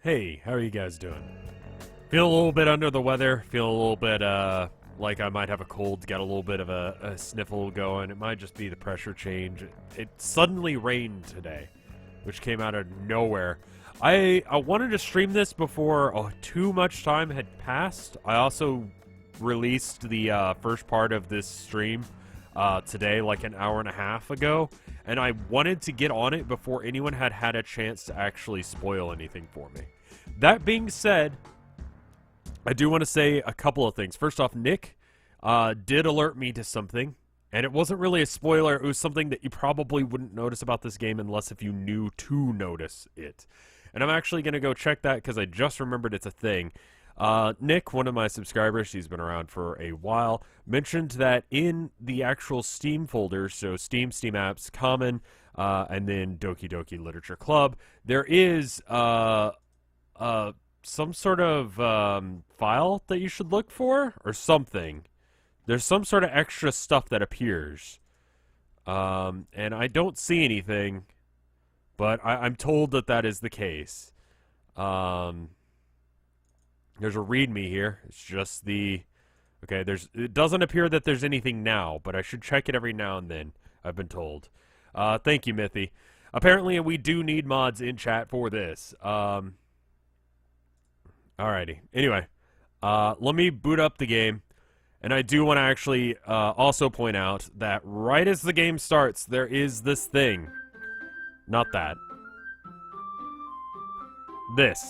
Hey, how are you guys doing? Feel a little bit under the weather, feel a little bit, like I might have a cold, got a little bit of a sniffle going. It might just be the pressure change. It suddenly rained today, which came out of nowhere. I wanted to stream this before too much time had passed. I also released the first part of this stream today, like an hour and a half ago, and I wanted to get on it before anyone had had a chance to actually spoil anything for me. That being said, I do want to say a couple of things. First off, Nick did alert me to something, and it wasn't really a spoiler. It was something that you probably wouldn't notice about this game unless if you knew to notice it. And I'm actually going to go check that because I just remembered it's a thing. Nick, one of my subscribers, he's been around for a while, mentioned that in the actual Steam folders, so Steam, Steam Apps, Common, and then Doki Doki Literature Club, there is some sort of file that you should look for, or something. There's some sort of extra stuff that appears. And I don't see anything, but I'm told that that is the case. There's a readme here. It's just the... Okay, it doesn't appear that there's anything now, but I should check it every now and then, I've been told. Thank you, Mithy. Apparently, we do need mods in chat for this. Alrighty. Anyway, let me boot up the game. And I do want to actually also point out that right as the game starts, there is this thing. Not that. This.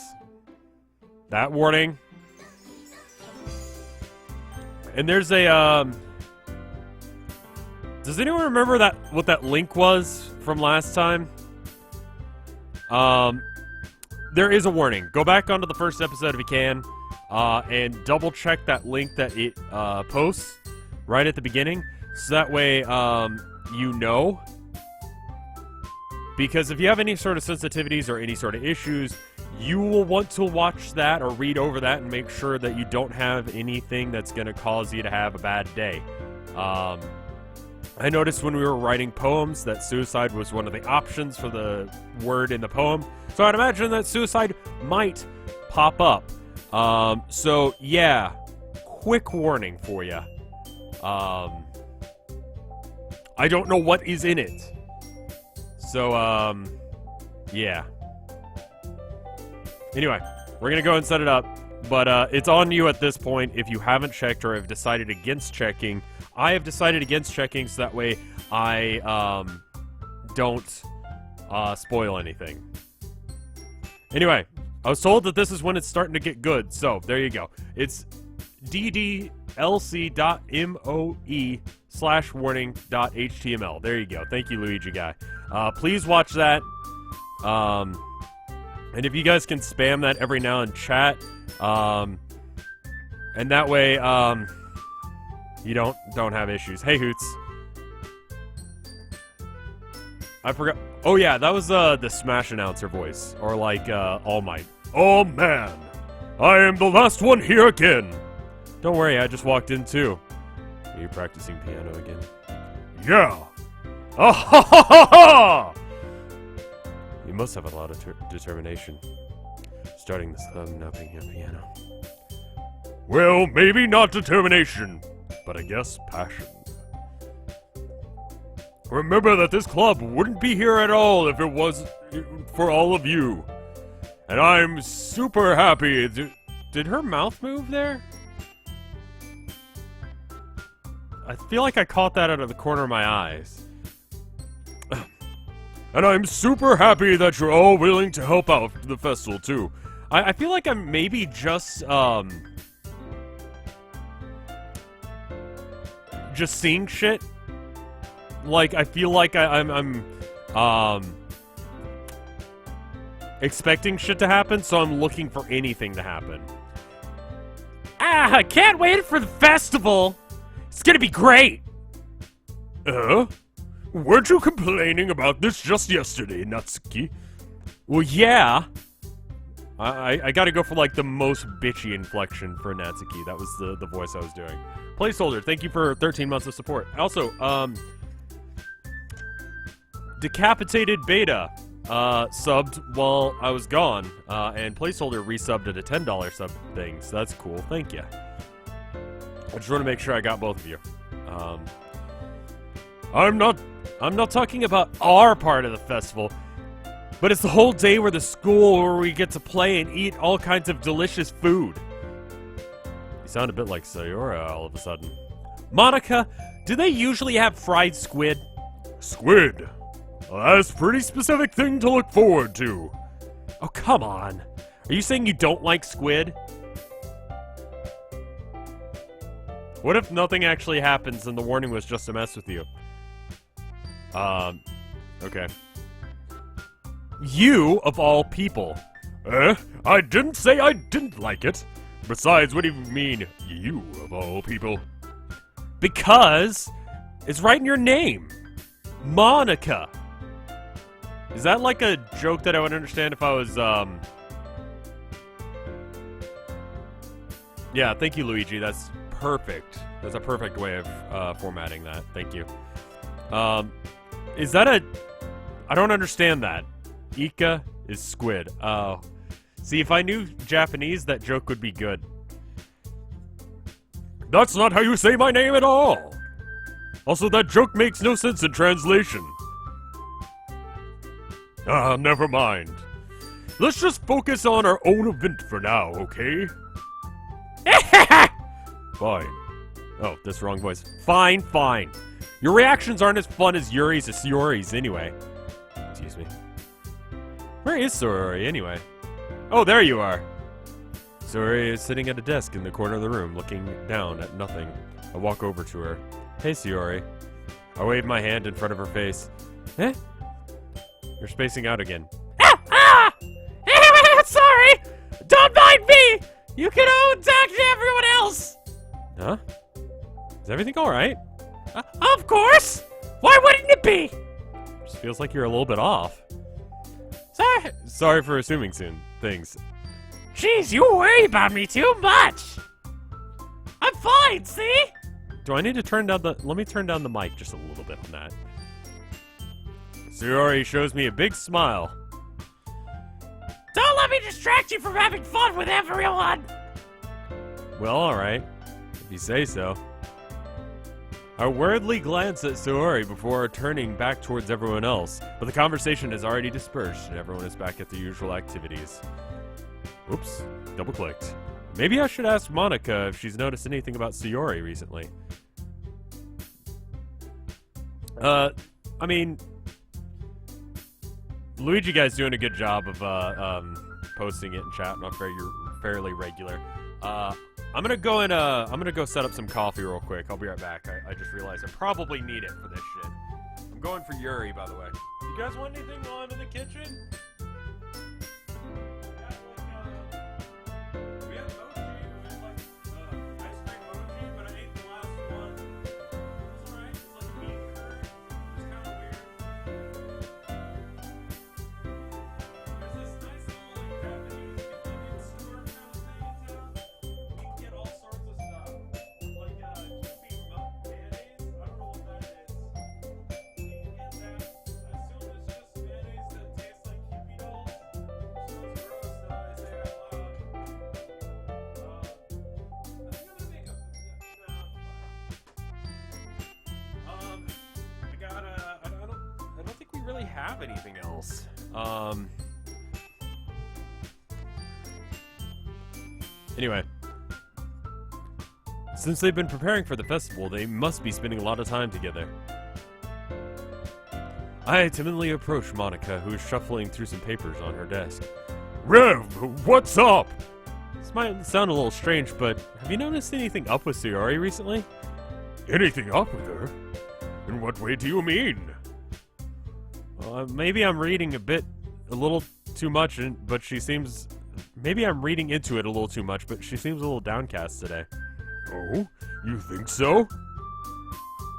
That warning. And there's a, does anyone remember what that link was from last time? There is a warning. Go back onto the first episode if you can, and double check that link that it posts right at the beginning, so that way you know. Because if you have any sort of sensitivities or any sort of issues, you will want to watch that or read over that and make sure that you don't have anything that's going to cause you to have a bad day. I noticed when we were writing poems that suicide was one of the options for the word in the poem. So I'd imagine that suicide might pop up. So yeah, quick warning for you. I don't know what is in it. So, yeah. Anyway, we're gonna go and set it up. But it's on you at this point if you haven't checked or have decided against checking. I have decided against checking so that way I don't spoil anything. Anyway, I was told that this is when it's starting to get good, so there you go. It's ddlc.moe/warning.html. There you go. Thank you, Luigi guy. Please watch that. And if you guys can spam that every now in chat, and that way, you don't have issues. Hey, Hoots. I forgot. Oh yeah, that was the Smash announcer voice, or like All Might. Oh man, I am the last one here again. Don't worry, I just walked in too. Are you practicing piano again? Yeah. Ah ha ha ha ha! You must have a lot of determination. Starting this club and not being a piano. Well, maybe not determination, but I guess passion. Remember that this club wouldn't be here at all if it was for all of you. And I'm super happy. Did her mouth move there? I feel like I caught that out of the corner of my eyes. And I'm super happy that you're all willing to help out the festival, too. I feel like I'm maybe just seeing shit. Like, I feel like I'm expecting shit to happen, so I'm looking for anything to happen. Ah, I can't wait for the festival! It's gonna be great! Weren't you complaining about this just yesterday, Natsuki? Well, yeah. I gotta go for, like, the most bitchy inflection for Natsuki. That was the voice I was doing. Placeholder, thank you for 13 months of support. Also, Decapitated Beta. subbed while I was gone, and Placeholder resubbed at a $10 sub thing, so that's cool. Thank you. I just want to make sure I got both of you. I'm not talking about our part of the festival, but it's the whole day where the school where we get to play and eat all kinds of delicious food. You sound a bit like Sayori all of a sudden. Monica, do they usually have fried squid? Squid? Well, that's a pretty specific thing to look forward to. Oh, come on. Are you saying you don't like squid? What if nothing actually happens and the warning was just to mess with you? Okay. You, of all people. I didn't say I didn't like it. Besides, what do you mean, you, of all people? Because it's right in your name. Monica. Is that like a joke that I would understand if I was, Yeah, thank you, Luigi. That's perfect. That's a perfect way of formatting that. Thank you. Is that a... I don't understand that. Ika is squid. Oh. See, if I knew Japanese, that joke would be good. That's not how you say my name at all! Also, that joke makes no sense in translation. Never mind. Let's just focus on our own event for now, okay? Fine. Oh, that's the wrong voice. Fine, fine. Your reactions aren't as fun as Yuri's or Sayori's anyway. Excuse me. Where is Sayori anyway? Oh, there you are. Sayori is sitting at a desk in the corner of the room, looking down at nothing. I walk over to her. Hey, Sayori. I wave my hand in front of her face. Eh? You're spacing out again. Sorry! Don't mind me! You can talk to everyone else! Huh? Is everything alright? Of course! Why wouldn't it be? Just feels like you're a little bit off. Sorry for assuming things. Jeez, you worry about me too much! I'm fine, see? Do I need to turn down the... Let me turn down the mic just a little bit on that. Sayori shows me a big smile. Don't let me distract you from having fun with everyone! Well, alright. If you say so. I worriedly glance at Sayori before turning back towards everyone else, but the conversation has already dispersed and everyone is back at the usual activities. Oops, double-clicked. Maybe I should ask Monica if she's noticed anything about Sayori recently. I mean... Luigi guy's doing a good job of, posting it in chat, not fairly regular. I'm gonna go set up some coffee real quick. I'll be right back. I just realized I probably need it for this shit. I'm going for Yuri, by the way. You guys want anything on in the kitchen? We have mochi. We have, like, ice cream mochi, but I ate the last one. It's alright. It's like meat curd. It's kind of weird. There's this nice little, like, Japanese convenience store kind of thing in town. You can get all sorts of stuff. Like, keeping milk mayonnaise. I don't know what that is. You can get that. I assume it's just mayonnaise that tastes like Kewpie dolls. So it's gross that I say it out loud. I think I'm gonna make a... No, it's fine. I don't think we really have anything else. Anyway. Since they've been preparing for the festival, they must be spending a lot of time together. I timidly approach Monica, who is shuffling through some papers on her desk. Rev, what's up? This might sound a little strange, but have you noticed anything up with Sayori recently? Anything up with her? In what way do you mean? Maybe I'm reading a little too much, but she seems... Maybe I'm reading into it a little too much, but she seems a little downcast today. Oh? You think so?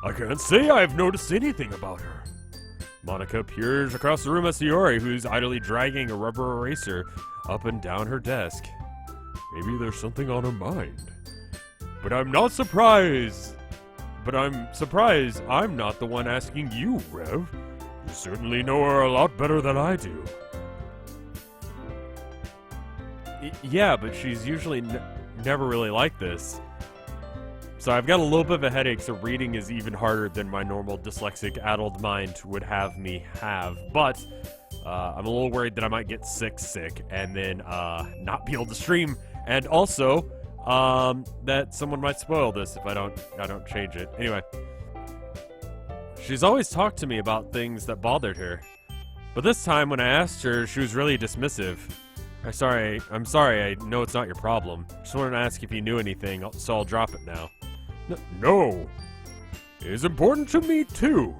I can't say I've noticed anything about her. Monica peers across the room at Sayori, who's idly dragging a rubber eraser up and down her desk. Maybe there's something on her mind. But I'm not surprised. But I'm surprised I'm not the one asking you, Rev. You certainly know her a lot better than I do. Yeah, but she's usually never really like this. So I've got a little bit of a headache, so reading is even harder than my normal dyslexic adult mind would have me have. But I'm a little worried that I might get sick, and then not be able to stream. And also, that someone might spoil this if I don't change it. Anyway. She's always talked to me about things that bothered her. But this time when I asked her, she was really dismissive. I'm sorry, I know it's not your problem. Just wanted to ask if you knew anything, so I'll drop it now. No. It is important to me too.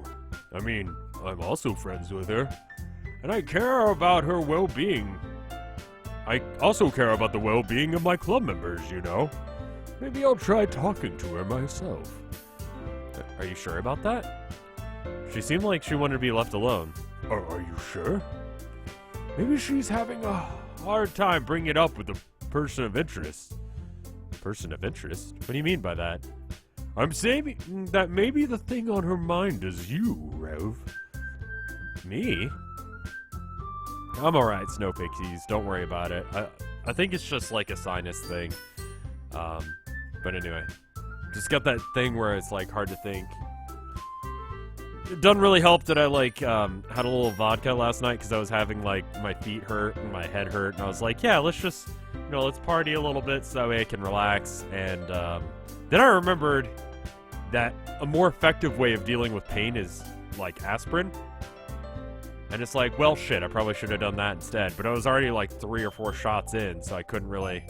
I mean, I'm also friends with her. And I care about her well-being. I also care about the well-being of my club members, you know. Maybe I'll try talking to her myself. Are you sure about that? She seemed like she wanted to be left alone. Are you sure? Maybe she's having a hard time bringing it up with a person of interest. Person of interest? What do you mean by that? I'm saying that maybe the thing on her mind is you, Rev. Me? I'm alright, Snow Pixies. Don't worry about it. I think it's just like a sinus thing. But anyway. Just got that thing where it's like hard to think. It doesn't really help that I had a little vodka last night because I was having like my feet hurt and my head hurt, and I was like, yeah, let's just, let's party a little bit so that way I can relax. And then I remembered that a more effective way of dealing with pain is like aspirin. And it's like, well, shit, I probably should have done that instead. But I was already like 3 or 4 shots in, so I couldn't really.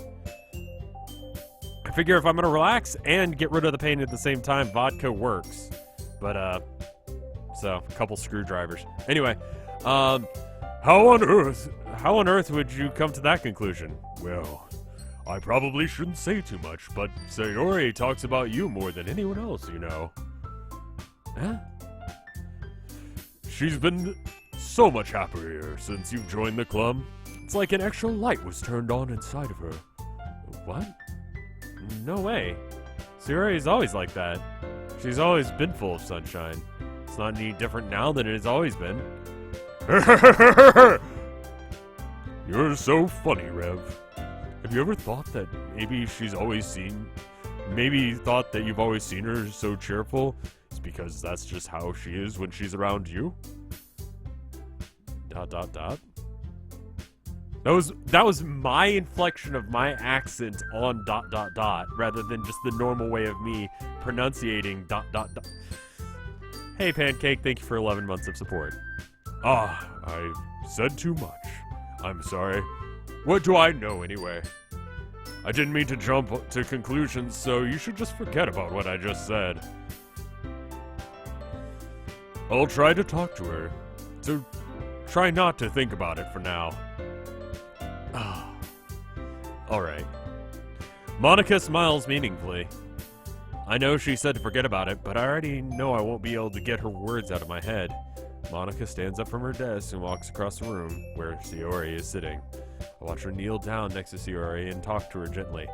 I figure if I'm gonna relax and get rid of the pain at the same time, vodka works. But so a couple screwdrivers. Anyway, how on earth would you come to that conclusion? Well, I probably shouldn't say too much, but Sayori talks about you more than anyone else, you know. Huh? She's been so much happier since you've joined the club. It's like an extra light was turned on inside of her. What? No way. Sayori is always like that. She's always been full of sunshine. It's not any different now than it has always been. You're so funny, Rev. Have you ever thought that maybe thought that you've always seen her so cheerful? It's because that's just how she is when she's around you? ... That was my inflection of my accent on ... rather than just the normal way of me pronunciating ... Hey, Pancake, thank you for 11 months of support. I said too much. I'm sorry. What do I know, anyway? I didn't mean to jump to conclusions, so you should just forget about what I just said. I'll try to talk to her, so try not to think about it for now. Alright. Monica smiles meaningfully. I know she said to forget about it, but I already know I won't be able to get her words out of my head. Monica stands up from her desk and walks across the room where Sayori is sitting. I watch her kneel down next to Sayori and talk to her gently,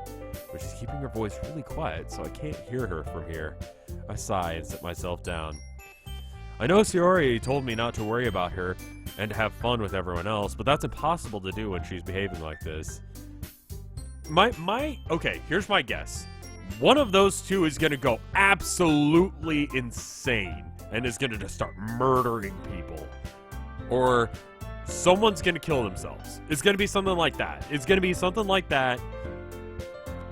but she's keeping her voice really quiet, so I can't hear her from here. I sigh and sit myself down. I know Sayori told me not to worry about her and to have fun with everyone else, but that's impossible to do when she's behaving like this. Okay, here's my guess. One of those two is gonna go absolutely insane and is gonna just start murdering people. Or someone's gonna kill themselves. It's gonna be something like that.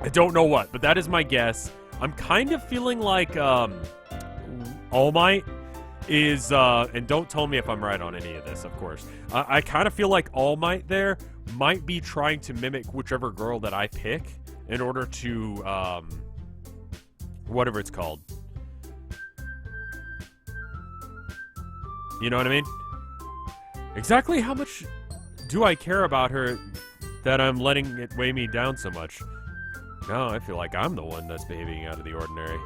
I don't know what, but that is my guess. I'm kind of feeling like All Might is, and don't tell me if I'm right on any of this, of course. I kind of feel like All Might there might be trying to mimic whichever girl that I pick in order to, whatever it's called. You know what I mean? Exactly how much do I care about her that I'm letting it weigh me down so much? No, I feel like I'm the one that's behaving out of the ordinary.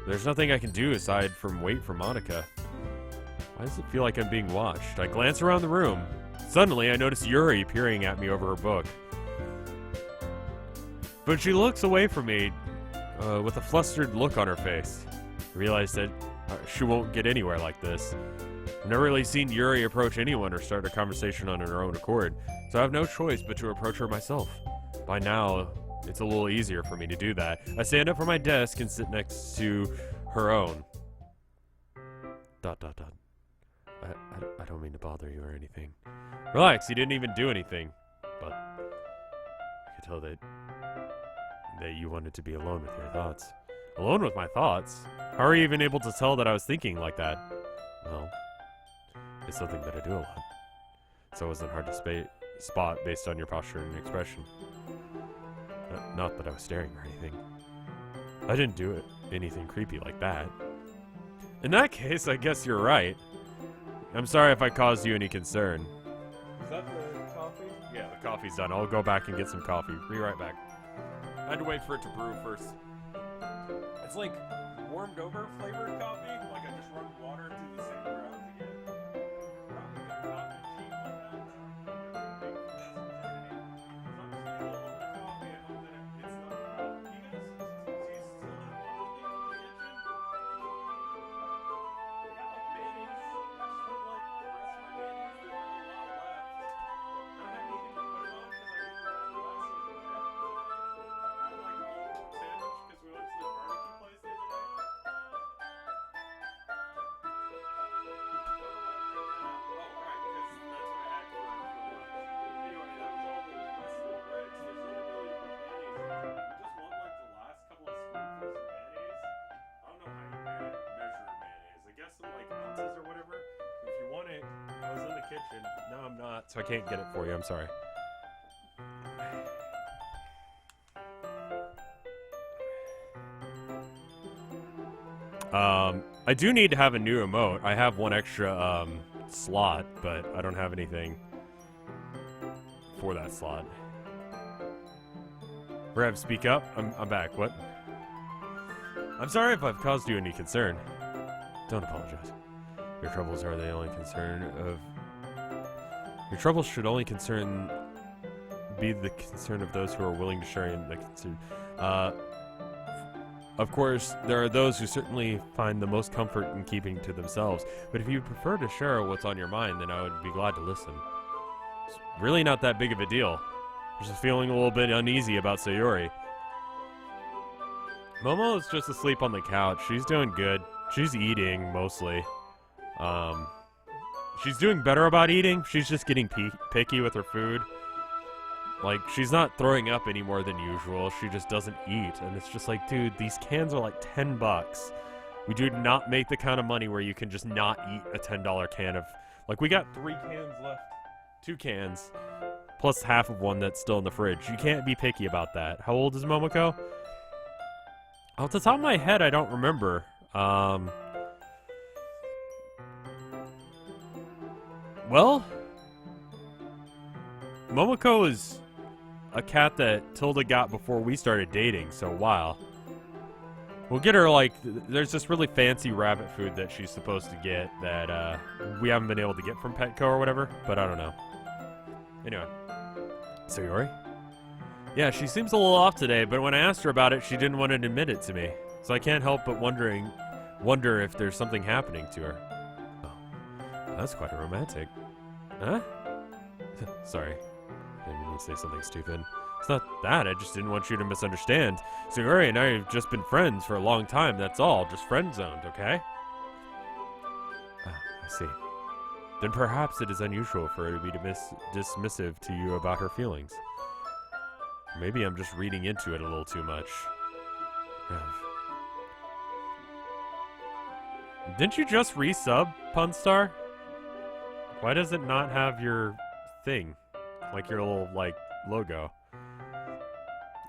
There's nothing I can do aside from wait for Monica. Why does it feel like I'm being watched? I glance around the room. Suddenly, I notice Yuri peering at me over her book. But she looks away from me with a flustered look on her face. I realize that she won't get anywhere like this. I've never really seen Yuri approach anyone or start a conversation on her own accord, so I have no choice but to approach her myself. By now, it's a little easier for me to do that. I stand up from my desk and sit next to her own. ... I don't mean to bother you or anything. Relax, you didn't even do anything. But I could tell that you wanted to be alone with your thoughts. Alone with my thoughts? How are you even able to tell that I was thinking like that? Well, it's something that I do a lot. So it wasn't hard to spot based on your posture and expression. Not that I was staring or anything. I didn't do anything creepy like that. In that case, I guess you're right. I'm sorry if I caused you any concern. Is that the coffee? Yeah, the coffee's done. I'll go back and get some coffee. Be right back. I had to wait for it to brew first. It's like warmed over flavored coffee. Like I just run water through the same ground to get probably not cheap like that. Or whatever. If you want it, I was in the kitchen. No, I'm not, so I can't get it for you. I'm sorry. I do need to have a new emote. I have one extra slot, but I don't have anything for that slot. Rev, speak up. I'm back. What? I'm sorry if I've caused you any concern. Don't apologize. Your troubles are the only concern of... Your troubles should only be the concern of those who are willing to share in the concern. Of course, there are those who certainly find the most comfort in keeping to themselves, but if you prefer to share what's on your mind, then I would be glad to listen. It's really not that big of a deal. I'm just feeling a little bit uneasy about Sayori. Momo is just asleep on the couch. She's doing good. She's eating, mostly. She's doing better about eating. She's just getting picky with her food. Like, she's not throwing up any more than usual. She just doesn't eat. And it's just like, dude, these cans are like $10. We do not make the kind of money where you can just not eat a $10 can of... Like, we got 3 cans left. 2 cans. Plus half of one that's still in the fridge. You can't be picky about that. How old is Momoko? Off the top of my head, I don't remember. Well, Momoko is a cat that Tilda got before we started dating, so wow. We'll get her, like, there's this really fancy rabbit food that she's supposed to get that we haven't been able to get from Petco or whatever, but I don't know. Anyway. Sayori? Yeah, she seems a little off today, but when I asked her about it, she didn't want to admit it to me. So I can't help but wonder if there's something happening to her. Oh, that's quite romantic. Huh? Sorry. I didn't mean to say something stupid. It's not that, I just didn't want you to misunderstand. Sayori and I have just been friends for a long time, that's all. Just friend-zoned, okay? Ah, I see. Then perhaps it is unusual for her to be dismissive to you about her feelings. Maybe I'm just reading into it a little too much. Rev. Didn't you just resub, Punstar? Why does it not have your thing? Like your little, like, logo.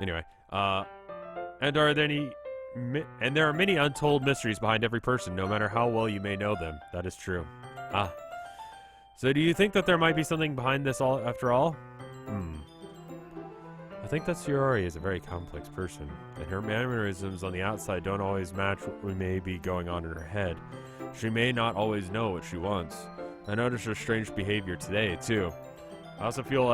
Anyway, and there are many untold mysteries behind every person, no matter how well you may know them. That is true. Ah. So do you think that there might be something behind this all after all? I think that Sayori is a very complex person, and her mannerisms on the outside don't always match what may be going on in her head. She may not always know what she wants. I noticed her strange behavior today, too. I also feel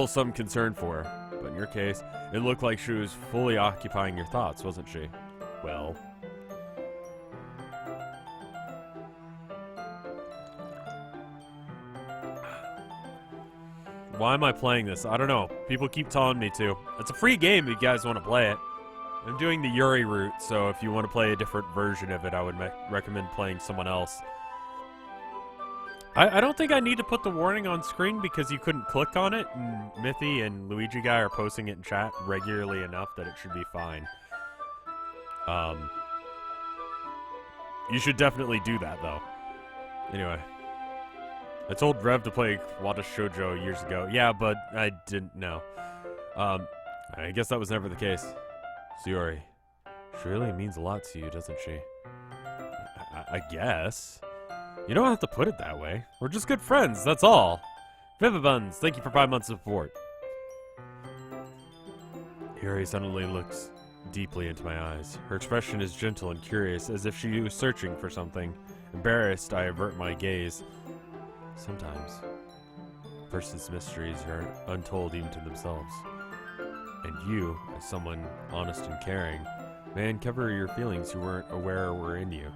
some concern for her, but in your case, it looked like she was fully occupying your thoughts, wasn't she? Well... Why am I playing this? I don't know. People keep telling me to. It's a free game if you guys want to play it. I'm doing the Yuri route, so if you want to play a different version of it, I would recommend playing someone else. I don't think I need to put the warning on screen because you couldn't click on it, and Mithy and Luigi Guy are posting it in chat regularly enough that it should be fine. You should definitely do that, though. Anyway. I told Rev to play Wada Shoujo years ago. Yeah, but I didn't know. I guess that was never the case. Sayori, she really means a lot to you, doesn't she? I guess. You don't have to put it that way. We're just good friends, that's all. Vivibuns, thank you for 5 months of support. Yuri suddenly looks deeply into my eyes. Her expression is gentle and curious, as if she was searching for something. Embarrassed, I avert my gaze. Sometimes, a person's mysteries are untold even to themselves. And you, as someone honest and caring, may uncover your feelings you weren't aware were in you.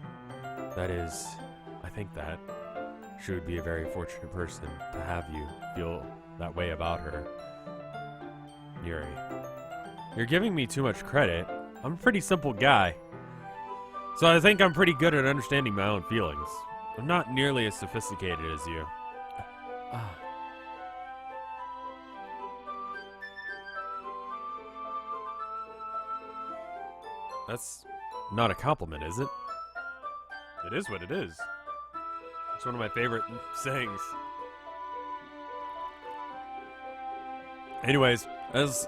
That is, I think that she would be a very fortunate person to have you feel that way about her. Yuri, you're giving me too much credit. I'm a pretty simple guy. So I think I'm pretty good at understanding my own feelings. I'm not nearly as sophisticated as you. That's not a compliment, is it? It is what it is. It's one of my favorite sayings. Anyways, as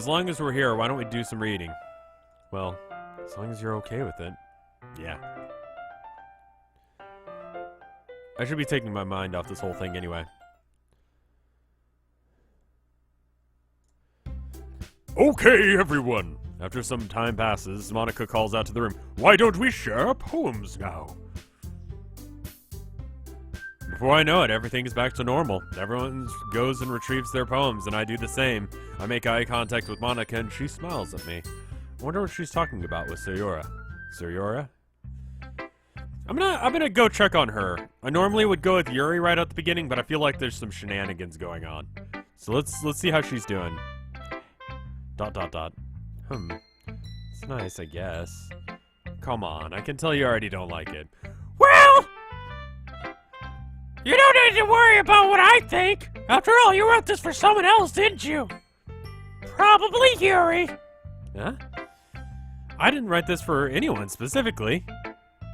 long as we're here, why don't we do some reading? Well, as long as you're okay with it. Yeah. I should be taking my mind off this whole thing anyway. Okay, everyone. After some time passes, Monica calls out to the room. Why don't we share our poems now? Before I know it, everything is back to normal. Everyone goes and retrieves their poems, and I do the same. I make eye contact with Monica, and she smiles at me. I wonder what she's talking about with Sayori. Sayori? I'm gonna go check on her. I normally would go with Yuri right at the beginning, but I feel like there's some shenanigans going on. So let's see how she's doing. ... It's nice, I guess. Come on, I can tell you already don't like it. Well, you don't need to worry about what I think. After all, you wrote this for someone else, didn't you? Probably Yuri. Huh? I didn't write this for anyone specifically.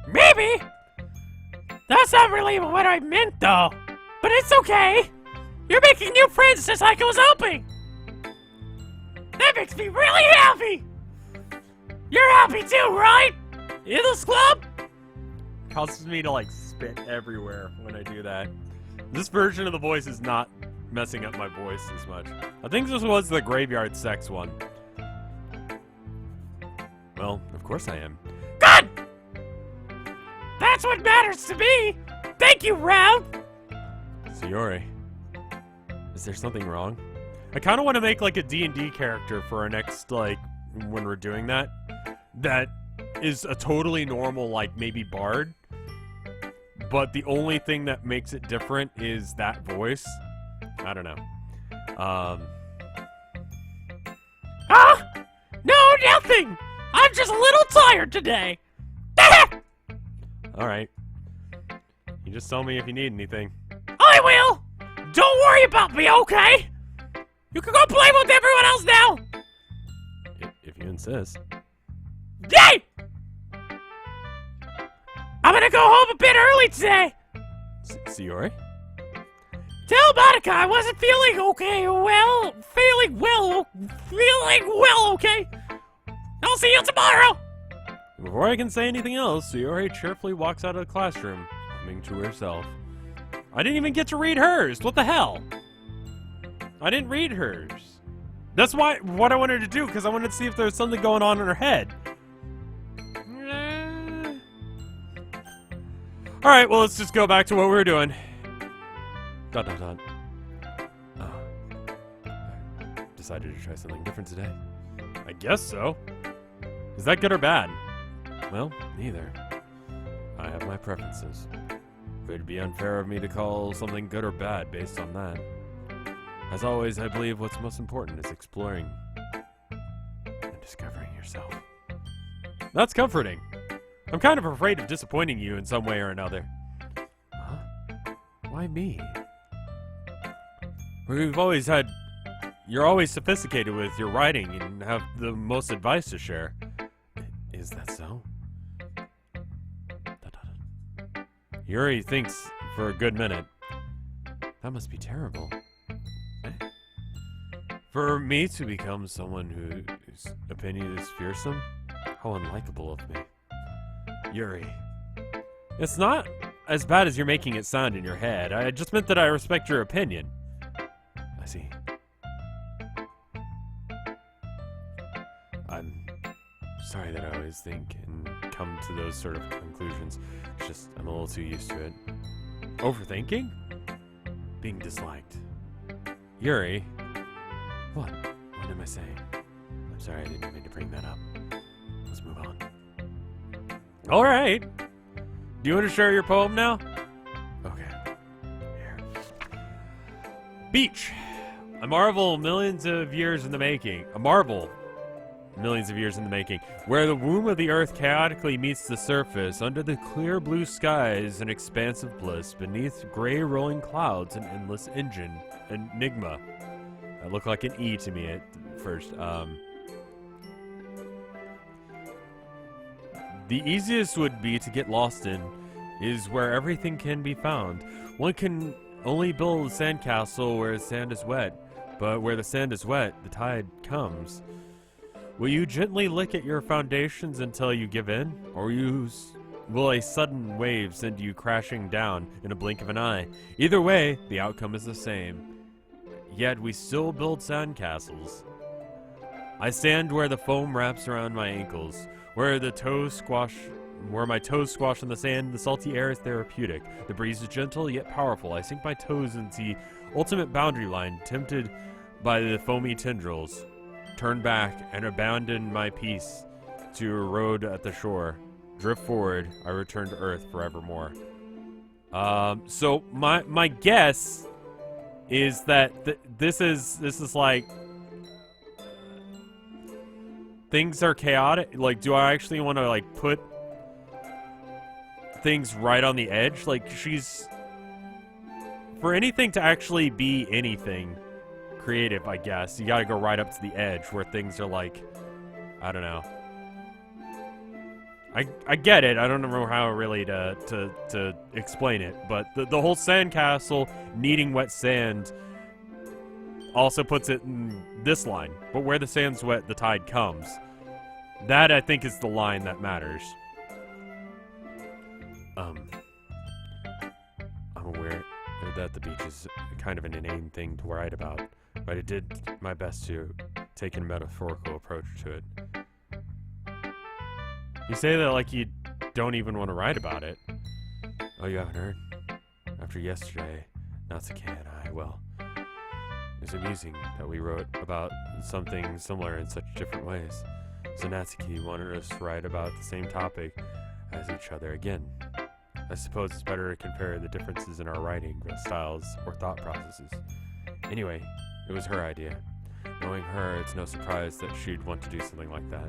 Maybe. That's not really what I meant, though. But it's okay. You're making new friends just like I was hoping. That makes me really happy. You're happy too, right? In this club? Causes me to, like, spit everywhere when I do that. This version of the voice is not messing up my voice as much. I think this was the graveyard sex one. Well, of course I am. Good! That's what matters to me! Thank you, Rev! Sayori, is there something wrong? I kind of want to make, like, a D&D character for our next, like, when we're doing that. That is a totally normal, like, maybe bard. But the only thing that makes it different is that voice. I don't know. No, nothing! I'm just a little tired today. Alright. You just tell me if you need anything. I will! Don't worry about me, okay? You can go play with everyone else now! If you insist. Yay! I'm gonna go home a bit early today! Sayori? Tell Monica I wasn't feeling okay, feeling well, okay? I'll see you tomorrow! Before I can say anything else, Sayori cheerfully walks out of the classroom, humming to herself. I didn't even get to read hers! What the hell? I didn't read hers. That's what I wanted to do, because I wanted to see if there was something going on in her head. Alright, well, let's just go back to what we were doing. ... Decided to try something different today. I guess so. Is that good or bad? Well, neither. I have my preferences. It would be unfair of me to call something good or bad based on that. As always, I believe what's most important is exploring and discovering yourself. That's comforting. I'm kind of afraid of disappointing you in some way or another. Huh? Why me? You're always sophisticated with your writing and have the most advice to share. Is that so? Yuri thinks for a good minute. That must be terrible. For me to become someone whose opinion is fearsome? How unlikable of me. Yuri. It's not as bad as you're making it sound in your head. I just meant that I respect your opinion. I see. I'm sorry that I always think and come to those sort of conclusions. It's just, I'm a little too used to it. Overthinking? Being disliked. Yuri. What? What am I saying? I'm sorry, I didn't mean to bring that up. Let's move on. Alright! Do you want to share your poem now? Okay. Here. Beach! A marvel millions of years in the making. A marvel millions of years in the making. Where the womb of the earth chaotically meets the surface. Under the clear blue skies, an expanse of bliss. Beneath gray rolling clouds, an endless enigma. That looked like an E to me at first. The easiest would be to get lost in is where everything can be found. One can only build a sandcastle where the sand is wet, but where the sand is wet, the tide comes. Will you gently lick at your foundations until you give in, or will a sudden wave send you crashing down in a blink of an eye? Either way, the outcome is the same. Yet we still build sandcastles. I stand where the foam wraps around my ankles, where my toes squash in the sand. The salty air is therapeutic. The breeze is gentle yet powerful. I sink my toes into the ultimate boundary line, tempted by the foamy tendrils. Turn back and abandon my peace to erode at the shore. Drift forward, I return to Earth forevermore. So my guess is that this is like things are chaotic. Like, do I actually want to like put things right on the edge? Like, for anything to actually be anything creative, I guess, you gotta go right up to the edge where things are like, I don't know. I get it. I don't know how really to explain it, but the whole sandcastle needing wet sand also puts it in this line. But where the sand's wet, the tide comes. That, I think, is the line that matters. I'm aware that the beach is kind of an inane thing to write about, but I did my best to take a metaphorical approach to it. You say that like you don't even want to write about it. Oh, you haven't heard? After yesterday, Natsuki and I, well, it was amusing that we wrote about something similar in such different ways. So Natsuki wanted us to write about the same topic as each other again. I suppose it's better to compare the differences in our writing styles or thought processes. Anyway, it was her idea. Knowing her, it's no surprise that she'd want to do something like that.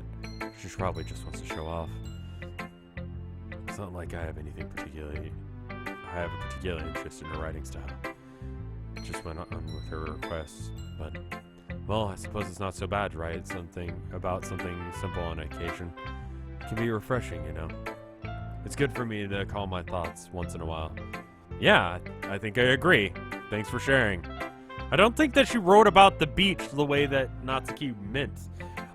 She probably just wants to show off. It's not like I have a particular interest in her writing style. It just went on with her requests, but, well, I suppose it's not so bad to write something simple on occasion. It can be refreshing, you know. It's good for me to calm my thoughts once in a while. Yeah, I think I agree. Thanks for sharing. I don't think that she wrote about the beach the way that Natsuki meant.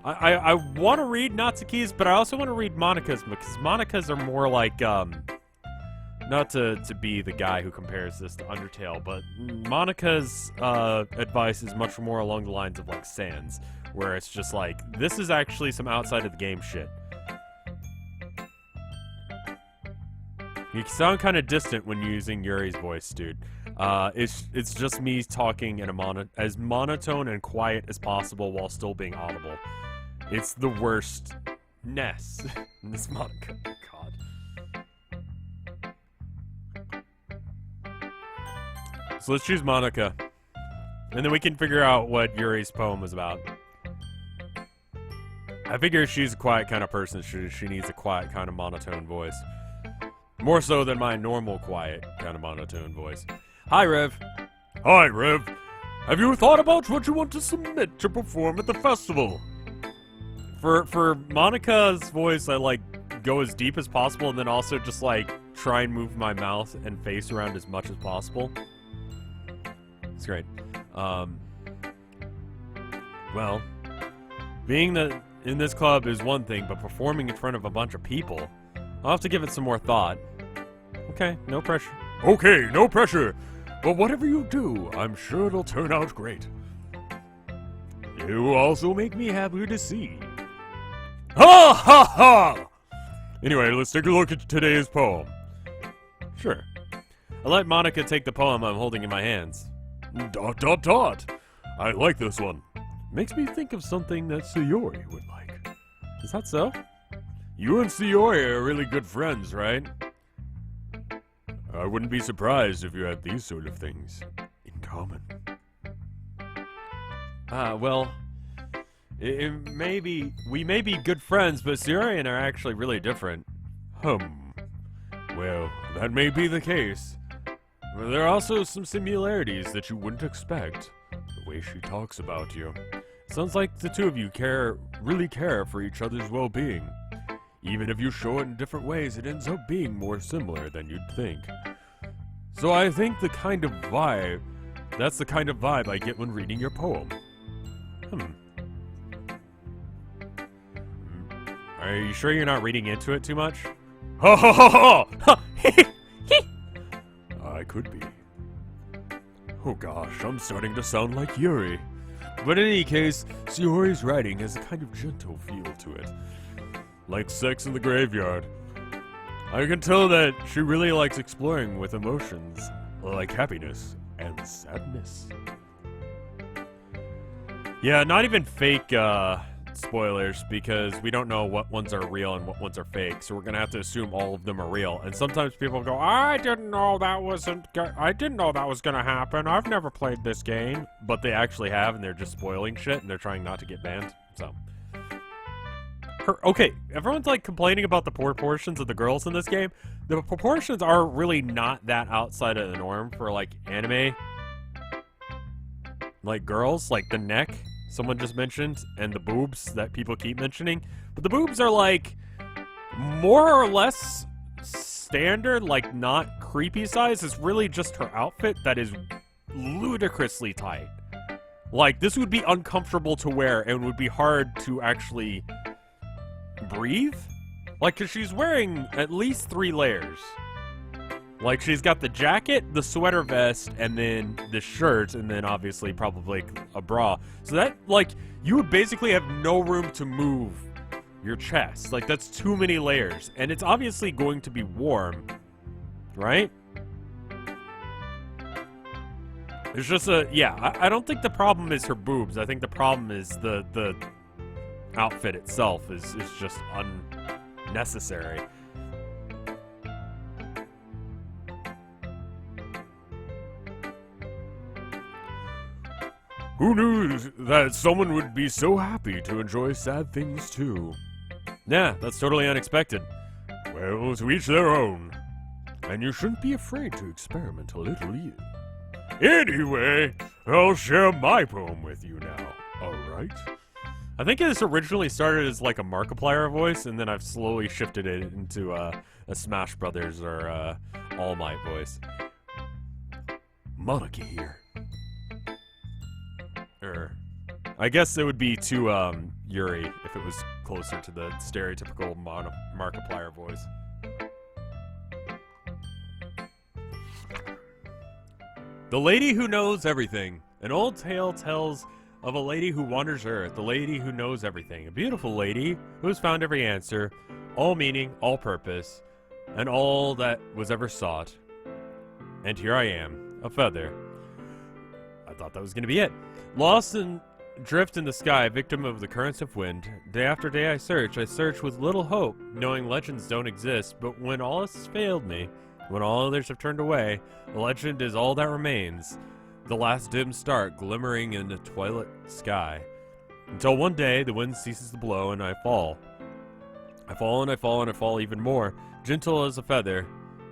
I want to read Natsuki's, but I also want to read Monika's, because Monika's are more like, not to be the guy who compares this to Undertale, but Monika's advice is much more along the lines of like Sans, where it's just like, this is actually some outside of the game shit. You sound kind of distant when using Yuri's voice, dude. It's just me talking in as monotone and quiet as possible while still being audible. It's the worst ness in this Monica. God. So let's choose Monica. And then we can figure out what Yuri's poem was about. I figure she's a quiet kind of person. She needs a quiet kind of monotone voice. More so than my normal quiet kind of monotone voice. Hi, Rev. Hi, Rev. Have you thought about what you want to submit to perform at the festival? For Monica's voice, I like go as deep as possible and then also just like try and move my mouth and face around as much as possible. It's great. Well, being in this club is one thing, but performing in front of a bunch of people, I'll have to give it some more thought. Okay, no pressure. Okay, no pressure. But whatever you do, I'm sure it'll turn out great. You also make me happy to see. Ha ha ha! Anyway, let's take a look at today's poem. Sure. I let Monica take the poem I'm holding in my hands. ... I like this one. Makes me think of something that Sayori would like. Is that so? You and Sayori are really good friends, right? I wouldn't be surprised if you had these sort of things in common. Well, we may be good friends, but Sayori and I are actually really different. Well, that may be the case. But there are also some similarities that you wouldn't expect. The way she talks about you. Sounds like the two of you really care for each other's well-being. Even if you show it in different ways, it ends up being more similar than you'd think. So I think that's the kind of vibe I get when reading your poem. Are you sure you're not reading into it too much? Ha ha ha ha! I could be. Oh gosh, I'm starting to sound like Yuri. But in any case, Sayori's writing has a kind of gentle feel to it. Like sex in the graveyard. I can tell that she really likes exploring with emotions, like happiness and sadness. Yeah, not even fake spoilers, because we don't know what ones are real and what ones are fake, so we're gonna have to assume all of them are real. And sometimes people go, I didn't know that was gonna happen. I've never played this game. But they actually have, and they're just spoiling shit, and they're trying not to get banned, so. Okay, everyone's like complaining about the proportions of the girls in this game. The proportions are really not that outside of the norm for like anime. Like girls, like the neck, someone just mentioned, and the boobs that people keep mentioning. But the boobs are like more or less standard, like not creepy size. It's really just her outfit that is ludicrously tight. Like this would be uncomfortable to wear and would be hard to actually breathe? Like, cause she's wearing at least 3 layers. Like, she's got the jacket, the sweater vest, and then the shirt, and then obviously probably a bra. So that, like, you would basically have no room to move your chest. Like, that's too many layers. And it's obviously going to be warm, right? It's just I don't think the problem is her boobs. I think the problem is the outfit itself is just unnecessary. Who knew that someone would be so happy to enjoy sad things too? Yeah, that's totally unexpected. Well, to each their own. And you shouldn't be afraid to experiment a little either. Anyway, I'll share my poem with you now, alright? I think this originally started as like a Markiplier voice, and then I've slowly shifted it into a Smash Brothers or All Might voice. Monica here. I guess it would be to Yuri if it was closer to the stereotypical Markiplier voice. The Lady Who Knows Everything. An old tale tells of a lady who wanders earth, the lady who knows everything. A beautiful lady who has found every answer, all meaning, all purpose, and all that was ever sought. And here I am, a feather. I thought that was going to be it. Lost and drift in the sky, victim of the currents of wind. Day after day I search with little hope, knowing legends don't exist. But when all has failed me, when all others have turned away, a legend is all that remains. the last dim star glimmering in the twilight sky. Until one day, the wind ceases to blow and I fall. I fall and I fall and I fall even more, gentle as a feather,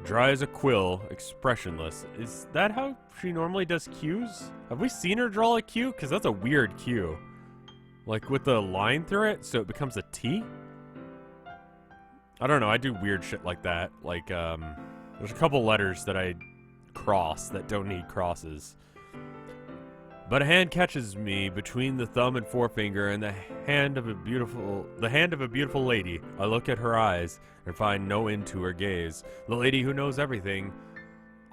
dry as a quill, expressionless. Is that how she normally does cues? Have we seen her draw a cue? Because that's a weird cue. Like with the line through it, so it becomes a T? I don't know, I do weird shit like that. Like, there's a couple letters that I cross that don't need crosses. But a hand catches me between the thumb and forefinger and the hand of a beautiful lady. I look at her eyes and find no end to her gaze. The lady who knows everything,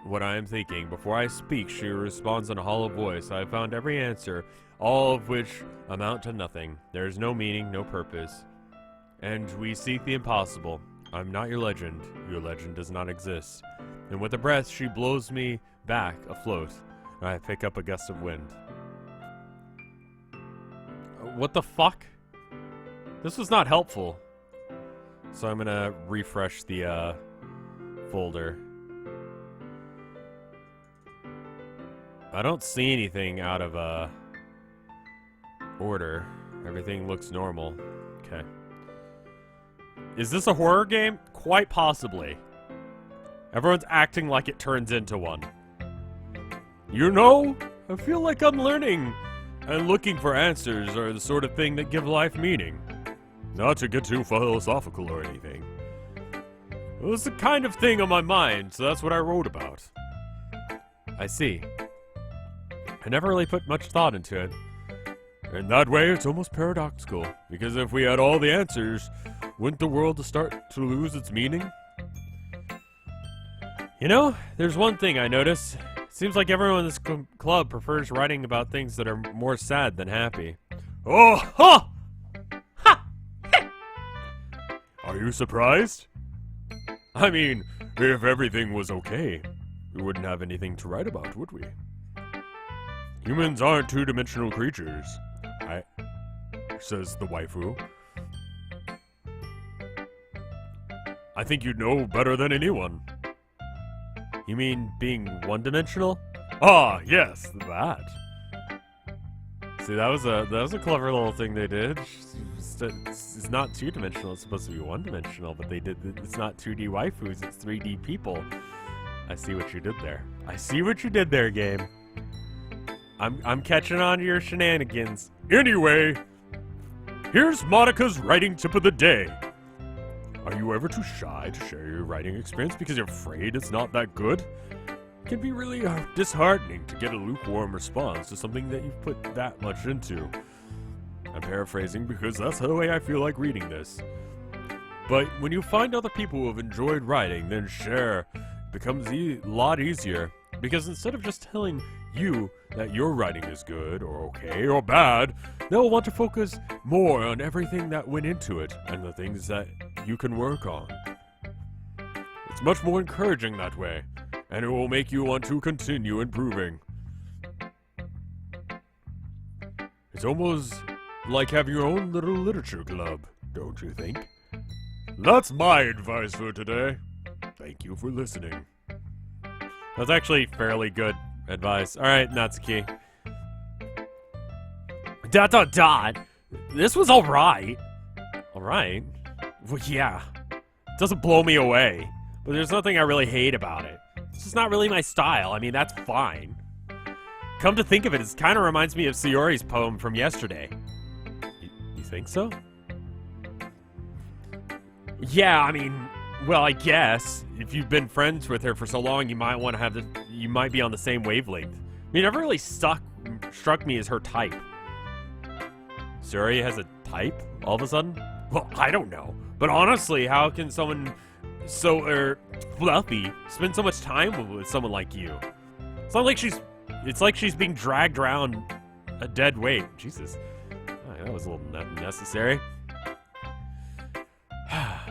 what I am thinking. Before I speak, she responds in a hollow voice. I have found every answer, all of which amount to nothing. There is no meaning, no purpose. And we seek the impossible. I'm not your legend. Your legend does not exist. And with a breath, she blows me back afloat. I pick up a gust of wind. What the fuck? This was not helpful. So I'm gonna refresh the folder. I don't see anything out of order. Everything looks normal. Okay. Is this a horror game? Quite possibly. Everyone's acting like it turns into one. You know, I feel like I'm learning, and looking for answers are the sort of thing that give life meaning. Not to get too philosophical or anything. It was the kind of thing on my mind, so that's what I wrote about. I see. I never really put much thought into it. In that way, it's almost paradoxical, because if we had all the answers, wouldn't the world start to lose its meaning? You know, there's one thing I notice. Seems like everyone in this club prefers writing about things that are more sad than happy. Oh, ha! Ha! Are you surprised? I mean, if everything was okay, we wouldn't have anything to write about, would we? Humans aren't two-dimensional creatures, says the waifu. I think you know better than anyone. You mean being one-dimensional? Ah, yes, that. See, that was a clever little thing they did. It's not two-dimensional. It's supposed to be one-dimensional, but they did. It's not 2D waifus. It's 3D people. I see what you did there. I see what you did there, game. I'm catching on to your shenanigans. Anyway, here's Monica's writing tip of the day. Are you ever too shy to share your writing experience because you're afraid it's not that good? It can be really disheartening to get a lukewarm response to something that you've put that much into. I'm paraphrasing because that's the way I feel like reading this. But when you find other people who have enjoyed writing, then share becomes a lot easier. Because instead of just telling you that your writing is good or okay or bad, they'll want to focus more on everything that went into it and the things that you can work on. It's much more encouraging that way, and it will make you want to continue improving. It's almost like having your own little literature club, don't you think? That's my advice for today. Thank you for listening. That's actually fairly good advice. Alright, Natsuki. ... This was alright. Alright? Well, yeah. It doesn't blow me away. But there's nothing I really hate about it. It's just not really my style. I mean, that's fine. Come to think of it, it kind of reminds me of Sayori's poem from yesterday. You think so? Yeah, I mean, well, I guess. If you've been friends with her for so long, you might want to have you might be on the same wavelength. I mean, it never really struck me as her type. Sayori has a type, all of a sudden? Well, I don't know. But honestly, how can someone so fluffy spend so much time with someone like you? It's not like it's like she's being dragged around a dead weight. Jesus. Oh, that was a little unnecessary.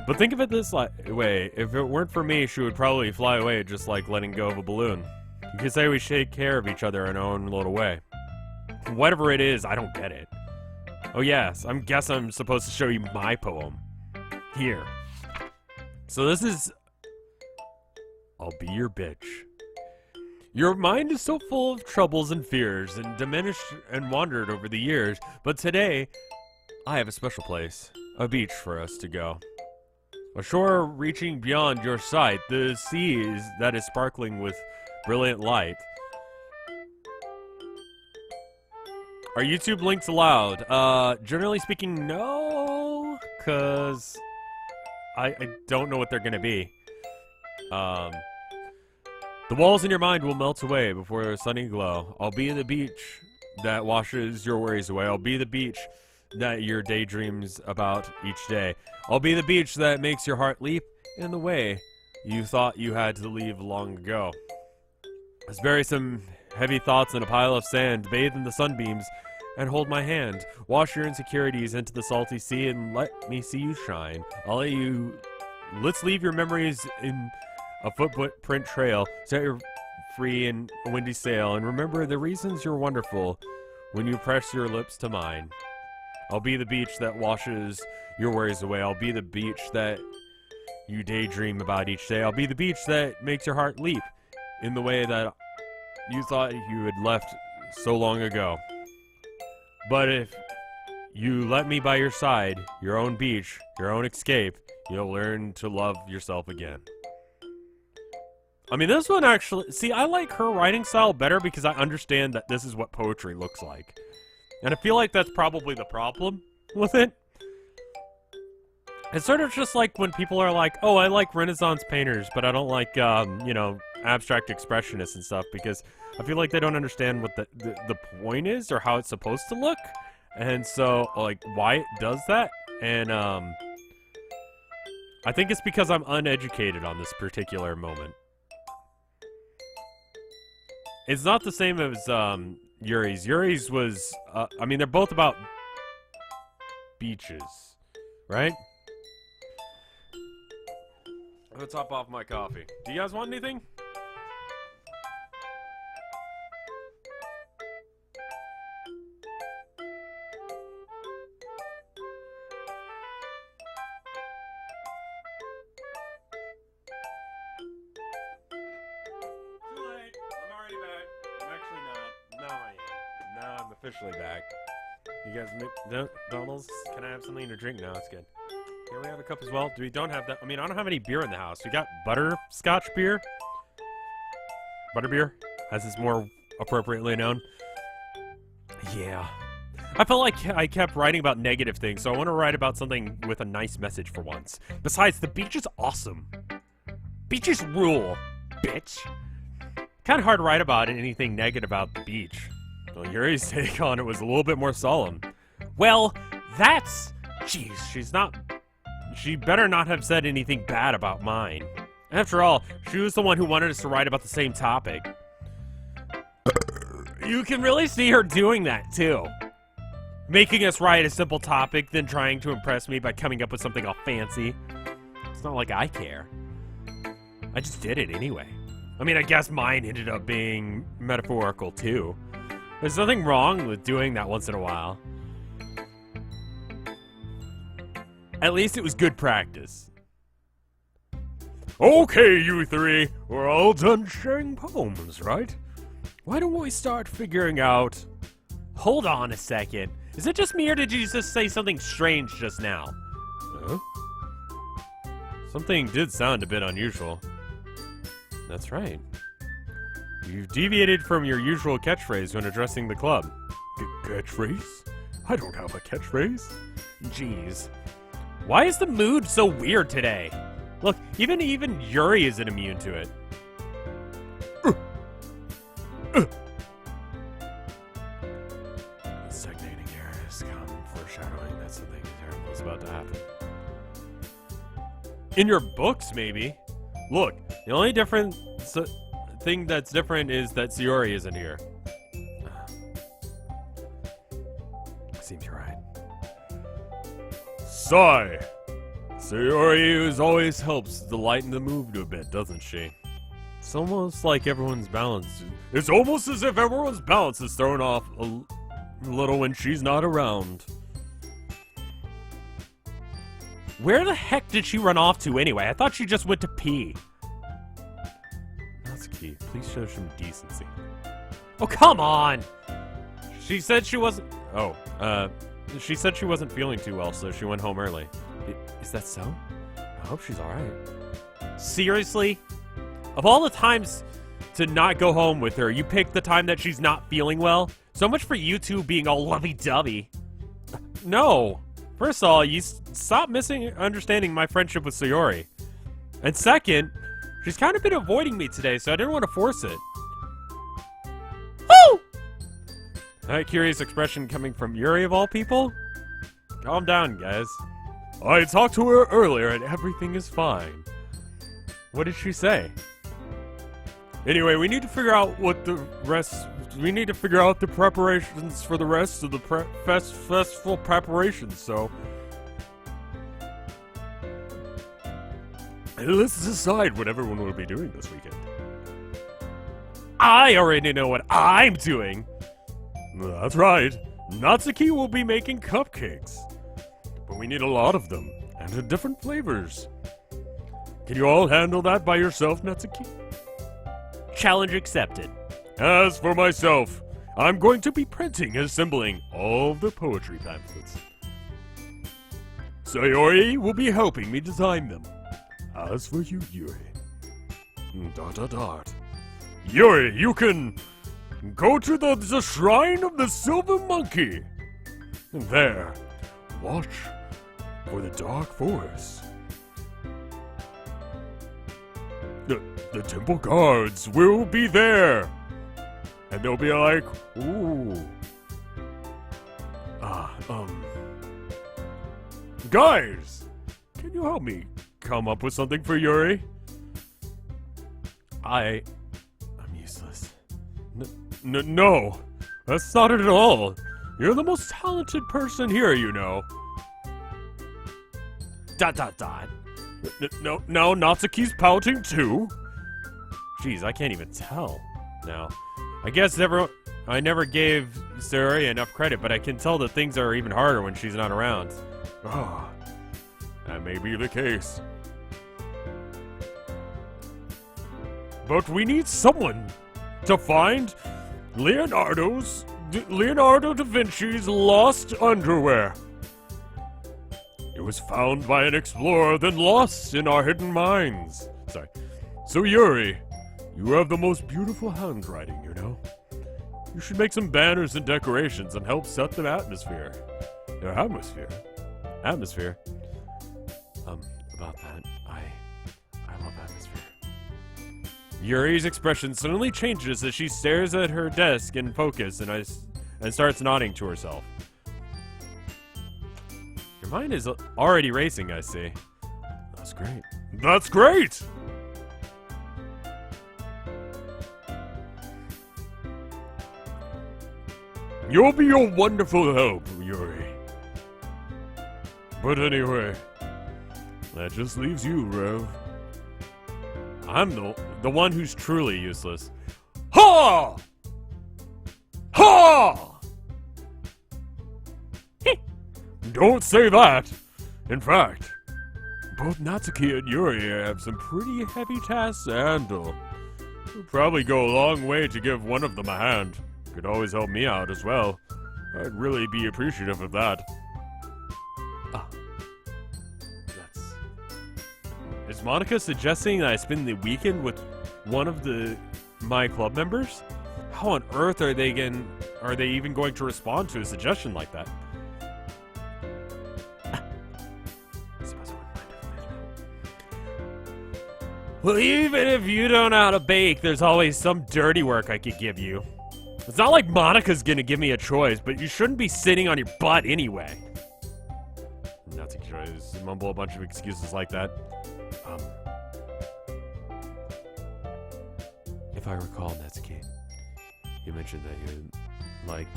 But think of it this way. If it weren't for me, she would probably fly away just like letting go of a balloon. You could say we take care of each other in our own little way. Whatever it is, I don't get it. Oh yes, I guess I'm supposed to show you my poem. Here. So this is... I'll be your bitch. Your mind is so full of troubles and fears and diminished and wandered over the years, but today, I have a special place, a beach for us to go. A shore reaching beyond your sight, the sea that is sparkling with brilliant light. Are YouTube links allowed? Generally speaking, no, because I don't know what they're gonna be. The walls in your mind will melt away before a sunny glow. I'll be the beach that washes your worries away. I'll be the beach that your daydreams about each day. I'll be the beach that makes your heart leap in the way you thought you had to leave long ago. Let's bury some heavy thoughts in a pile of sand, bathe in the sunbeams, and hold my hand. Wash your insecurities into the salty sea and let me see you shine. Let's leave your memories in a footprint trail, set you free in a windy sail, and remember the reasons you're wonderful when you press your lips to mine. I'll be the beach that washes your worries away. I'll be the beach that you daydream about each day. I'll be the beach that makes your heart leap in the way that you thought you had left so long ago. But if you let me by your side, your own beach, your own escape, you'll learn to love yourself again. I mean, this one actually... See, I like her writing style better because I understand that this is what poetry looks like. And I feel like that's probably the problem with it. It's sort of just like when people are like, oh, I like Renaissance painters, but I don't like, you know, abstract expressionists and stuff, because I feel like they don't understand what the point is or how it's supposed to look. And so, like, why it does that. And, I think it's because I'm uneducated on this particular moment. It's not the same as, Yuri's. Yuri's was, I mean, they're both about beaches, right? I'm gonna top off my coffee. Do you guys want anything? Too late. I'm already back. I'm actually not. No, I am. No, I'm officially back. You guys, Donald's, can I have something to drink? No, it's good. Can we have a cup as well? We don't have that. I mean, I don't have any beer in the house. We got butterscotch beer. Butterbeer, as it's more appropriately known. Yeah. I felt like I kept writing about negative things, so I want to write about something with a nice message for once. Besides, the beach is awesome. Beaches rule, bitch. Kind of hard to write about anything negative about the beach. Well, Yuri's take on it was a little bit more solemn. Well, that's... Jeez, she better not have said anything bad about mine. After all, she was the one who wanted us to write about the same topic. You can really see her doing that, too. Making us write a simple topic, then trying to impress me by coming up with something all fancy. It's not like I care. I just did it anyway. I mean, I guess mine ended up being metaphorical, too. There's nothing wrong with doing that once in a while. At least it was good practice. Okay, you three. We're all done sharing poems, right? Why don't we start figuring out... Hold on a second. Is it just me, or did you just say something strange just now? Huh? Something did sound a bit unusual. That's right. You've deviated from your usual catchphrase when addressing the club. Catchphrase? I don't have a catchphrase. Jeez. Why is the mood so weird today? Look, even Yuri isn't immune to it. The stagnating air has come, foreshadowing that something terrible is about to happen. In your books, maybe. Look, the only thing that's different is that Sayori isn't here. Seems you're right. Sigh. Sayori always helps to lighten the mood a bit, doesn't she? It's almost like everyone's balance. It's almost as if everyone's balance is thrown off a little when she's not around. Where the heck did she run off to anyway? I thought she just went to pee. Not Natsuki, please show some decency. Oh, come on! She said she wasn't... Oh, she said she wasn't feeling too well, so she went home early. Is that so? I hope she's alright. Seriously? Of all the times to not go home with her, you picked the time that she's not feeling well? So much for you two being all lovey-dovey. No. First of all, you stop misunderstanding my friendship with Sayori. And second, she's kind of been avoiding me today, so I didn't want to force it. Woo! That curious expression coming from Yuri of all people? Calm down, guys. I talked to her earlier and everything is fine. What did she say? Anyway, we need to figure out what the rest... We need to figure out the preparations for the rest of the festival preparations, so... Let's decide what everyone will be doing this weekend. I already know what I'm doing! That's right. Natsuki will be making cupcakes. But we need a lot of them, and in different flavors. Can you all handle that by yourself, Natsuki? Challenge accepted. As for myself, I'm going to be printing and assembling all of the poetry pamphlets. Sayori will be helping me design them. As for you, Yuri... Yuri, you can... Go to the shrine of the Silver Monkey. And there, watch for the Dark Forest. The temple guards will be there. And they'll be like, ooh. Guys, can you help me come up with something for Yuri? I'm useless. No, that's not it at all. You're the most talented person here, you know. ... No, Natsuki's pouting too? Jeez, I can't even tell now. I guess I never gave Sayori enough credit, but I can tell that things are even harder when she's not around. Ah, that may be the case. But we need someone to find Leonardo da Vinci's lost underwear. It was found by an explorer, then lost in our hidden mines. Sorry. So Yuri, you have the most beautiful handwriting, you know. You should make some banners and decorations and help set the atmosphere. Their atmosphere? Atmosphere? About that, I love atmosphere. Yuri's expression suddenly changes as she stares at her desk in focus and starts nodding to herself. Your mind is already racing, I see. That's great. That's great! You'll be a wonderful help, Yuri. But anyway, that just leaves you, Rev. I'm the one who's truly useless. Ha! Ha! Don't say that! In fact, both Natsuki and Yuri have some pretty heavy tasks to handle. It'll probably go a long way to give one of them a hand. Could always help me out as well. I'd really be appreciative of that. Is Monica suggesting that I spend the weekend with one of my club members? How on earth are they even going to respond to a suggestion like that? Well, even if you don't know how to bake, there's always some dirty work I could give you. It's not like Monica's gonna give me a choice, but you shouldn't be sitting on your butt anyway. Natsuki tries to mumble a bunch of excuses like that. If I recall, Natsuki, you mentioned that you'd like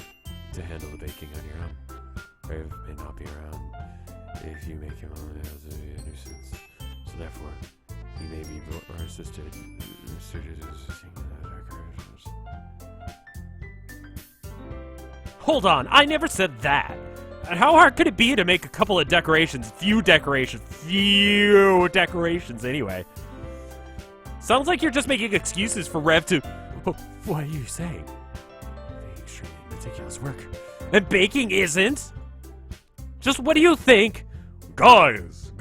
to handle the baking on your own. Rev may not be around if you make him a nuisance. So therefore, he may be assisted. Hold on, I never said that. And how hard could it be to make a couple of decorations? Few decorations anyway. Sounds like you're just making excuses for Rev to... Oh, what are you saying? Extremely meticulous work. And baking isn't? Just what do you think? Guys!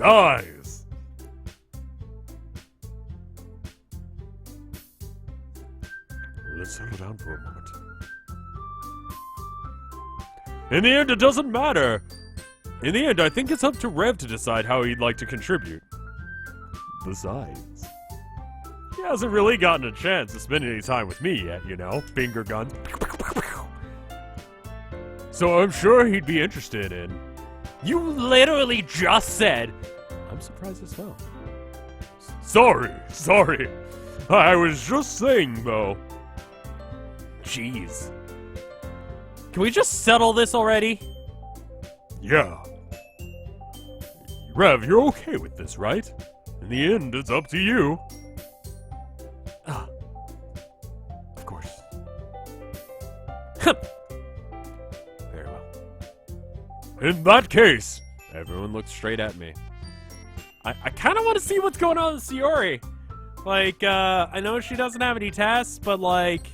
Let's settle down for a moment. In the end, it doesn't matter. In the end, I think it's up to Rev to decide how he'd like to contribute. Besides, he hasn't really gotten a chance to spend any time with me yet, you know? Finger guns. So I'm sure he'd be interested in... You literally just said... I'm surprised as well. Sorry. I was just saying, though. Jeez. Can we just settle this already? Yeah. Rev, you're okay with this, right? In the end, it's up to you. Of course. Very well. In that case, everyone looks straight at me. I kind of want to see what's going on with Sayori. Like, I know she doesn't have any tests, but like...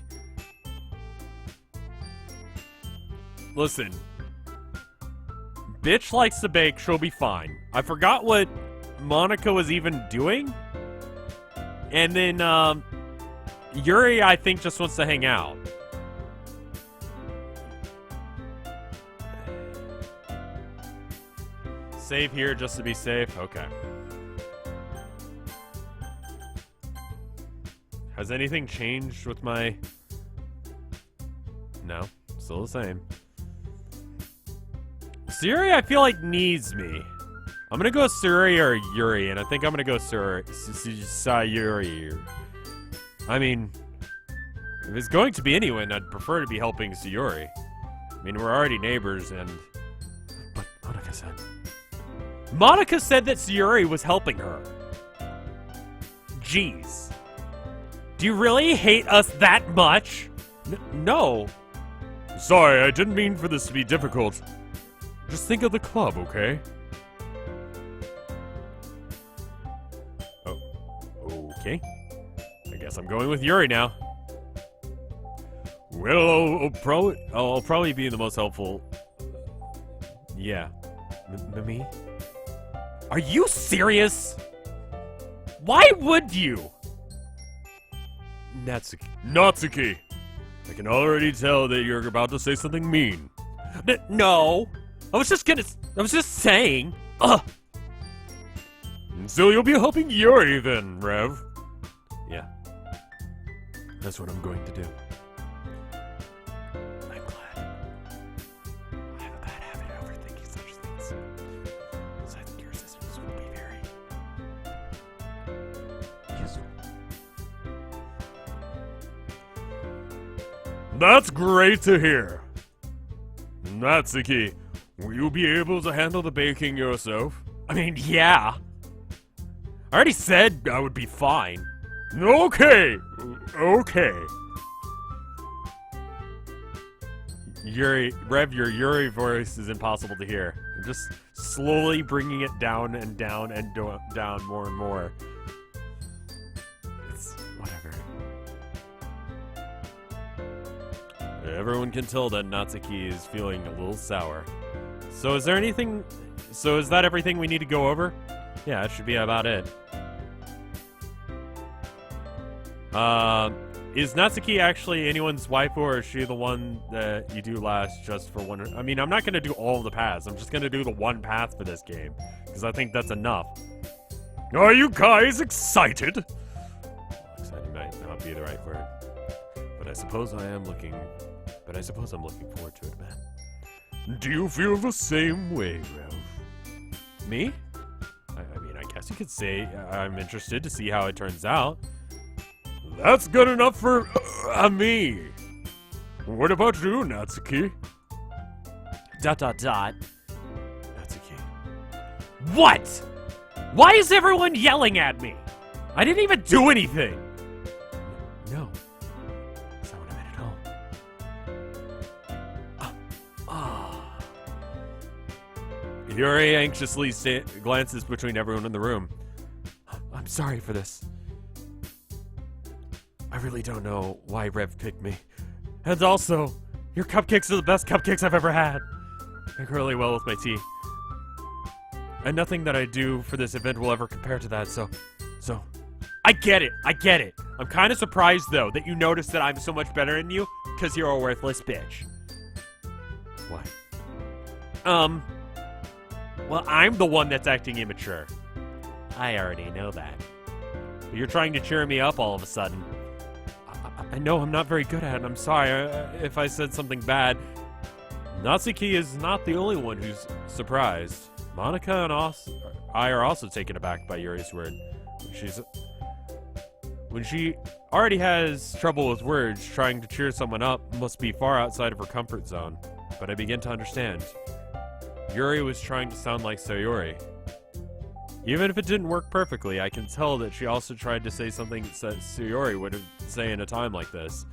Listen. Bitch likes to bake, she'll be fine. I forgot what Monica was even doing. And then, Yuri, I think, just wants to hang out. Save here just to be safe? Okay. Has anything changed with my... No, still the same. Sayori, I feel like, needs me. I'm gonna go Sayori or Yuri, and I think I'm gonna go Sayori. I mean, if it's going to be anyone, I'd prefer to be helping Sayori. I mean, we're already neighbors, and... But Monica said that Sayori was helping her. Jeez. Do you really hate us that much? No. Sorry, I didn't mean for this to be difficult. Just think of the club, okay? Oh, okay. I guess I'm going with Yuri now. Well, I'll probably be the most helpful. Yeah. Me? Are you serious? Why would you? Natsuki. I can already tell that you're about to say something mean. No. I was just saying. Ugh. So you'll be helping Yuri then, Rev. Yeah. That's what I'm going to do. I'm glad. I have a bad habit of overthinking such things. So I think your sisters will be very useful. That's great to hear. Natsuki, will you be able to handle the baking yourself? I mean, yeah. I already said I would be fine. Okay. Rev, your Yuri voice is impossible to hear. I'm just slowly bringing it down and down and down more and more. It's whatever. Everyone can tell that Natsuki is feeling a little sour. So is that everything we need to go over? Yeah, that should be about it. Is Natsuki actually anyone's wife, or is she the one that you do last just for one? I mean, I'm not gonna do all of the paths. I'm just gonna do the one path for this game, because I think that's enough. Are you guys excited? Excited might not be the right word, but I suppose I'm looking forward to it, man. Do you feel the same way, Rev? Me? I mean, I guess you could say I'm interested to see how it turns out. That's good enough for me. What about you, Natsuki? ... Natsuki. What? Why is everyone yelling at me? I didn't even do anything. No. That's not what I meant at all. Yuri anxiously glances between everyone in the room. I'm sorry for this. I really don't know why Rev picked me. And also, your cupcakes are the best cupcakes I've ever had. They go really well with my tea. And nothing that I do for this event will ever compare to that, so... I get it. I'm kind of surprised, though, that you noticed that I'm so much better than you, because you're a worthless bitch. What? Well, I'm the one that's acting immature. I already know that. But you're trying to cheer me up all of a sudden. I know I'm not very good at it. I'm sorry if I said something bad. Natsuki is not the only one who's surprised. Monica and I are also taken aback by Yuri's word. When she already has trouble with words, trying to cheer someone up must be far outside of her comfort zone. But I begin to understand. Yuri was trying to sound like Sayori. Even if it didn't work perfectly, I can tell that she also tried to say something that Sayori would say in a time like this.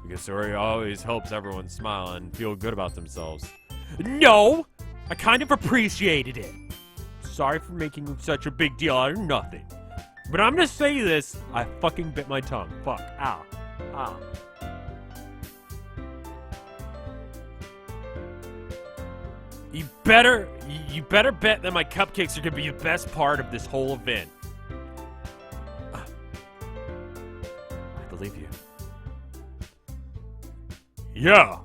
Because Sayori always helps everyone smile and feel good about themselves. No! I kind of appreciated it. Sorry for making such a big deal out of nothing. But I'm gonna say this, I fucking bit my tongue. Fuck. Ow. Ow. You better bet that my cupcakes are gonna be the best part of this whole event. I believe you. Yeah.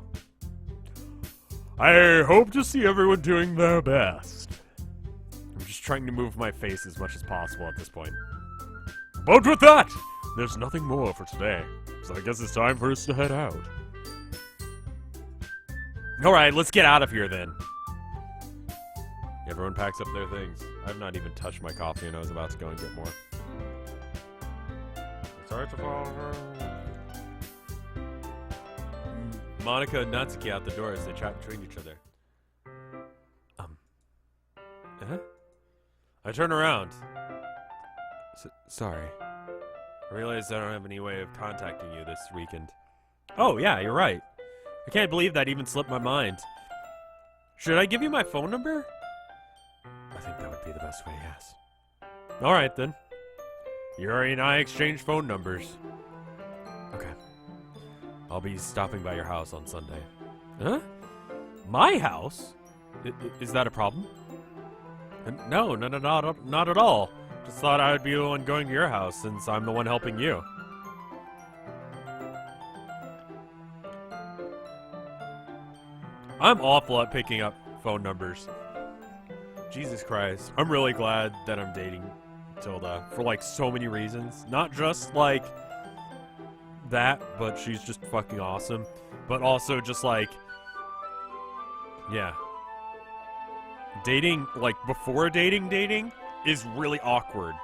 I hope to see everyone doing their best. I'm just trying to move my face as much as possible at this point. But with that, there's nothing more for today. So I guess it's time for us to head out. Alright, let's get out of here then. Everyone packs up their things. I've not even touched my coffee and I was about to go and get more. It's hard to follow. Monica and Natsuki out the door as they chat between each other. I turn around. Sorry. I realize I don't have any way of contacting you this weekend. Oh, yeah, you're right. I can't believe that even slipped my mind. Should I give you my phone number? I think that would be the best way, yes. Alright, then. Yuri and I exchange phone numbers. Okay. I'll be stopping by your house on Sunday. Huh? My house? Is that a problem? No, not at all. Just thought I would be the one going to your house since I'm the one helping you. I'm awful at picking up phone numbers. Jesus Christ. I'm really glad that I'm dating Tilda for like so many reasons. Not just like that, but she's just fucking awesome. But also just like, yeah. Dating, like before dating is really awkward.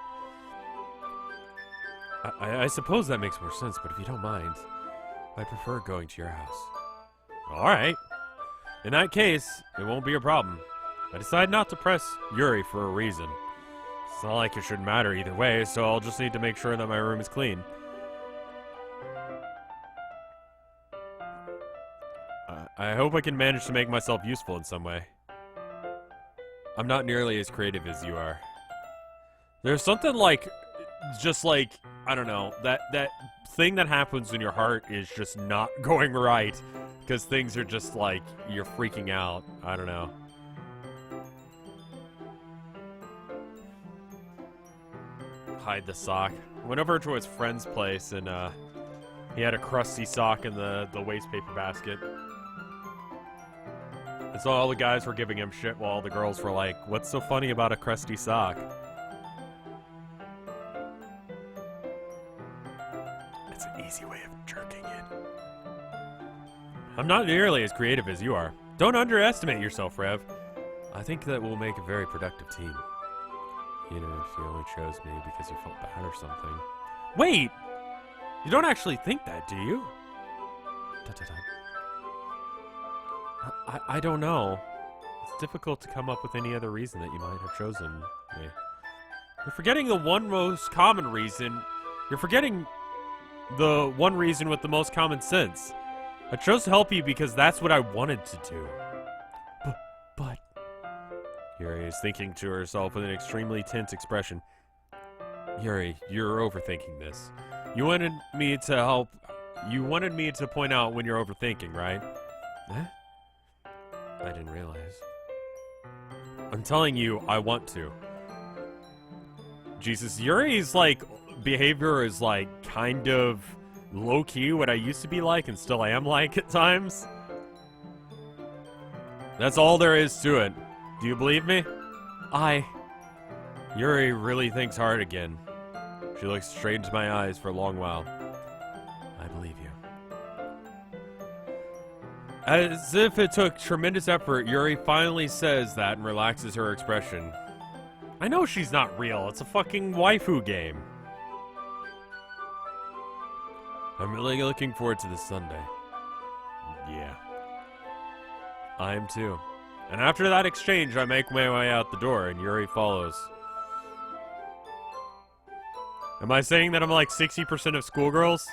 I suppose that makes more sense, but if you don't mind, I prefer going to your house. Alright. In that case, it won't be a problem. I decided not to press Yuri for a reason. It's not like it should matter either way, so I'll just need to make sure that my room is clean. I hope I can manage to make myself useful in some way. I'm not nearly as creative as you are. There's something like, just like, I don't know, that thing that happens when your heart is just not going right. Because things are just like, you're freaking out. I don't know. Hide the sock. Went over to his friend's place and he had a crusty sock in the waste paper basket. And so all the guys were giving him shit while the girls were like, what's so funny about a crusty sock? It's an easy way of jerking it. I'm not nearly as creative as you are. Don't underestimate yourself, Rev. I think that we'll make a very productive team. Even if you only chose me because you felt bad or something. Wait! You don't actually think that, do you? I don't know. It's difficult to come up with any other reason that you might have chosen me. You're forgetting the one most common reason. You're forgetting the one reason with the most common sense. I chose to help you because that's what I wanted to do. But... Yuri is thinking to herself with an extremely tense expression. Yuri, you're overthinking this. You wanted me to help. You wanted me to point out when you're overthinking, right? Eh? I didn't realize. I'm telling you, I want to. Jesus, Yuri's, like, behavior is, like, kind of low-key what I used to be like and still am like at times. That's all there is to it. Do you believe me? Yuri really thinks hard again. She looks straight into my eyes for a long while. I believe you. As if it took tremendous effort, Yuri finally says that and relaxes her expression. I know she's not real. It's a fucking waifu game. I'm really looking forward to this Sunday. Yeah. I am too. And after that exchange, I make my way out the door and Yuri follows. Am I saying that I'm like 60% of schoolgirls?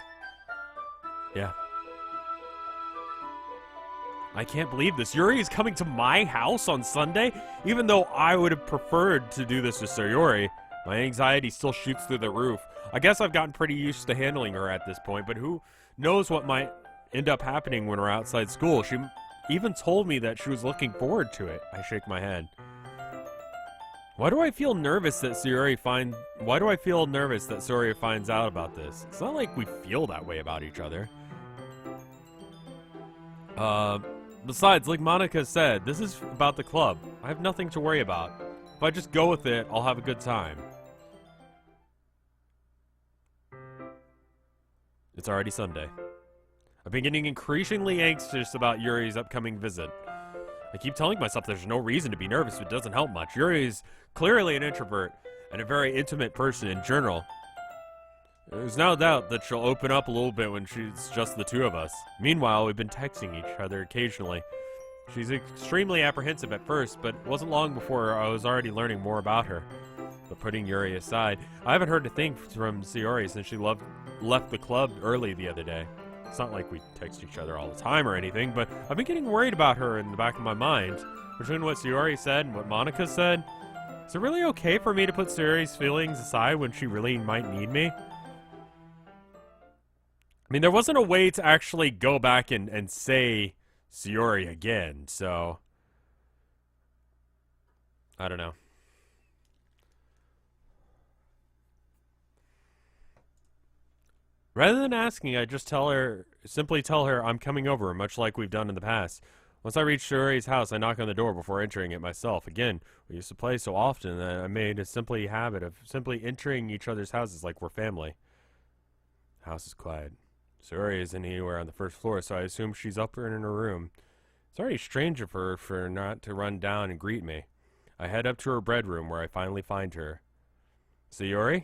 Yeah. I can't believe this. Yuri is coming to my house on Sunday? Even though I would have preferred to do this to Sayori, my anxiety still shoots through the roof. I guess I've gotten pretty used to handling her at this point, but who knows what might end up happening when we're outside school. She even told me that she was looking forward to it. I shake my head. Why do I feel nervous that Sayori finds out about this? It's not like we feel that way about each other. Besides, like Monica said, this is about the club. I have nothing to worry about. If I just go with it, I'll have a good time. It's already Sunday. I've been getting increasingly anxious about Yuri's upcoming visit. I keep telling myself there's no reason to be nervous, but it doesn't help much. Yuri is clearly an introvert and a very intimate person in general. There's no doubt that she'll open up a little bit when she's just the two of us. Meanwhile, we've been texting each other occasionally. She's extremely apprehensive at first, but it wasn't long before I was already learning more about her. But putting Yuri aside, I haven't heard a thing from Sayori since she left the club early the other day. It's not like we text each other all the time or anything, but I've been getting worried about her in the back of my mind. Between what Sayori said and what Monica said, is it really okay for me to put Sayori's feelings aside when she really might need me? I mean, there wasn't a way to actually go back and say Sayori again, so I don't know. Rather than asking, I just simply tell her I'm coming over, much like we've done in the past. Once I reach Sayori's house, I knock on the door before entering it myself. Again, we used to play so often that I made a habit of simply entering each other's houses like we're family. The house is quiet. Sayori isn't anywhere on the first floor, so I assume she's up in her room. It's already strange of her for not to run down and greet me. I head up to her bedroom where I finally find her. Sayori?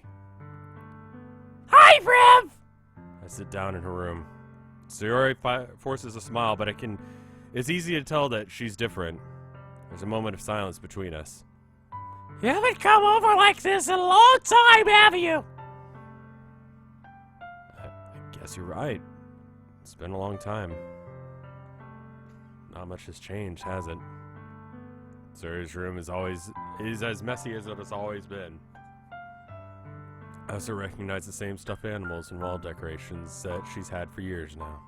Hi, Rev! I sit down in her room. Sayori forces a smile, but it's easy to tell that she's different. There's a moment of silence between us. You haven't come over like this in a long time, have you? I guess you're right. It's been a long time. Not much has changed, has it? Sayori's room is as messy as it has always been. I also recognize the same stuffed animals and wall decorations that she's had for years now.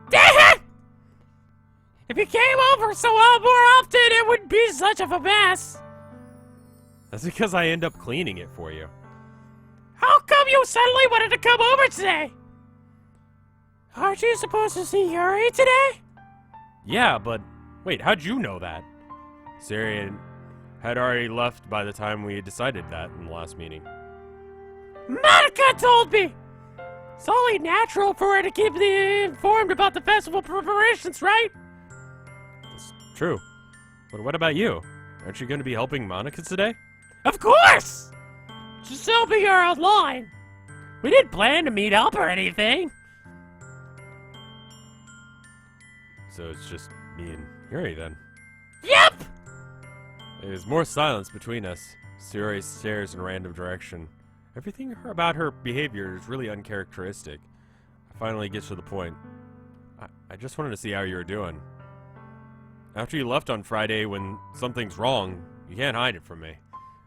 Dang it! If you came over so more often, it wouldn't be such of a mess. That's because I end up cleaning it for you. How come you suddenly wanted to come over today? Aren't you supposed to see Yuri today? Yeah, but wait, how'd you know that? Sayori had already left by the time we decided that in the last meeting. Monica told me! It's only natural for her to keep me informed about the festival preparations, right? That's true. But what about you? Aren't you going to be helping Monica today? Of course! Just helping her online. We didn't plan to meet up or anything. So it's just me and Yuri then. Yep! There's more silence between us. Sayori stares in a random direction. Everything about her behavior is really uncharacteristic. I finally get to the point. I just wanted to see how you were doing. After you left on Friday when something's wrong, you can't hide it from me.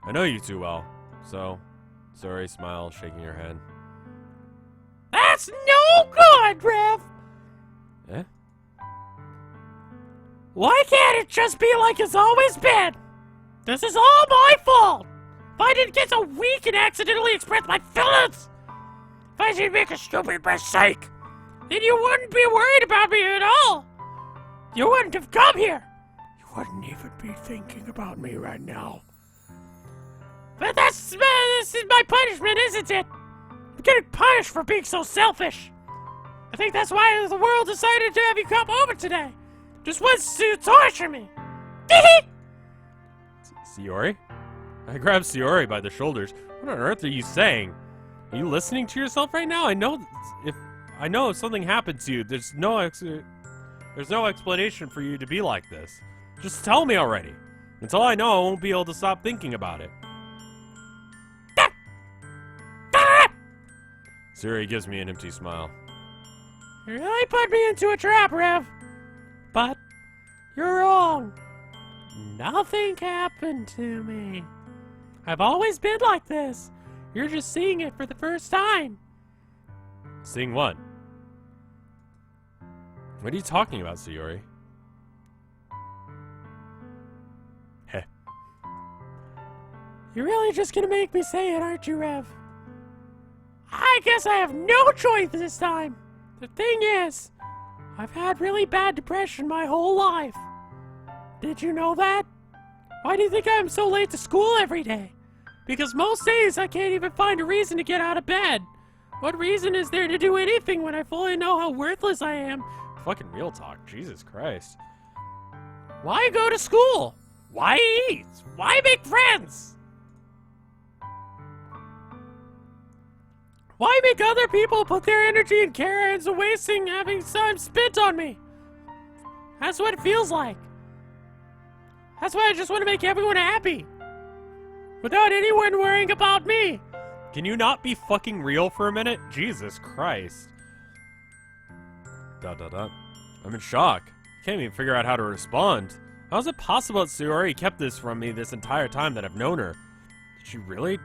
I know you too well, so... Sayori smiles, shaking her head. That's no good, Rev! Eh? Why can't it just be like it's always been? This is all my fault! If I didn't get so weak and accidentally express my feelings, if I didn't make a stupid mistake, then you wouldn't be worried about me at all! You wouldn't have come here! You wouldn't even be thinking about me right now. But this is my punishment, isn't it? I'm getting punished for being so selfish. I think that's why the world decided to have you come over today. Just wants to torture me. Sayori? I grabbed Sayori by the shoulders. What on earth are you saying? Are you listening to yourself right now? I know if something happened to you, there's no explanation for you to be like this. Just tell me already. Until I know, I won't be able to stop thinking about it. Sayori gives me an empty smile. You really put me into a trap, Rev. But you're wrong. Nothing happened to me. I've always been like this. You're just seeing it for the first time. Seeing what? What are you talking about, Sayori? Heh. You're really just gonna make me say it, aren't you, Rev? I guess I have no choice this time. The thing is, I've had really bad depression my whole life. Did you know that? Why do you think I'm so late to school every day? Because most days I can't even find a reason to get out of bed. What reason is there to do anything when I fully know how worthless I am? Fucking real talk, Jesus Christ. Why go to school? Why eat? Why make friends? Why make other people put their energy and care into wasting having time spent on me? That's what it feels like. That's why I just want to make everyone happy. Without anyone worrying about me. Can you not be fucking real for a minute? Jesus Christ. I'm in shock. Can't even figure out how to respond. How is it possible that Sayori kept this from me this entire time that I've known her? Did she really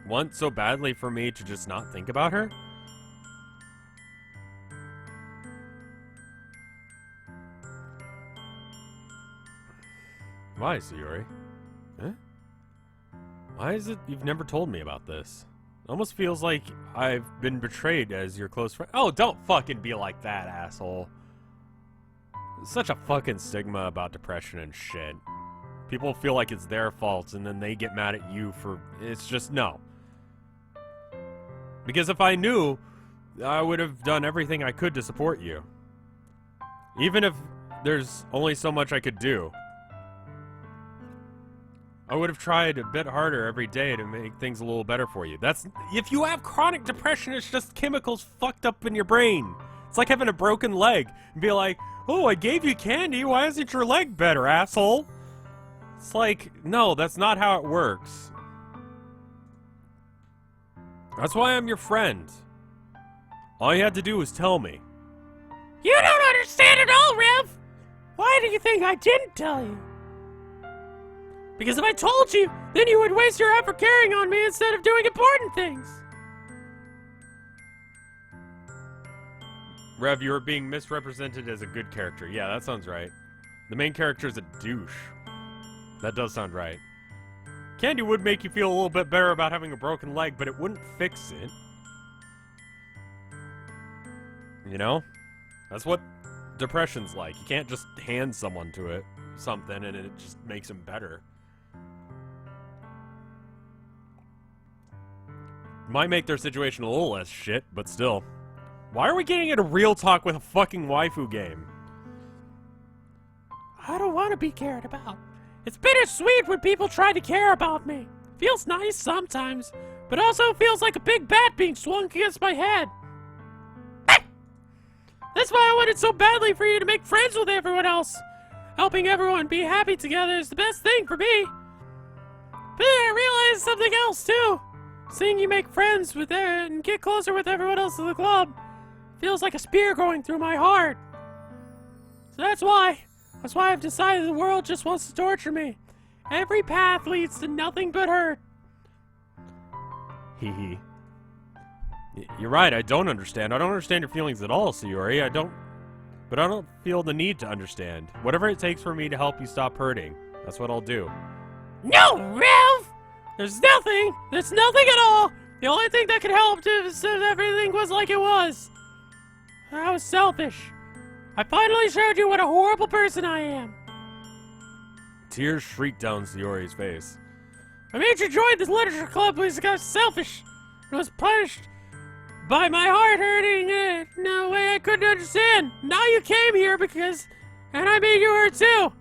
want so badly for me to just not think about her? Why, Sayori? Huh? Why is it you've never told me about this? It almost feels like I've been betrayed as your close friend. Oh, don't fucking be like that, asshole. There's such a fucking stigma about depression and shit. People feel like it's their fault and then they get mad at you for... It's just, no. Because if I knew, I would have done everything I could to support you. Even if there's only so much I could do. I would have tried a bit harder every day to make things a little better for you. That's... If you have chronic depression, it's just chemicals fucked up in your brain. It's like having a broken leg and be like, oh, I gave you candy, why isn't your leg better, asshole? It's like, no, that's not how it works. That's why I'm your friend. All you had to do was tell me. You don't understand at all, Rev! Why do you think I didn't tell you? Because if I told you, then you would waste your effort caring on me instead of doing important things. Rev, you were being misrepresented as a good character. Yeah, that sounds right. The main character is a douche. That does sound right. Candy would make you feel a little bit better about having a broken leg, but it wouldn't fix it. You know? That's what depression's like. You can't just hand someone to it something and it just makes them better. Might make their situation a little less shit, but still. Why are we getting into real talk with a fucking waifu game? I don't want to be cared about. It's bittersweet when people try to care about me. Feels nice sometimes, but also feels like a big bat being swung against my head. That's why I wanted so badly for you to make friends with everyone else. Helping everyone be happy together is the best thing for me. But then I realized something else too. Seeing you make friends with and get closer with everyone else in the club feels like a spear going through my heart. So that's why I've decided the world just wants to torture me. Every path leads to nothing but hurt. Hee hee. You're right, I don't understand. I don't understand your feelings at all, Sayori. But I don't feel the need to understand. Whatever it takes for me to help you stop hurting, that's what I'll do. No, Rev! There's nothing at all! The only thing that could help is if everything was like it was. I was selfish. I finally showed you what a horrible person I am. Tears shrieked down Sayori's face. I made you join this literature club because I got selfish and was punished by my heart hurting in a way I couldn't understand. Now you came here and I made you hurt too.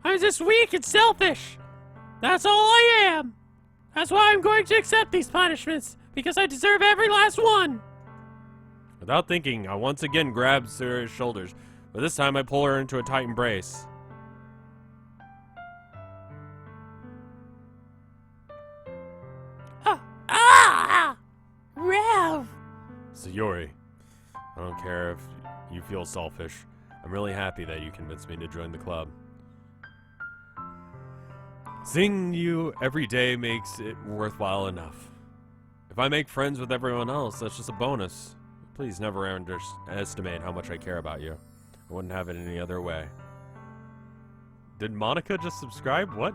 I'm just weak and selfish. That's all I am. That's why I'm going to accept these punishments, because I deserve every last one. Without thinking, I once again grabbed Sayori's shoulders, but this time I pull her into a tight embrace. Rev! Sayori, I don't care if you feel selfish. I'm really happy that you convinced me to join the club. Seeing you every day makes it worthwhile enough. If I make friends with everyone else, that's just a bonus. Please never underestimate how much I care about you. I wouldn't have it any other way. Did Monica just subscribe? What?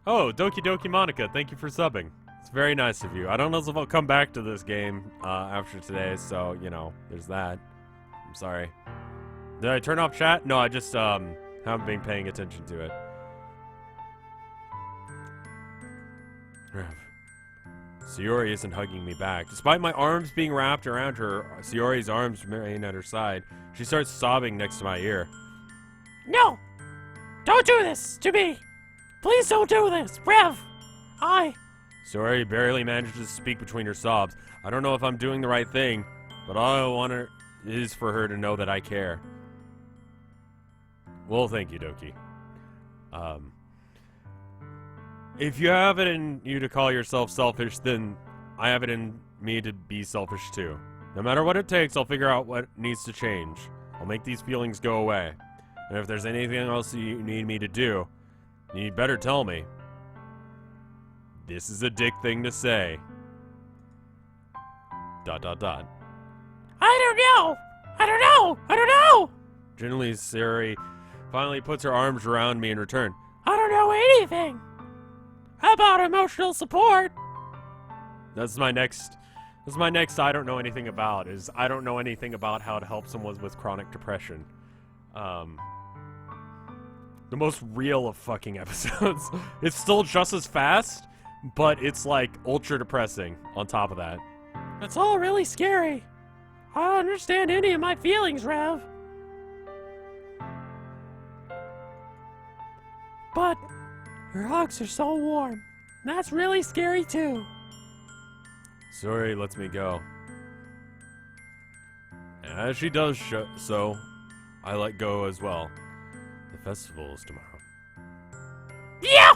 Oh, Doki Doki Monica, thank you for subbing. It's very nice of you. I don't know if I'll come back to this game after today, so, you know, there's that. I'm sorry. Did I turn off chat? No, I just haven't been paying attention to it. Rev. Sayori isn't hugging me back. Despite my arms being wrapped around her, Sayori's arms remain at her side. She starts sobbing next to my ear. No! Don't do this to me! Please don't do this, Rev! Sayori barely manages to speak between her sobs. I don't know if I'm doing the right thing, but all I want is for her to know that I care. Well, thank you, Doki. If you have it in you to call yourself selfish, then I have it in me to be selfish too. No matter what it takes, I'll figure out what needs to change. I'll make these feelings go away. And if there's anything else you need me to do, you better tell me. This is a dick thing to say. ... I don't know! Generally, Sayori finally puts her arms around me in return. I don't know anything about emotional support. That's my next I don't know anything about, is I don't know anything about how to help someone with chronic depression. The most real of fucking episodes. It's still just as fast, but it's like ultra depressing on top of that. That's all really scary. I don't understand any of my feelings, Rev. But your hugs are so warm. That's really scary too. Sayori lets me go. And as she does so, I let go as well. The festival is tomorrow. Yeah!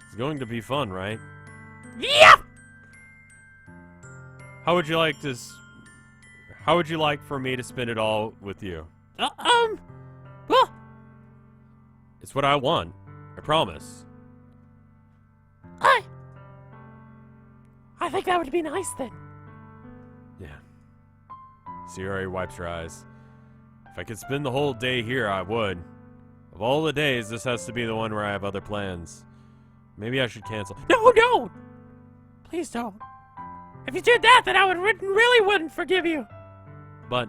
It's going to be fun, right? Yeah! How would you like for me to spend it all with you? Well, It's what I want. I promise. I think that would be nice then. Yeah. Sayori wipes her eyes. If I could spend the whole day here, I would. Of all the days, this has to be the one where I have other plans. Maybe I should cancel. No, don't! Please don't. If you did that, then I really wouldn't forgive you. But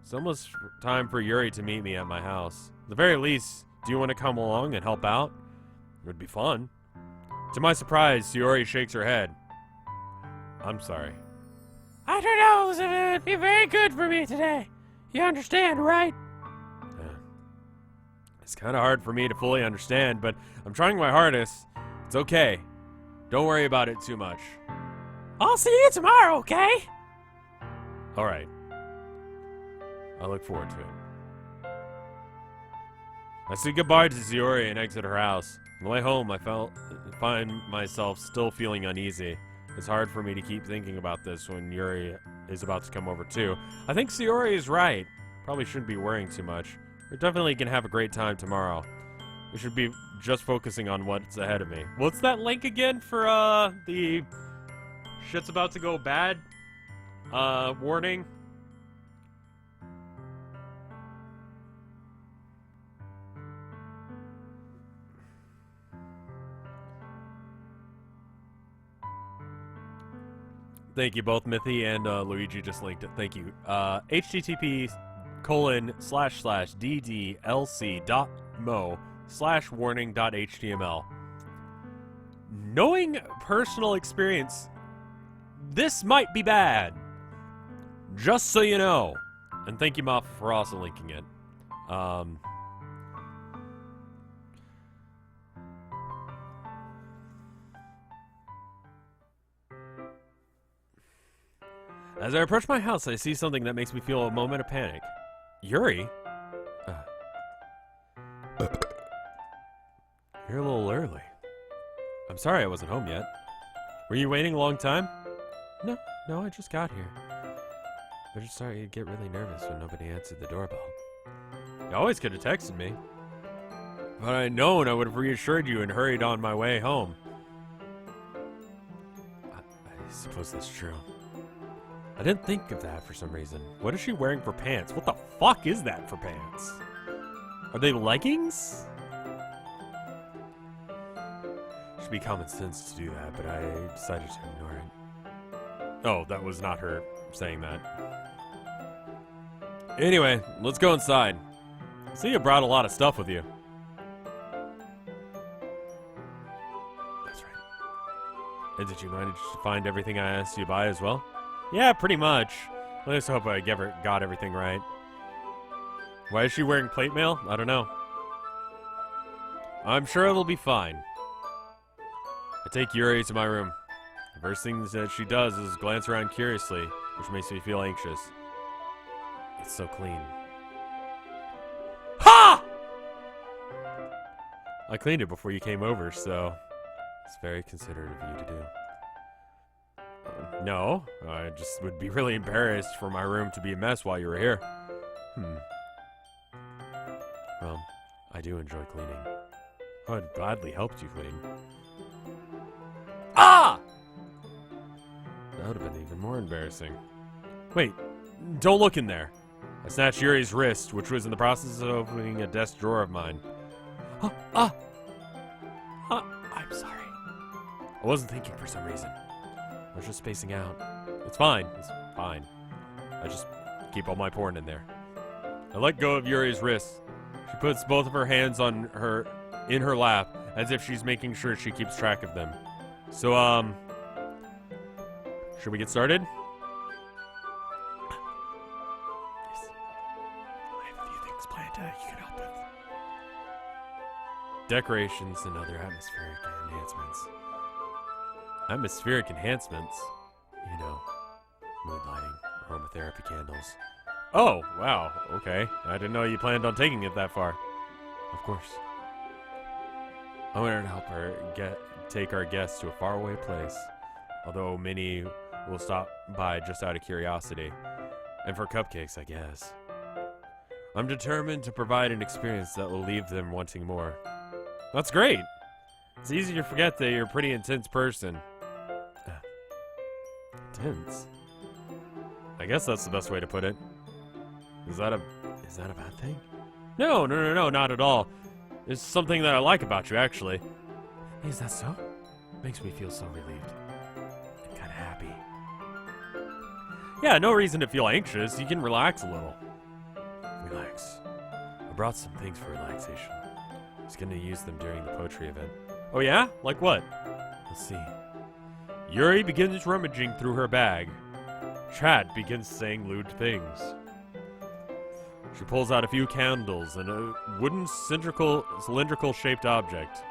it's almost time for Yuri to meet me at my house. At the very least, do you want to come along and help out? It would be fun. To my surprise, Sayori shakes her head. I'm sorry. I don't know if it would be very good for me today. You understand, right? It's kind of hard for me to fully understand, but I'm trying my hardest. It's okay. Don't worry about it too much. I'll see you tomorrow, okay? Alright. I look forward to it. I say goodbye to Sayori and exit her house. On the way home, I find myself still feeling uneasy. It's hard for me to keep thinking about this when Yuri is about to come over too. I think Sayori is right. Probably shouldn't be worrying too much. We're definitely gonna have a great time tomorrow. We should be just focusing on what's ahead of me. What's that link again for the Shit's about to go bad. Warning. Thank you both, Mithy and Luigi just linked it. Thank you. http://ddlc.mo/warning.html. Knowing personal experience, this might be bad. Just so you know. And thank you, Moff, for also linking it. As I approach my house, I see something that makes me feel a moment of panic. Yuri? You're a little early. I'm sorry I wasn't home yet. Were you waiting a long time? No, I just got here. I just started to get really nervous when nobody answered the doorbell. You always could have texted me. If I'd known, I would have reassured you and hurried on my way home. I suppose that's true. I didn't think of that for some reason. What is she wearing for pants? What the fuck is that for pants? Are they leggings? Should be common sense to do that, but I decided to ignore it. Oh, that was not her saying that. Anyway, let's go inside. See, you brought a lot of stuff with you. That's right. And did you manage to find everything I asked you to buy as well? Yeah, pretty much. I just hope I got everything right. Why is she wearing plate mail? I don't know. I'm sure it'll be fine. I take Yuri to my room. The first thing that she does is glance around curiously, which makes me feel anxious. It's so clean. Ha! I cleaned it before you came over, so it's very considerate of you to do. No, I just would be really embarrassed for my room to be a mess while you were here. Well, I do enjoy cleaning. I'd gladly helped you clean. Ah! That would have been even more embarrassing. Wait, don't look in there. I snatched Yuri's wrist, which was in the process of opening a desk drawer of mine. I'm sorry. I wasn't thinking for some reason. I was just spacing out. It's fine. I just keep all my porn in there. I let go of Yuri's wrist. She puts both of her hands in her lap, as if she's making sure she keeps track of them. So, should we get started? Yes. I have a few things planned you can help with. Decorations and other atmospheric enhancements. Atmospheric enhancements? You know, mood lighting, aromatherapy candles. Oh, wow, okay. I didn't know you planned on taking it that far. Of course. I wanted to help her take our guests to a faraway place, although many will stop by just out of curiosity. And for cupcakes, I guess. I'm determined to provide an experience that will leave them wanting more. That's great! It's easy to forget that you're a pretty intense person. Intense? I guess that's the best way to put it. Is that a bad thing? No, not at all. It's something that I like about you, actually. Is that so? Makes me feel so relieved. And kind of happy. Yeah, no reason to feel anxious. You can relax a little. Relax. I brought some things for relaxation. I was going to use them during the poetry event. Oh yeah? Like what? Let's see. Yuri begins rummaging through her bag. Chad begins saying lewd things. She pulls out a few candles and a wooden cylindrical shaped object.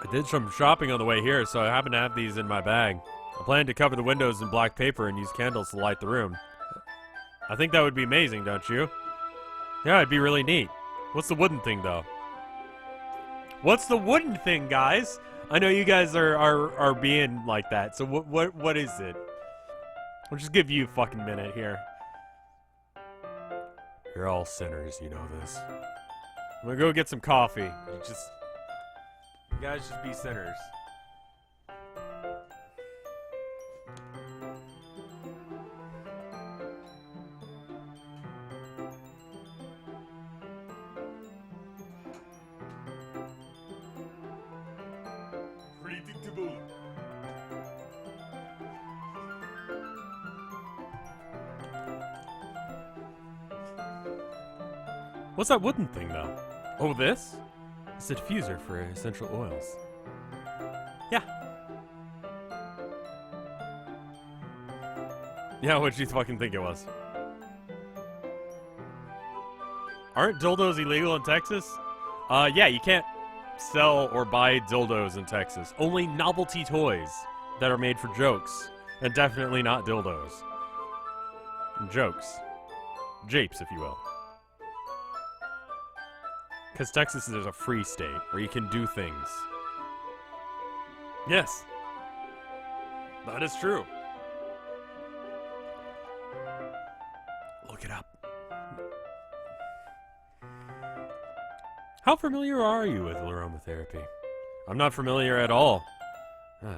I did some shopping on the way here, so I happen to have these in my bag. I plan to cover the windows in black paper and use candles to light the room. I think that would be amazing, don't you? Yeah, it'd be really neat. What's the wooden thing, though? What's the wooden thing, guys? I know you guys are being like that, so what is it? I'll just give you a fucking minute here. You're all sinners, you know this. I'm gonna go get some coffee. guys just be sinners. Predictable. What's that wooden thing, though? Oh, this? It's a diffuser for essential oils. Yeah. Yeah, what'd you fucking think it was? Aren't dildos illegal in Texas? Yeah, you can't sell or buy dildos in Texas. Only novelty toys that are made for jokes. And definitely not dildos. Jokes. Japes, if you will. Because Texas is a free state where you can do things. Yes. That is true. Look it up. How familiar are you with aromatherapy? I'm not familiar at all.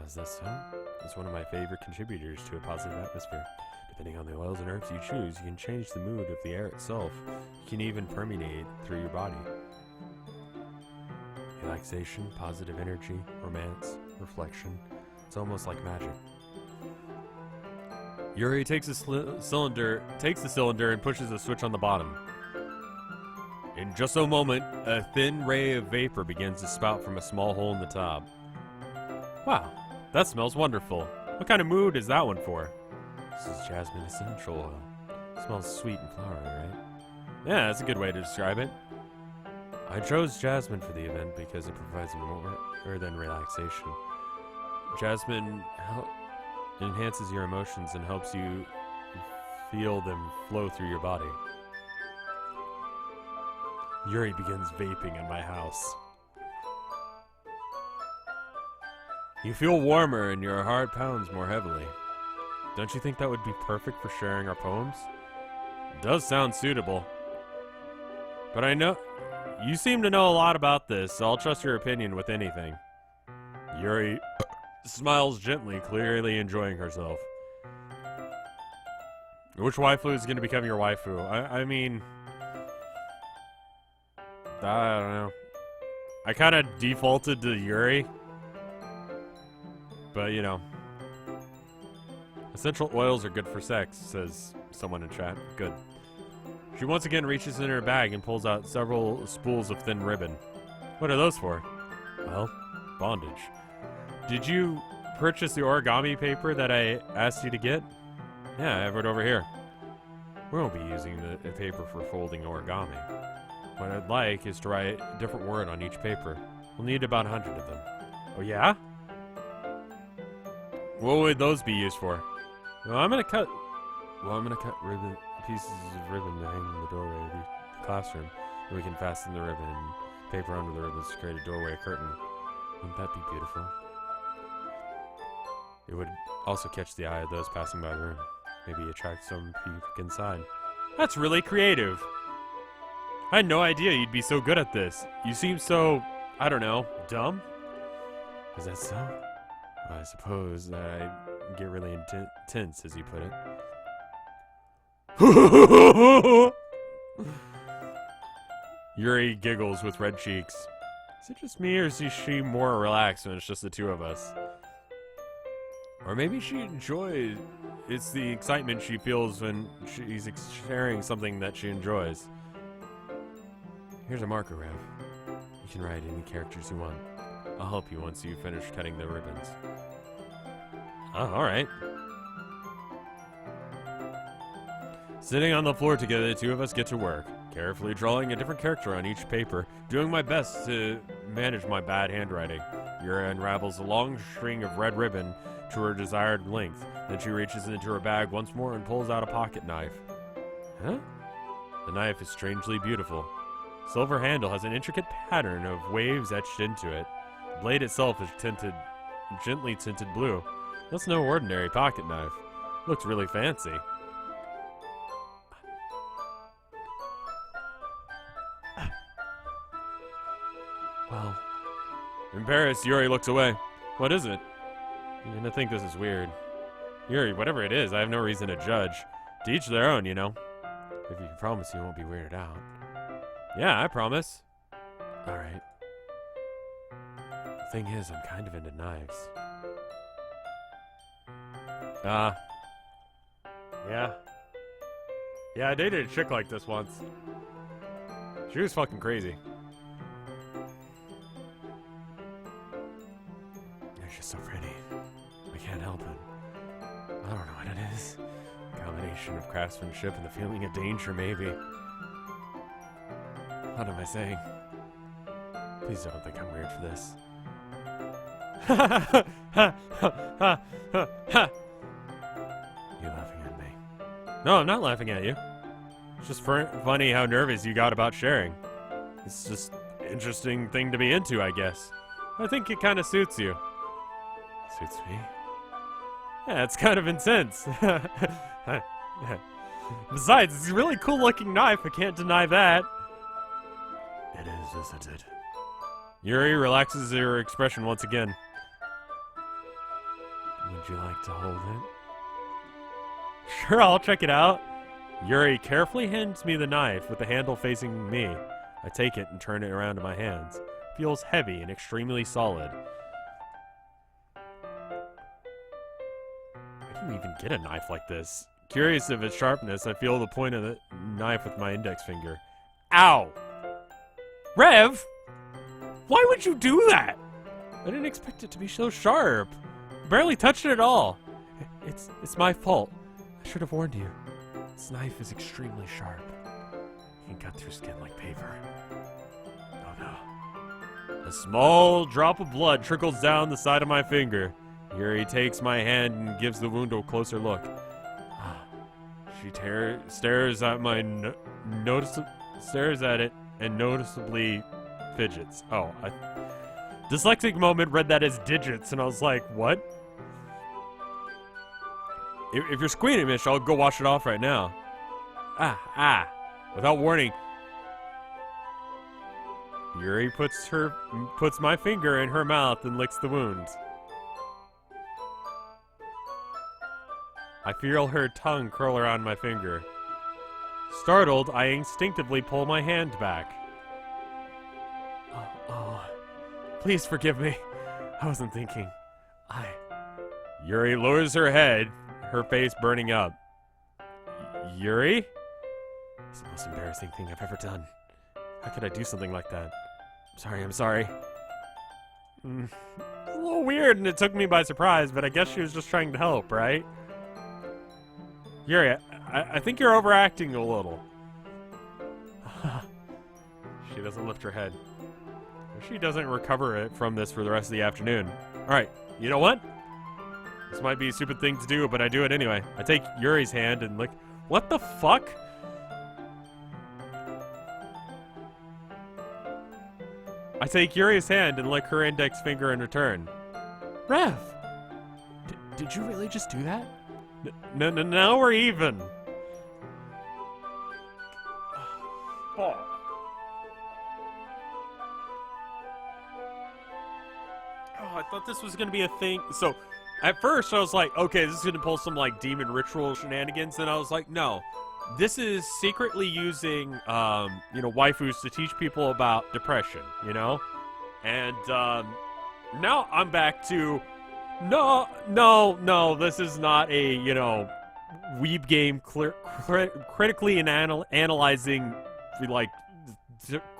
Is that so? It's one of my favorite contributors to a positive atmosphere. Depending on the oils and herbs you choose, you can change the mood of the air itself. You can even permeate through your body. Relaxation, positive energy, romance, reflection. It's almost like magic. Yuri takes the cylinder and pushes a switch on the bottom. In just a moment, a thin ray of vapor begins to spout from a small hole in the top. Wow, that smells wonderful. What kind of mood is that one for? This is jasmine essential oil. It smells sweet and flowery, right? Yeah, that's a good way to describe it. I chose jasmine for the event because it provides more than relaxation. Jasmine enhances your emotions and helps you feel them flow through your body. Yuri begins vaping in my house. You feel warmer and your heart pounds more heavily. Don't you think that would be perfect for sharing our poems? It does sound suitable. But I know... You seem to know a lot about this, so I'll trust your opinion with anything. Yuri smiles gently, clearly enjoying herself. Which waifu is going to become your waifu? I mean... I don't know. I kind of defaulted to Yuri. But, you know. Essential oils are good for sex, says someone in chat. Good. She once again reaches in her bag and pulls out several spools of thin ribbon. What are those for? Well, bondage. Did you purchase the origami paper that I asked you to get? Yeah, I have it over here. We won't be using the paper for folding origami. What I'd like is to write a different word on each paper. We'll need about 100 of them. Oh yeah? What would those be used for? Well, I'm gonna cut ribbon. Pieces of ribbon to hang in the doorway of the classroom. Then we can fasten the ribbon and paper under the ribbons to create a doorway curtain. Wouldn't that be beautiful? It would also catch the eye of those passing by the room. Maybe attract some people inside. That's really creative. I had no idea you'd be so good at this. You seem so, I don't know, dumb? Is that so? Well, I suppose I get really intense, as you put it. Yuri giggles with red cheeks. Is it just me, or is she more relaxed when it's just the two of us? Or maybe she enjoys... It's the excitement she feels when she's sharing something that she enjoys. Here's a marker, Rev. You can write any characters you want. I'll help you once you finish cutting the ribbons. Oh, alright. Sitting on the floor together, the two of us get to work, carefully drawing a different character on each paper, doing my best to manage my bad handwriting. Yuri unravels a long string of red ribbon to her desired length. Then she reaches into her bag once more and pulls out a pocket knife. Huh? The knife is strangely beautiful. Silver handle has an intricate pattern of waves etched into it. The blade itself is gently tinted blue. That's no ordinary pocket knife. Looks really fancy. Well, it Embarrassed, Yuri looks away. What is it? You're gonna think this is weird. Yuri, whatever it is, I have no reason to judge. To each their own, you know. If you promise you won't be weirded out. Yeah, I promise. Alright. The thing is, I'm kind of into knives. Yeah. Yeah, I dated a chick like this once. She was fucking crazy. She's just so pretty. I can't help it. I don't know what it is. A combination of craftsmanship and the feeling of danger, maybe. What am I saying? Please don't think I'm weird for this. You laughing at me? No, I'm not laughing at you. It's just funny how nervous you got about sharing. It's just an interesting thing to be into, I guess. I think it kind of suits you. Suits me? Yeah, it's kind of intense. Besides, it's a really cool looking knife. I can't deny that. It is, isn't it? Yuri relaxes her expression once again. Would you like to hold it? Sure, I'll check it out. Yuri carefully hands me the knife with the handle facing me. I take it and turn it around in my hands. It feels heavy and extremely solid. Where do you even get a knife like this? Curious of its sharpness, I feel the point of the knife with my index finger. Ow! Rev! Why would you do that? I didn't expect it to be so sharp. I barely touched it at all. It's my fault. I should have warned you. This knife is extremely sharp. It can cut through skin like paper. Oh no. A small drop of blood trickles down the side of my finger. Yuri takes my hand and gives the wound a closer look. She stares at it and noticeably fidgets. Oh, dyslexic moment read that as digits, and I was like, what? If you're squeamish, I'll go wash it off right now. Without warning, Yuri puts my finger in her mouth and licks the wound. I feel her tongue curl around my finger. Startled, I instinctively pull my hand back. Oh, please forgive me. I wasn't thinking. Yuri lowers her head, her face burning up. Yuri? It's the most embarrassing thing I've ever done. How could I do something like that? I'm sorry. It's a little weird and it took me by surprise, but I guess she was just trying to help, right? Yuri, I think you're overacting a little. She doesn't lift her head. She doesn't recover it from this for the rest of the afternoon. Alright, you know what? This might be a stupid thing to do, but I do it anyway. I take Yuri's hand and lick... What the fuck? I take Yuri's hand and lick her index finger in return. Rev! Did you really just do that? No, now we're even. Oh. I thought this was gonna be a thing. So, at first I was like, okay, this is gonna pull some like demon ritual shenanigans. And I was like, no, this is secretly using, waifus to teach people about depression, you know? And now I'm back to. No, this is not a, weeb game critically analyzing, like,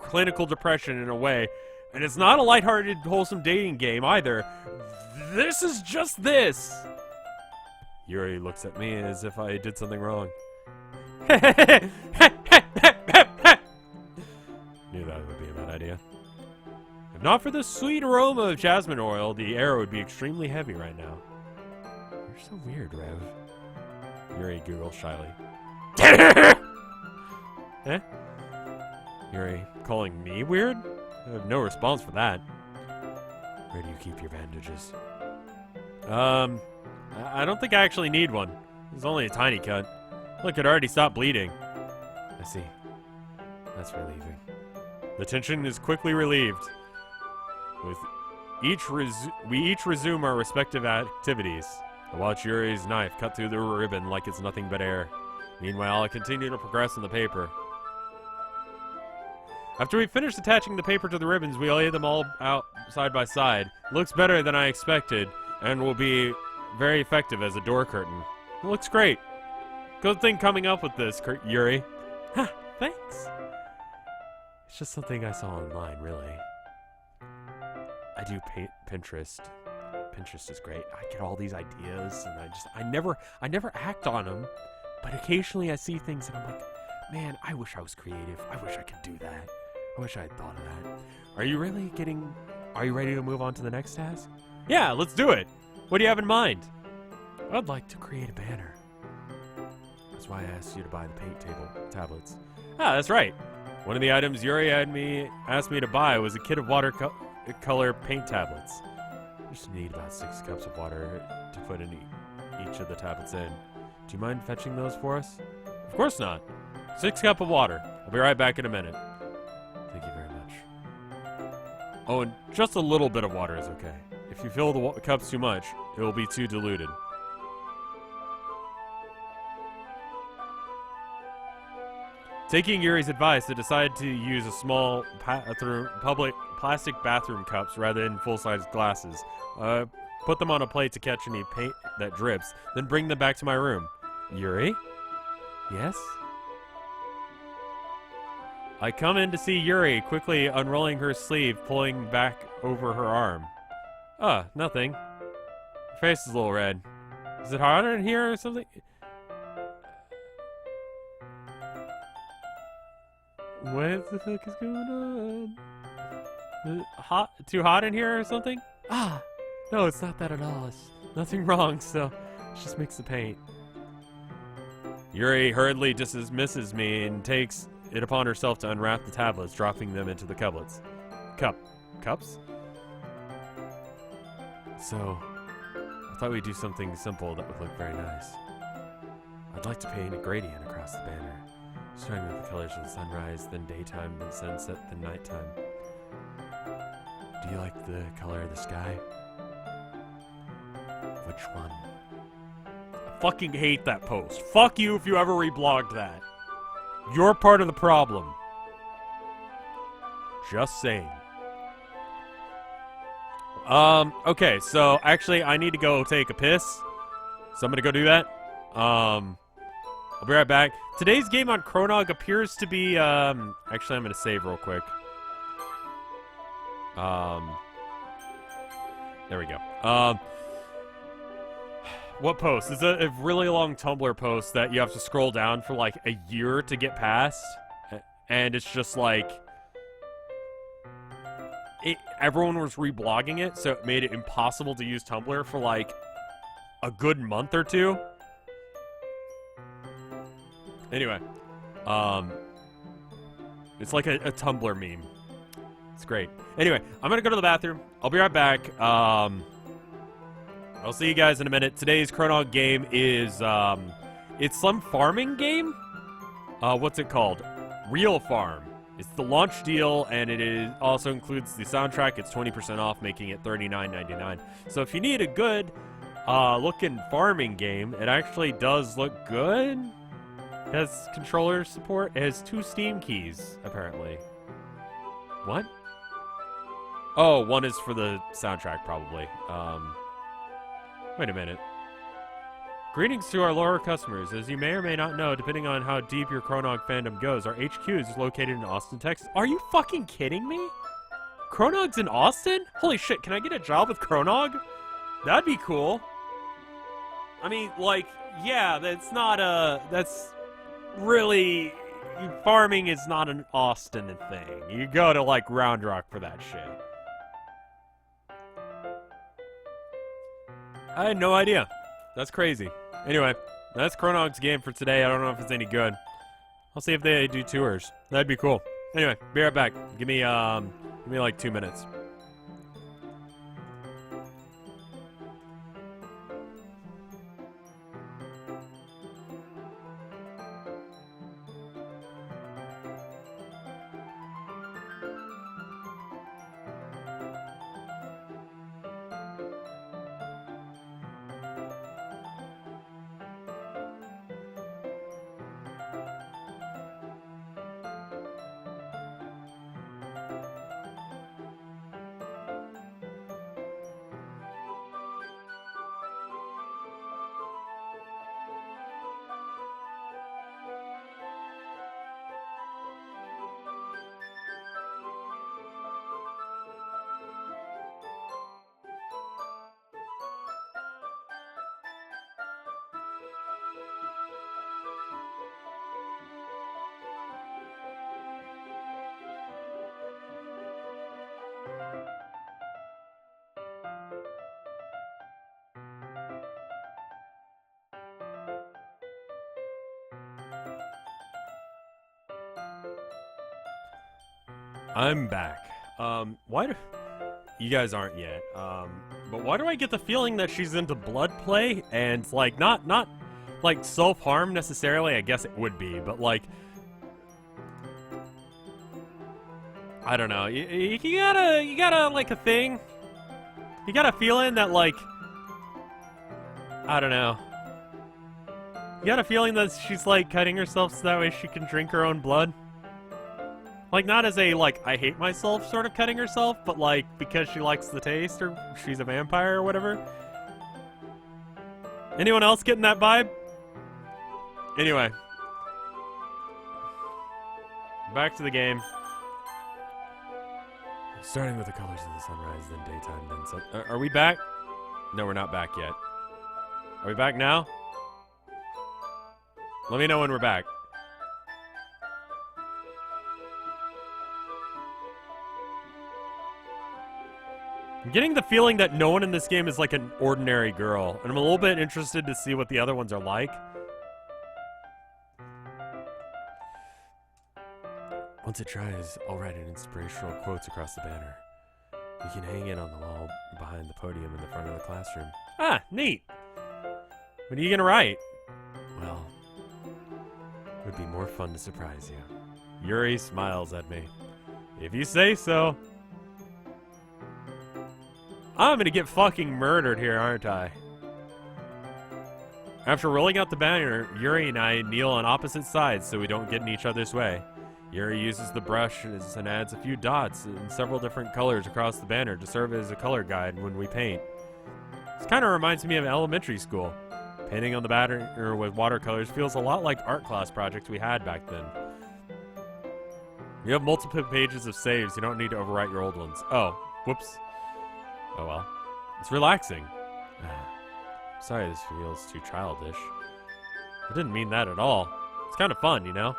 clinical depression in a way. And it's not a lighthearted, wholesome dating game either. This is just this. Yuri looks at me as if I did something wrong. Knew that would be a bad idea. If not for the sweet aroma of jasmine oil, the air would be extremely heavy right now. You're so weird, Rev. Yuri giggles shyly. Eh? Yuri calling me weird? I have no response for that. Where do you keep your bandages? I don't think I actually need one. It's only a tiny cut. Look, it already stopped bleeding. I see. That's relieving. The tension is quickly relieved. With We each resume our respective activities. I watch Yuri's knife cut through the ribbon like it's nothing but air. Meanwhile, I continue to progress on the paper. After we finish attaching the paper to the ribbons, we lay them all out side by side. It looks better than I expected, and will be very effective as a door curtain. It looks great. Good thing coming up with this, Yuri. Huh, thanks. It's just something I saw online, really. I do Pinterest. Pinterest is great. I get all these ideas, and I never act on them, but occasionally I see things and I'm like, man, I wish I was creative. I wish I could do that. I wish I had thought of that. Are you ready to move on to the next task? Yeah, let's do it. What do you have in mind? I'd like to create a banner. That's why I asked you to buy the paint tablets. Ah, that's right. One of the items Yuri asked me to buy was a kit of watercolor paint tablets. You just need about 6 cups of water to put in each of the tablets in. Do you mind fetching those for us? Of course not. 6 cups of water. I'll be right back in a minute. Thank you very much. Oh, and just a little bit of water is okay. If you fill the cups too much, it will be too diluted. Taking Yuri's advice, I decided to use a small public plastic bathroom cups rather than full-size glasses. Put them on a plate to catch any paint that drips, then bring them back to my room. Yuri? Yes? I come in to see Yuri, quickly unrolling her sleeve, pulling back over her arm. Nothing. Her face is a little red. Is it hotter in here or something? What the fuck is going on? Is it too hot in here or something? No, it's not that at all. It's nothing wrong, so just mix the paint. Yuri hurriedly dismisses me and takes it upon herself to unwrap the tablets, dropping them into the cups? So, I thought we'd do something simple that would look very nice. I'd like to paint a gradient across the banner, starting with the colors of the sunrise, then daytime, then sunset, then nighttime. Do you like the color of the sky? Which one? I fucking hate that post. Fuck you if you ever reblogged that. You're part of the problem. Just saying. Okay, so actually I need to go take a piss. So I'm gonna go do that. I'll be right back. Today's game on Chronog appears to be, actually I'm gonna save real quick. There we go. What post? It's a really long Tumblr post that you have to scroll down for like a year to get past. And it's just like... everyone was reblogging it, so it made it impossible to use Tumblr for like a good month or two. Anyway, it's like a Tumblr meme. It's great. Anyway, I'm gonna go to the bathroom. I'll be right back. I'll see you guys in a minute. Today's Chronog game is, it's some farming game? What's it called? Real Farm. It's the launch deal, and it also includes the soundtrack. It's 20% off, making it $39.99. So if you need a good looking farming game, it actually does look good. It has controller support. It has 2 Steam keys, apparently. What? Oh, one is for the soundtrack, probably. Wait a minute. Greetings to our loyal customers. As you may or may not know, depending on how deep your Chronog fandom goes, our HQ is located in Austin, Texas. Are you fucking kidding me? Chronog's in Austin? Holy shit, can I get a job with Chronog? That'd be cool. I mean, like, yeah, that's not that's really... farming is not an Austin thing. You go to, like, Round Rock for that shit. I had no idea. That's crazy. Anyway, that's Chronog's game for today. I don't know if it's any good. I'll see if they do tours. That'd be cool. Anyway, be right back. Give me like 2 minutes. I'm back. Why do... You guys aren't yet. But why do I get the feeling that she's into blood play? And, like, not like, self-harm necessarily. I guess it would be, but, like... I don't know. You gotta, like, a thing. You got a feeling that, like... I don't know. You got a feeling that she's, like, cutting herself so that way she can drink her own blood? Like, not as a, like, I hate myself sort of cutting herself, but, like, because she likes the taste or she's a vampire or whatever. Anyone else getting that vibe? Anyway. Back to the game. Starting with the colors of the sunrise, then daytime, then sun. Are we back? No, we're not back yet. Are we back now? Let me know when we're back. I'm getting the feeling that no one in this game is like an ordinary girl, and I'm a little bit interested to see what the other ones are like. Once it dries, I'll write in inspirational quotes across the banner. You can hang it on the wall behind the podium in the front of the classroom. Ah, neat! What are you gonna write? Well, it would be more fun to surprise you. Yuri smiles at me. If you say so. I'm gonna get fucking murdered here, aren't I? After rolling out the banner, Yuri and I kneel on opposite sides so we don't get in each other's way. Yuri uses the brush and adds a few dots in several different colors across the banner to serve as a color guide when we paint. This kind of reminds me of elementary school. Painting on the banner with watercolors feels a lot like art class projects we had back then. You have multiple pages of saves, you don't need to overwrite your old ones. Oh, whoops. Oh well. It's relaxing. Sorry this feels too childish. I didn't mean that at all. It's kind of fun, you know?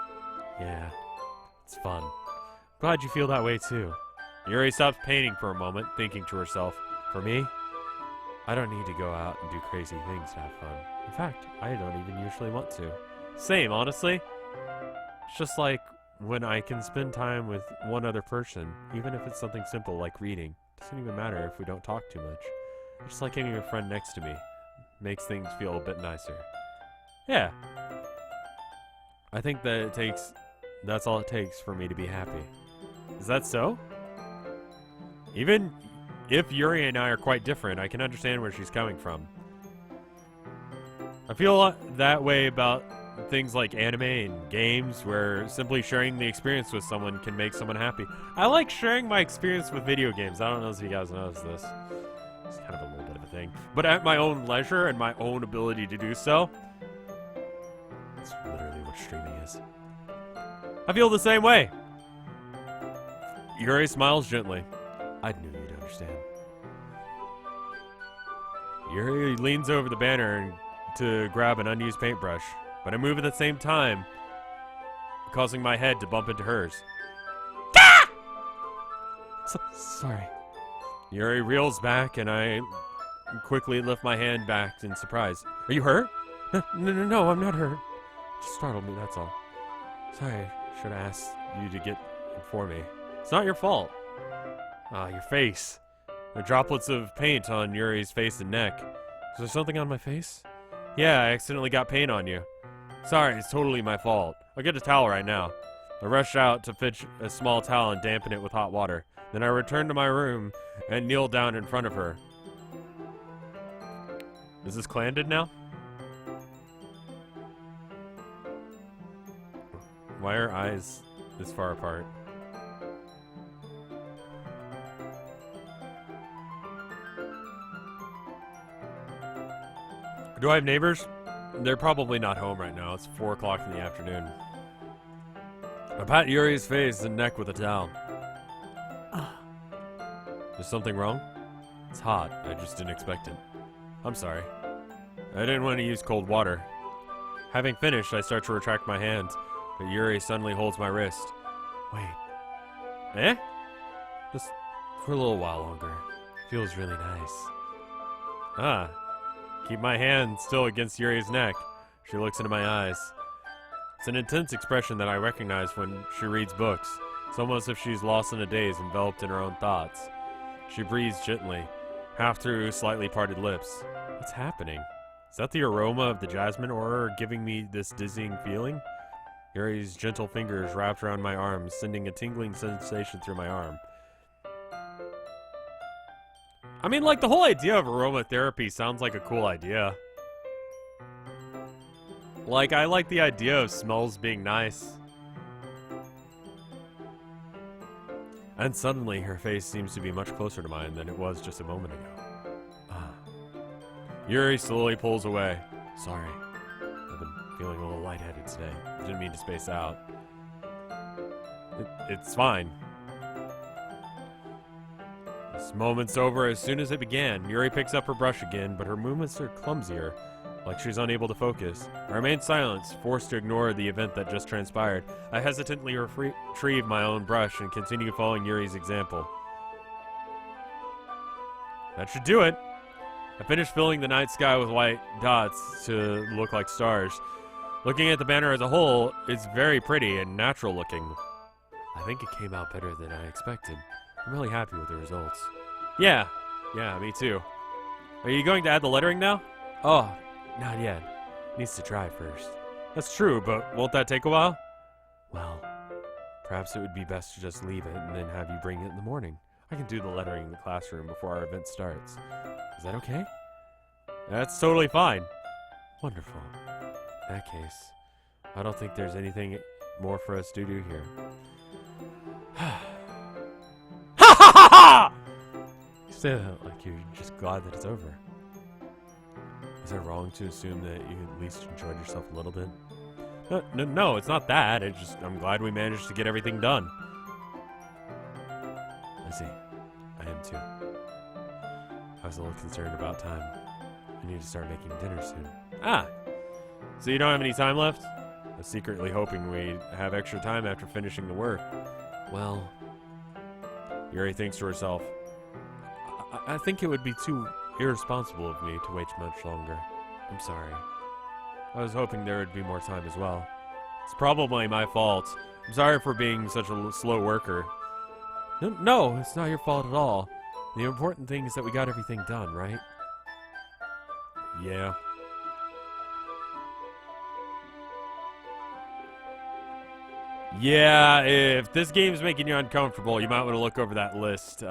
Yeah, it's fun. Glad you feel that way too. Yuri stops painting for a moment, thinking to herself, for me, I don't need to go out and do crazy things to have fun. In fact, I don't even usually want to. Same, honestly. It's just like when I can spend time with one other person, even if it's something simple like reading. Doesn't even matter if we don't talk too much. Just like having a friend next to me. Makes things feel a bit nicer. Yeah. I think that that's all it takes for me to be happy. Is that so? Even if Yuri and I are quite different, I can understand where she's coming from. I feel that way about things like anime and games, where simply sharing the experience with someone can make someone happy. I like sharing my experience with video games. I don't know if you guys notice this. It's kind of a little bit of a thing. But at my own leisure and my own ability to do so. That's literally what streaming is. I feel the same way. Yuri smiles gently. I knew you'd understand. Yuri leans over the banner to grab an unused paintbrush, but I move at the same time, causing my head to bump into hers. Ah! Sorry. Yuri reels back, and I quickly lift my hand back in surprise. Are you hurt? No, I'm not hurt. Just startled me, that's all. Sorry, should have asked you to get for me. It's not your fault. Ah, your face. There are droplets of paint on Yuri's face and neck. Is there something on my face? Yeah, I accidentally got paint on you. Sorry, it's totally my fault. I'll get a towel right now. I rush out to fetch a small towel and dampen it with hot water. Then I return to my room and kneel down in front of her. Is this clandid now? Why are eyes this far apart? Do I have neighbors? They're probably not home right now. It's 4 o'clock in the afternoon. I pat Yuri's face and neck with a towel. Is something wrong? It's hot. I just didn't expect it. I'm sorry. I didn't want to use cold water. Having finished, I start to retract my hand, but Yuri suddenly holds my wrist. Wait. Eh? Just for a little while longer. Feels really nice. Ah. Keep my hand still against Yuri's neck. She looks into my eyes. It's an intense expression that I recognize when she reads books. It's almost as if she's lost in a daze, enveloped in her own thoughts. She breathes gently, half through slightly parted lips. What's happening? Is that the aroma of the jasmine aura giving me this dizzying feeling? Yuri's gentle fingers wrapped around my arm, sending a tingling sensation through my arm. I mean, like, the whole idea of aromatherapy sounds like a cool idea. Like, I like the idea of smells being nice. And suddenly, her face seems to be much closer to mine than it was just a moment ago. Ah. Yuri slowly pulls away. Sorry. I've been feeling a little lightheaded today. I didn't mean to space out. It's fine. This moment's over as soon as it began. Yuri picks up her brush again, but her movements are clumsier, like she's unable to focus. I remain silent, forced to ignore the event that just transpired. I hesitantly retrieve my own brush and continue following Yuri's example. That should do it. I finish filling the night sky with white dots to look like stars. Looking at the banner as a whole, it's very pretty and natural looking. I think it came out better than I expected. I'm really happy with the results. Yeah, me too. Are you going to add the lettering now? Oh, not yet. Needs to dry first. That's true, but won't that take a while? Well, perhaps it would be best to just leave it and then have you bring it in the morning. I can do the lettering in the classroom before our event starts. Is that okay? That's totally fine. Wonderful. In that case, I don't think there's anything more for us to do here. Ha ha ha ha! You say that like you're just glad that it's over. Is it wrong to assume that you at least enjoyed yourself a little bit? No, it's not that. I'm glad we managed to get everything done. I see. I am too. I was a little concerned about time. I need to start making dinner soon. Ah! So you don't have any time left? I was secretly hoping we'd have extra time after finishing the work. Well... Yuri thinks to herself, I think it would be too irresponsible of me to wait much longer. I'm sorry. I was hoping there would be more time as well. It's probably my fault. I'm sorry for being such a slow worker. No, it's not your fault at all. The important thing is that we got everything done, right? Yeah. Yeah, if this game's making you uncomfortable, you might want to look over that list,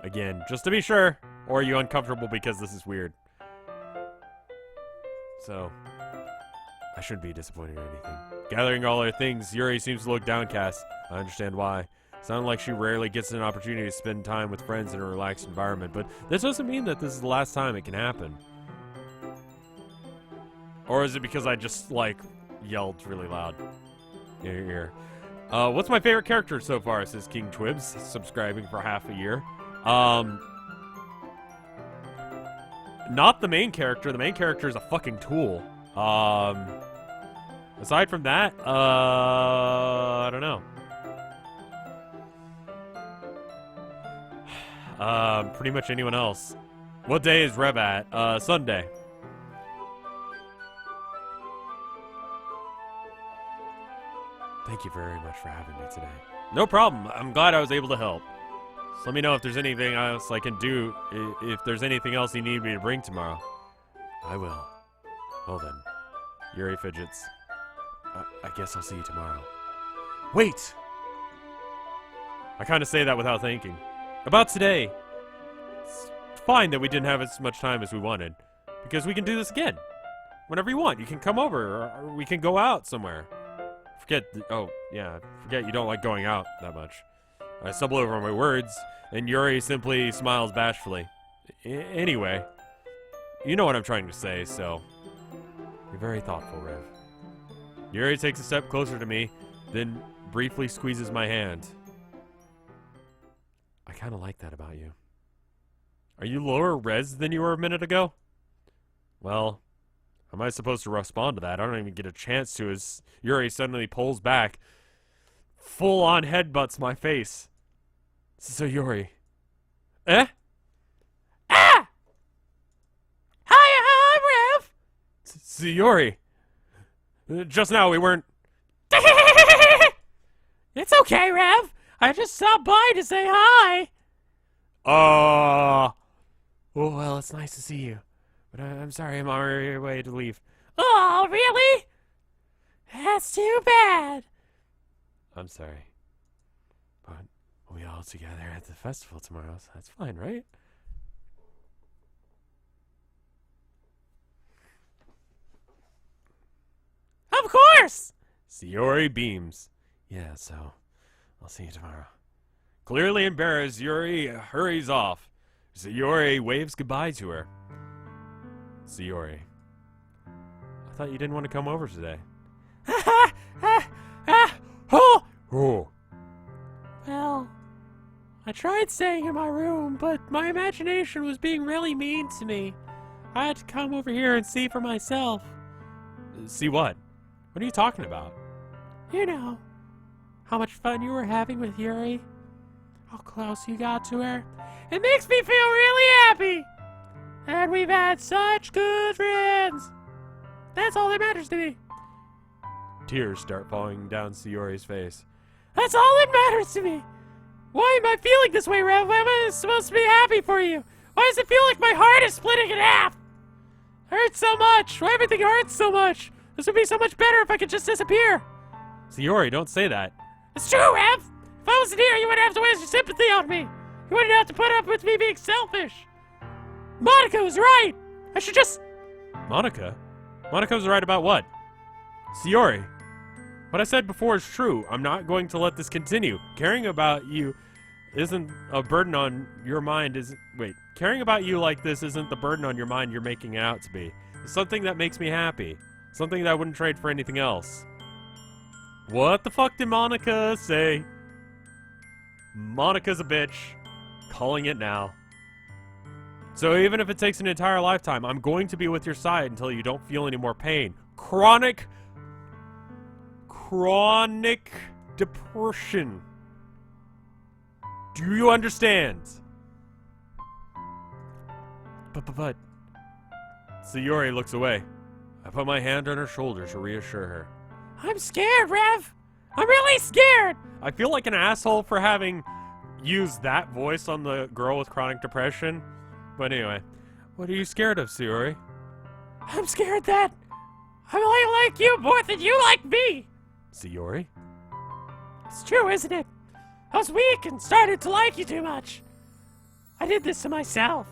again, just to be sure. Or are you uncomfortable because this is weird? So, I shouldn't be disappointed or anything. Gathering all her things, Yuri seems to look downcast. I understand why. Sounds like she rarely gets an opportunity to spend time with friends in a relaxed environment, but this doesn't mean that this is the last time it can happen. Or is it because I just, like, yelled really loud? Here. What's my favorite character so far, says King Twibs, subscribing for half a year. Not the main character. The main character is a fucking tool. Aside from that, I don't know. Pretty much anyone else. What day is Rev at? Sunday. Thank you very much for having me today. No problem. I'm glad I was able to help. So let me know if there's anything else I can do, if there's anything else you need me to bring tomorrow. I will. Well then. Yuri fidgets. I guess I'll see you tomorrow. Wait! I kind of say that without thinking. About today. It's fine that we didn't have as much time as we wanted. Because we can do this again. Whenever you want. You can come over, or we can go out somewhere. Forget you don't like going out that much. I stumble over my words, and Yuri simply smiles bashfully. Anyway, you know what I'm trying to say, so... You're very thoughtful, Rev. Yuri takes a step closer to me, then briefly squeezes my hand. I kind of like that about you. Are you lower res than you were a minute ago? Well... How am I supposed to respond to that? I don't even get a chance to as Yuri suddenly pulls back. Full on headbutts my face. So Yuri. Eh? Ah! Hi, Rev! So Yuri. Just now we weren't... It's okay, Rev. I just stopped by to say hi. Oh, well, it's nice to see you. But I'm sorry, I'm on my way to leave. Oh, really? That's too bad. I'm sorry. But we'll be all together at the festival tomorrow, so that's fine, right? Of course. Sayori beams. Yeah, so I'll see you tomorrow. Clearly embarrassed, Yuri hurries off. Sayori waves goodbye to her. Sayori, I thought you didn't want to come over today. Oh. Well, I tried staying in my room, but my imagination was being really mean to me. I had to come over here and see for myself. See what? What are you talking about? You know, how much fun you were having with Yuri. How close you got to her. It makes me feel really happy. And we've had such good friends. That's all that matters to me. Tears start falling down Sayori's face. That's all that matters to me. Why am I feeling this way, Rev? Why am I supposed to be happy for you? Why does it feel like my heart is splitting in half? It hurts so much. Why everything hurts so much? This would be so much better if I could just disappear. Sayori, don't say that. It's true, Rev. If I wasn't here, you wouldn't have to waste your sympathy on me. You wouldn't have to put up with me being selfish. Monica was right. I should just... Monica? Monica was right about what? Sayori, what I said before is true. I'm not going to let this continue. Caring about you isn't a burden on your mind. Caring about you like this isn't the burden on your mind you're making it out to be. It's something that makes me happy. Something that I wouldn't trade for anything else. What the fuck did Monica say? Monica's a bitch. Calling it now. So even if it takes an entire lifetime, I'm going to be with your side until you don't feel any more pain. Chronic depression. Do you understand? But. Sayori looks away. I put my hand on her shoulder to reassure her. I'm scared, Rev. I'm really scared. I feel like an asshole for having used that voice on the girl with chronic depression. But anyway, what are you scared of, Sayori? I'm scared that I might like you more than you like me. Sayori? It's true, isn't it? I was weak and started to like you too much. I did this to myself.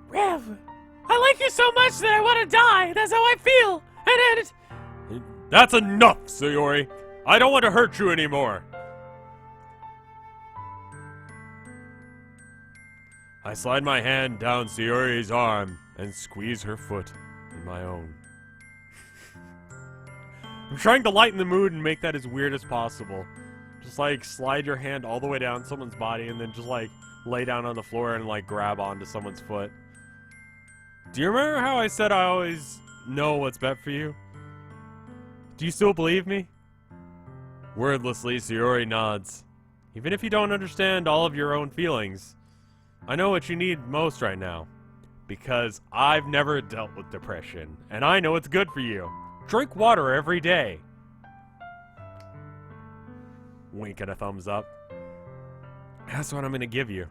Rev, I like you so much that I want to die. That's how I feel. And That's enough, Sayori. I don't want to hurt you anymore. I slide my hand down Sayori's arm and squeeze her foot in my own. I'm trying to lighten the mood and make that as weird as possible. Just like slide your hand all the way down someone's body and then just like lay down on the floor and like grab onto someone's foot. Do you remember how I said I always know what's best for you? Do you still believe me? Wordlessly, Sayori nods. Even if you don't understand all of your own feelings, I know what you need most right now. Because I've never dealt with depression, and I know it's good for you. Drink water every day. Wink and a thumbs up. That's what I'm gonna give you.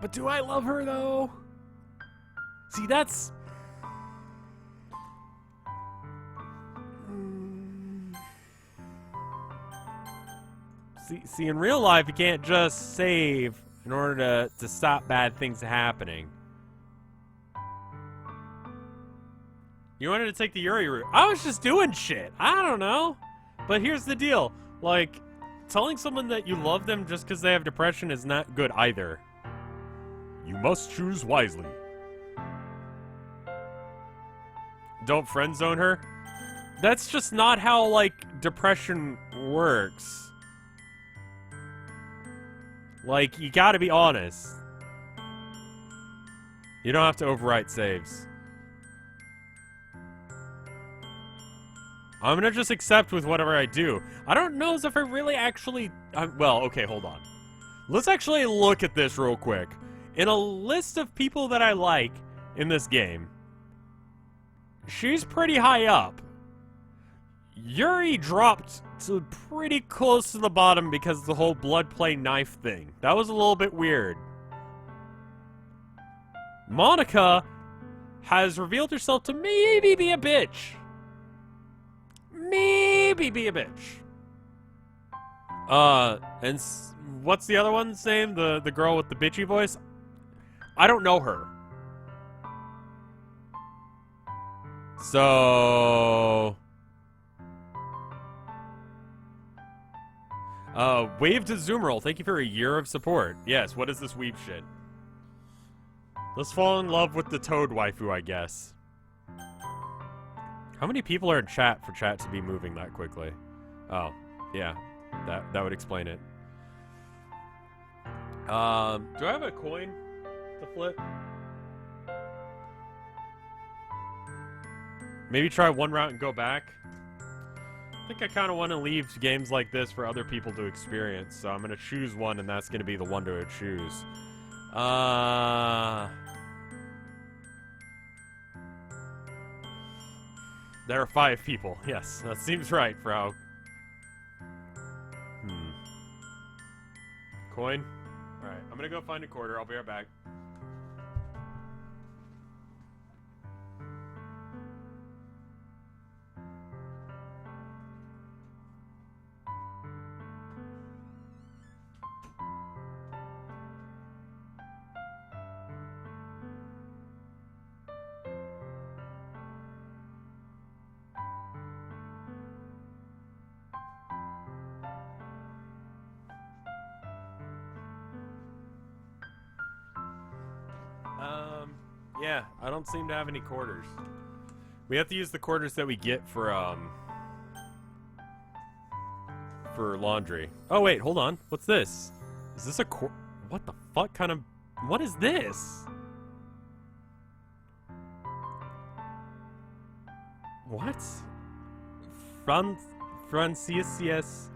But do I love her, though? See, that's... See, in real life, you can't just save in order to stop bad things happening. You wanted to take the Yuri route. I was just doing shit. I don't know. But here's the deal. Like, telling someone that you love them just because they have depression is not good either. You must choose wisely. Don't friend zone her? That's just not how, like, depression works. Like, you gotta be honest. You don't have to overwrite saves. I'm gonna just accept with whatever I do. I don't know as if I really actually... well, okay, hold on. Let's actually look at this real quick. In a list of people that I like in this game, she's pretty high up. Yuri dropped to pretty close to the bottom because of the whole blood play knife thing. That was a little bit weird. Monica has revealed herself to maybe be a bitch. Maybe be a bitch. And what's the other one's name? The girl with the bitchy voice? I don't know her. So... Wave to Zoomerl, thank you for a year of support. Yes, what is this weep shit? Let's fall in love with the Toad waifu, I guess. How many people are in chat for chat to be moving that quickly? Oh, yeah. That would explain it. Do I have a coin to flip? Maybe try one route and go back? I think I kind of want to leave games like this for other people to experience, so I'm going to choose one, and that's going to be the one to choose. There are 5 people. Yes, that seems right, Frau. Coin? Alright, I'm going to go find a quarter. I'll be right back. Yeah, I don't seem to have any quarters. We have to use the quarters that we get for laundry. Oh, wait, hold on. What's this? Is this a what the fuck kind of... What is this? What? Francises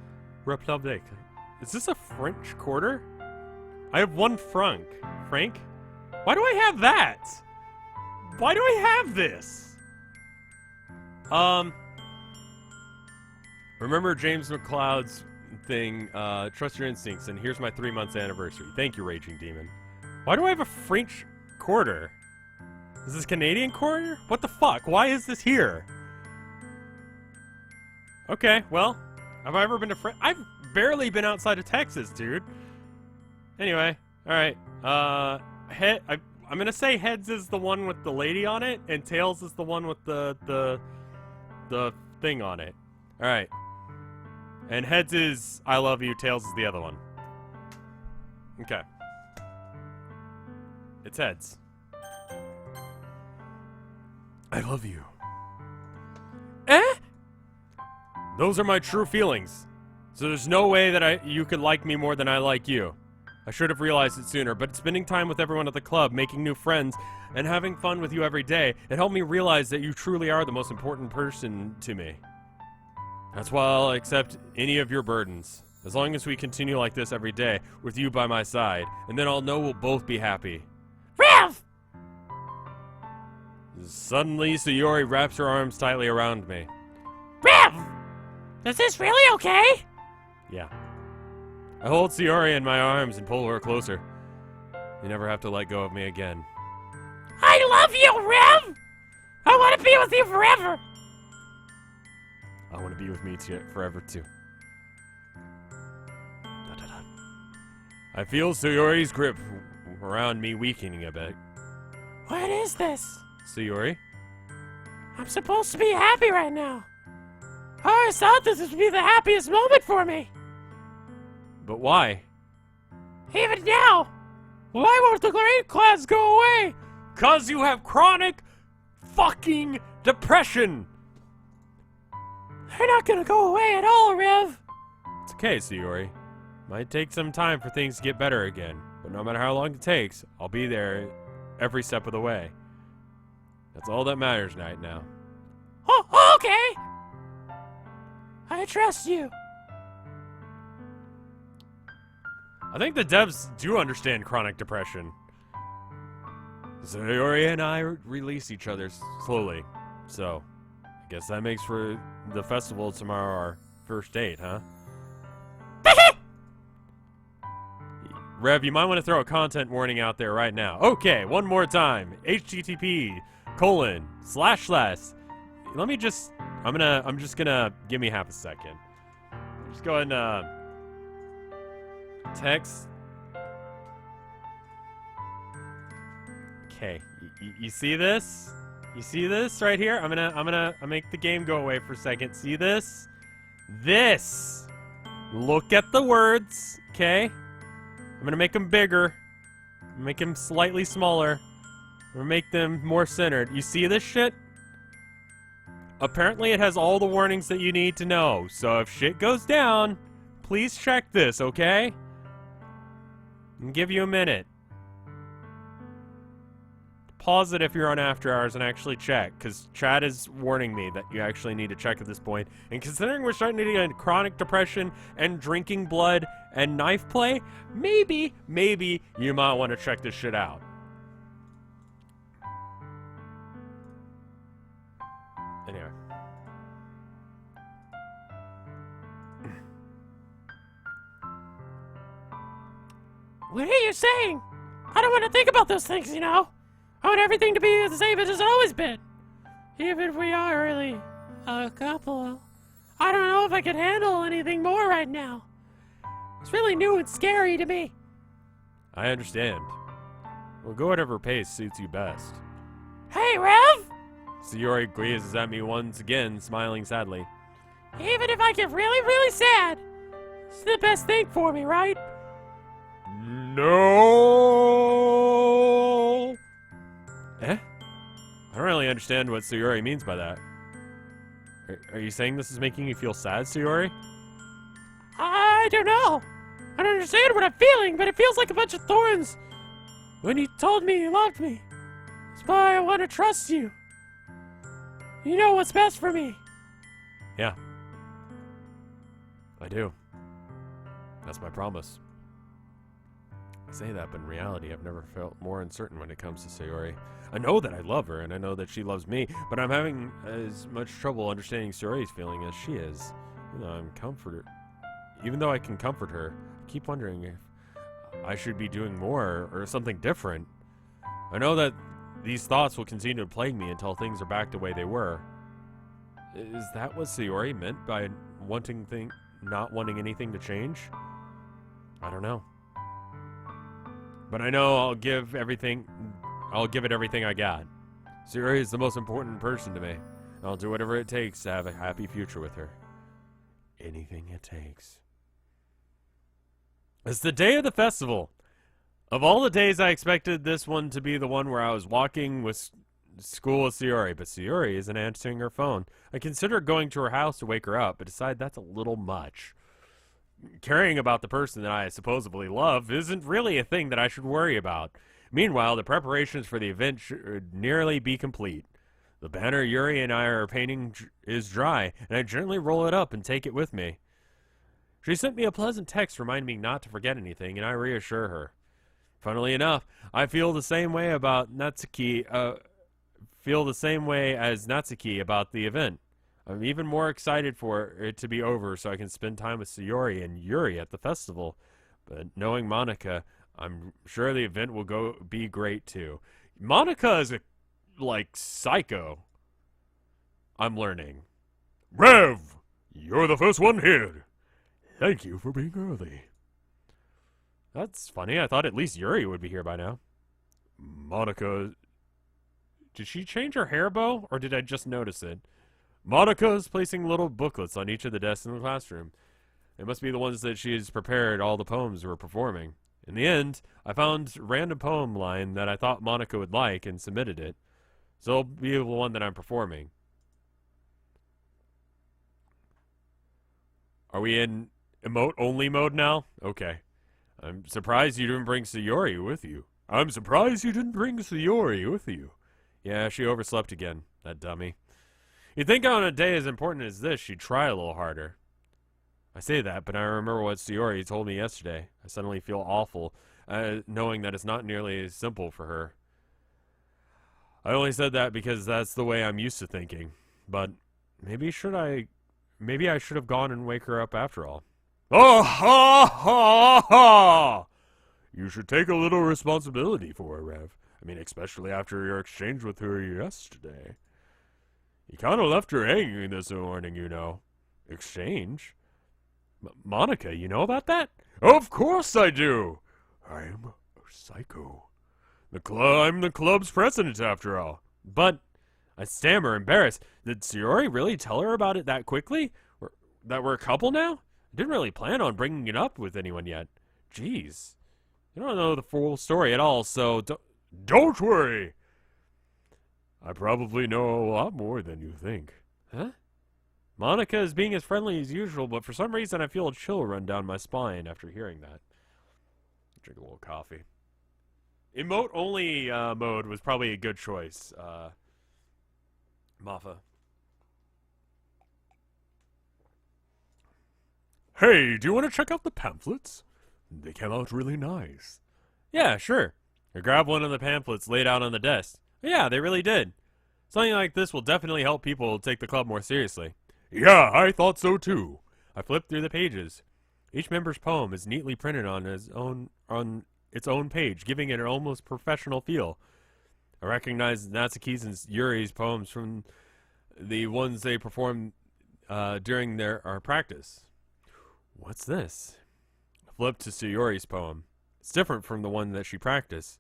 Republic. Is this a French quarter? I have 1 franc. Frank? Why do I have that? Why do I have this? Remember James McCloud's thing, trust your instincts, and here's my 3 months anniversary. Thank you, Raging Demon. Why do I have a French quarter? Is this Canadian quarter? What the fuck? Why is this here? Okay, well, have I ever been to I've barely been outside of Texas, dude. Anyway, alright, I'm gonna say Heads is the one with the lady on it, and Tails is the one with the thing on it. Alright. And Heads is I love you, Tails is the other one. Okay. It's Heads. I love you. Eh? Those are my true feelings. So there's no way that you could like me more than I like you. I should have realized it sooner, but spending time with everyone at the club, making new friends, and having fun with you every day, it helped me realize that you truly are the most important person to me. That's why I'll accept any of your burdens, as long as we continue like this every day, with you by my side, and then I'll know we'll both be happy. Rev! Suddenly, Sayori wraps her arms tightly around me. Rev! Is this really okay? Yeah. I hold Sayori in my arms and pull her closer. You never have to let go of me again. I love you, Rev! I want to be with you forever! I want to be with me forever, too. I feel Sayori's grip around me weakening a bit. What is this? Sayori? I'm supposed to be happy right now. I always thought this would be the happiest moment for me. But why? Even now, why won't the grade class go away? 'Cause you have chronic fucking depression! They're not gonna go away at all, Rev. It's okay, Sayori. Might take some time for things to get better again, but no matter how long it takes, I'll be there every step of the way. That's all that matters right now. Oh, okay. I trust you. I think the devs do understand chronic depression. Sayori and I release each other slowly, so I guess that makes for the festival tomorrow our first date, huh? Rev, you might want to throw a content warning out there right now. Okay, one more time. http:// Let me just, I'm just gonna, give me half a second. Just go ahead and, text. Okay, you see this? You see this right here? I'm gonna make the game go away for a second. See this? This! Look at the words, okay? I'm gonna make them bigger. Make them slightly smaller. Or make them more centered. You see this shit? Apparently it has all the warnings that you need to know. So if shit goes down, please check this, okay? I'll give you a minute. Pause it if you're on After Hours and actually check, because Chad is warning me that you actually need to check at this point. And considering we're starting to get chronic depression and drinking blood and knife play, maybe you might want to check this shit out. Anyway. What are you saying? I don't want to think about those things, you know? I want everything to be the same as it's always been. Even if we are really a couple. I don't know if I can handle anything more right now. It's really new and scary to me. I understand. Well, go whatever pace suits you best. Hey, Rev! Sayori gazes at me once again, smiling sadly. Even if I get really, really sad, it's the best thing for me, right? No. Eh? I don't really understand what Sayori means by that. Are you saying this is making you feel sad, Sayori? I don't know. I don't understand what I'm feeling, but it feels like a bunch of thorns when you told me you loved me. That's why I want to trust you. You know what's best for me. Yeah. I do. That's my promise. I say that, but in reality, I've never felt more uncertain when it comes to Sayori. I know that I love her, and I know that she loves me, but I'm having as much trouble understanding Sayori's feeling as she is. Even though I can comfort her, I keep wondering if I should be doing more or something different. I know that these thoughts will continue to plague me until things are back the way they were. Is that what Sayori meant by not wanting anything to change? I don't know. But I know I'll give it everything I got. Sayori is the most important person to me. I'll do whatever it takes to have a happy future with her. Anything it takes. It's the day of the festival. Of all the days, I expected this one to be the one where I was walking with school with Sayori, but Sayori isn't answering her phone. I consider going to her house to wake her up, but decide that's a little much. Caring about the person that I supposedly love isn't really a thing that I should worry about. Meanwhile, the preparations for the event should nearly be complete. The banner Yuri and I are painting is dry, and I gently roll it up and take it with me. She sent me a pleasant text reminding me not to forget anything, and I reassure her. Funnily enough, I feel the same way as Natsuki about the event. I'm even more excited for it to be over so I can spend time with Sayori and Yuri at the festival. But knowing Monica, I'm sure the event will be great too. Monica is psycho. I'm learning. Rev, you're the first one here. Thank you for being early. That's funny. I thought at least Yuri would be here by now. Monica, did she change her hair bow, or did I just notice it? Monica is placing little booklets on each of the desks in the classroom. It must be the ones that she has prepared all the poems we're performing. In the end, I found a random poem line that I thought Monica would like and submitted it. So it'll be the one that I'm performing. Are we in emote-only mode now? Okay. I'm surprised you didn't bring Sayori with you. Yeah, she overslept again, that dummy. You'd think on a day as important as this, she'd try a little harder. I say that, but I remember what Sayori told me yesterday. I suddenly feel awful, knowing that it's not nearly as simple for her. I only said that because that's the way I'm used to thinking. But maybe I should have gone and wake her up after all. Oh, ha, ha, ha! You should take a little responsibility for her, Rev. I mean, especially after your exchange with her yesterday. You kind of left her hanging this morning, you know. Exchange? Monica, you know about that? Of course I do! I'm a psycho. I'm the club's president, after all. But, I stammer, embarrassed. Did Sayori really tell her about it that quickly? That we're a couple now? I didn't really plan on bringing it up with anyone yet. Jeez. You don't know the full story at all, so don't worry! I probably know a lot more than you think. Huh? Monica is being as friendly as usual, but for some reason I feel a chill run down my spine after hearing that. Drink a little coffee. Emote-only mode was probably a good choice, Mafa. Hey, do you want to check out the pamphlets? They came out really nice. Yeah, sure. I grabbed one of the pamphlets laid out on the desk. Yeah, they really did. Something like this will definitely help people take the club more seriously. Yeah, I thought so too. I flipped through the pages. Each member's poem is neatly printed on its own page, giving it an almost professional feel. I recognized Natsuki's and Yuri's poems from the ones they performed during our practice. What's this? I flipped to Sayori's poem. It's different from the one that she practiced.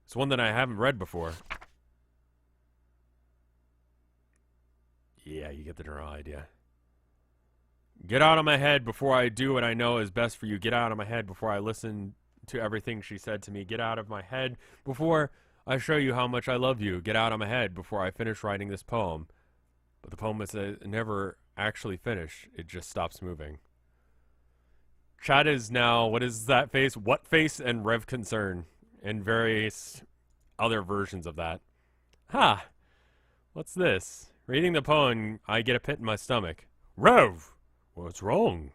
It's one that I haven't read before. Yeah, you get the general idea. Get out of my head before I do what I know is best for you. Get out of my head before I listen to everything she said to me. Get out of my head before I show you how much I love you. Get out of my head before I finish writing this poem. But the poem is never actually finished. It just stops moving. Chat is now, what is that face? What face and Rev Concern. And various other versions of that. Ha! What's this? Reading the poem, I get a pit in my stomach. Rev! What's wrong?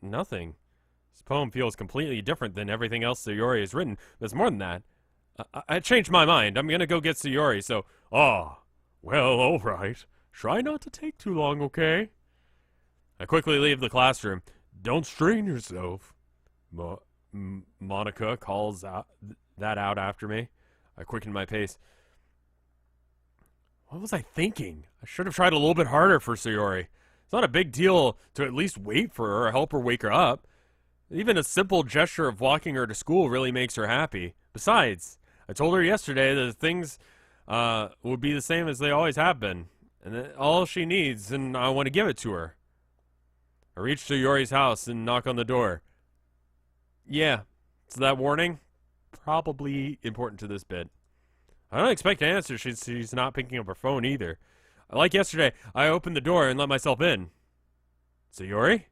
Nothing. This poem feels completely different than everything else Sayori has written. There's more than that. I changed my mind. I'm gonna go get Sayori, so... Ah, well, alright. Try not to take too long, okay? I quickly leave the classroom. Don't strain yourself. Monica calls that out after me. I quicken my pace. What was I thinking? I should have tried a little bit harder for Sayori. It's not a big deal to at least wait for her or help her wake her up. Even a simple gesture of walking her to school really makes her happy. Besides, I told her yesterday that things would be the same as they always have been. And that all she needs, and I want to give it to her. I reach Sayori's house and knock on the door. Yeah, so that warning? Probably important to this bit. I don't expect an answer. She's not picking up her phone either. Like yesterday, I opened the door and let myself in. Sayori?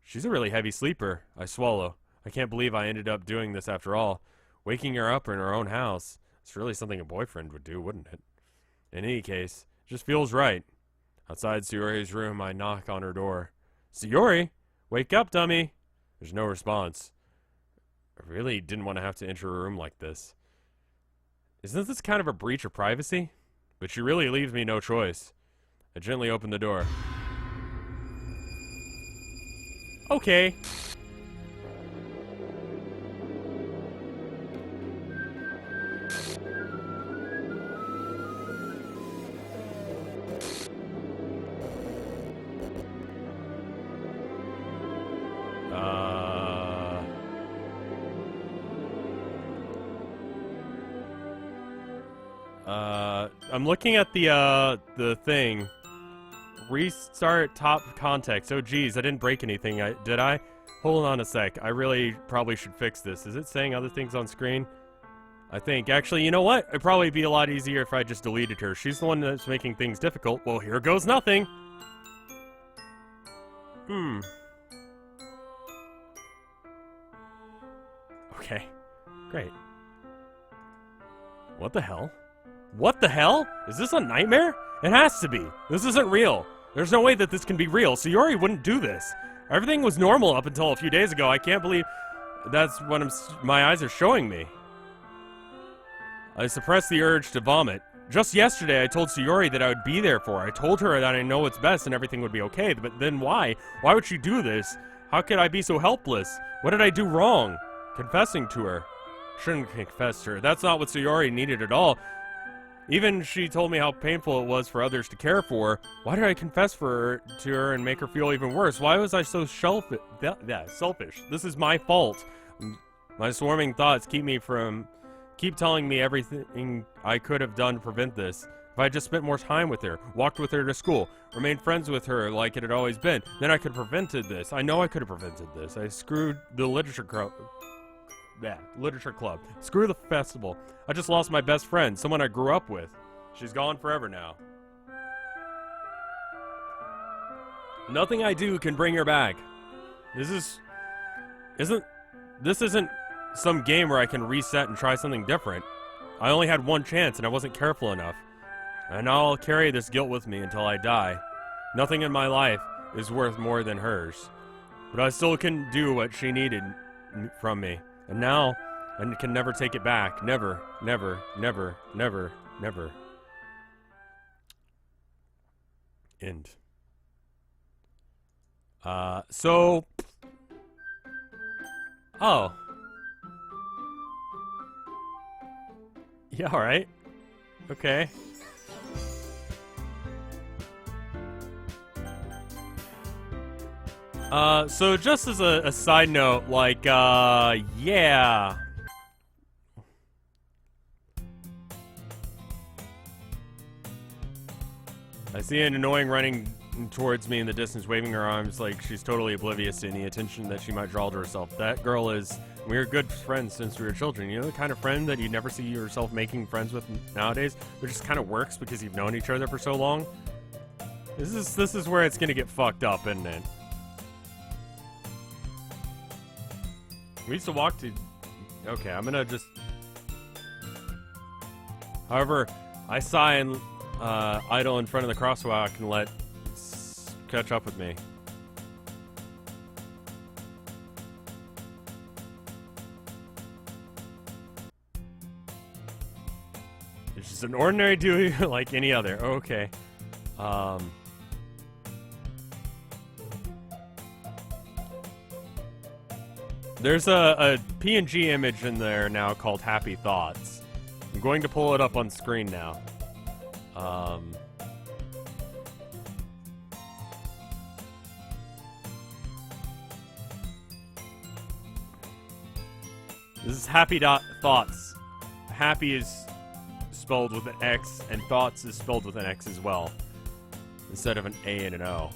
She's a really heavy sleeper. I swallow. I can't believe I ended up doing this after all. Waking her up in her own house. It's really something a boyfriend would do, wouldn't it? In any case, it just feels right. Outside Sayori's room, I knock on her door. Sayori? Wake up, dummy! There's no response. I really didn't want to have to enter a room like this. Isn't this kind of a breach of privacy? But she really leaves me no choice. I gently open the door. Okay. I'm looking at the thing. Restart top context. Oh geez, I didn't break anything, did I? Hold on a sec. I really probably should fix this. Is it saying other things on screen? I think. Actually, you know what? It'd probably be a lot easier if I just deleted her. She's the one that's making things difficult. Well, here goes nothing. Okay. Great. What the hell? What the hell? Is this a nightmare? It has to be. This isn't real. There's no way that this can be real. Sayori wouldn't do this. Everything was normal up until a few days ago. I can't believe that's what my eyes are showing me. I suppressed the urge to vomit. Just yesterday, I told Sayori that I would be there for her. I told her that I know what's best and everything would be okay, but then why? Why would she do this? How could I be so helpless? What did I do wrong? Confessing to her. Shouldn't confess to her. That's not what Sayori needed at all. Even she told me how painful it was for others to care for her. Why did I confess to her and make her feel even worse? Why was I so selfish? This is my fault. My swarming thoughts keep telling me everything I could have done to prevent this. If I just spent more time with her, walked with her to school, remained friends with her like it had always been, then I could have prevented this. I know I could have prevented this. I screwed the literature club. Screw the festival. I just lost my best friend, someone I grew up with. She's gone forever now. Nothing I do can bring her back. This isn't some game where I can reset and try something different. I only had one chance and I wasn't careful enough. And I'll carry this guilt with me until I die. Nothing in my life is worth more than hers. But I still can do what she needed from me. And now, I can never take it back. Never, never, never, never, never. End. So... Oh. Yeah, alright. Okay. So just as a side note, like, yeah. I see an annoying running towards me in the distance, waving her arms like she's totally oblivious to any attention that she might draw to herself. That girl is... We were good friends since we were children. You know, the kind of friend that you never see yourself making friends with nowadays, which just kind of works because you've known each other for so long. This is where it's gonna get fucked up, isn't it? We used to walk to... Okay, I'm gonna just... However, I sigh and idle in front of the crosswalk and let catch up with me. It's just an ordinary duty like any other. Okay. There's a PNG image in there now called Happy Thoughts. I'm going to pull it up on screen now. This is Happy Thoughts. Happy is spelled with an X, and Thoughts is spelled with an X as well, instead of an A and an O.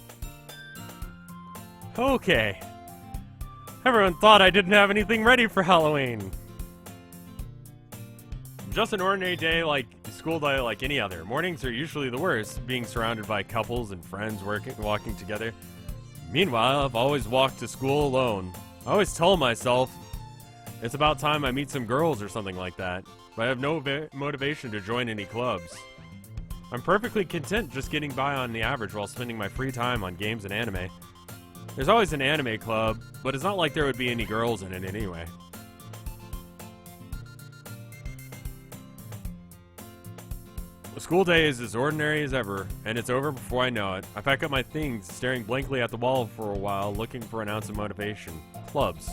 Okay. Everyone thought I didn't have anything ready for Halloween. Just an ordinary day like school day like any other. Mornings are usually the worst, being surrounded by couples and friends walking together. Meanwhile, I've always walked to school alone. I always tell myself it's about time I meet some girls or something like that, but I have no motivation to join any clubs. I'm perfectly content just getting by on the average while spending my free time on games and anime. There's always an anime club, but it's not like there would be any girls in it anyway. The school day is as ordinary as ever, and it's over before I know it. I pack up my things, staring blankly at the wall for a while, looking for an ounce of motivation. Clubs.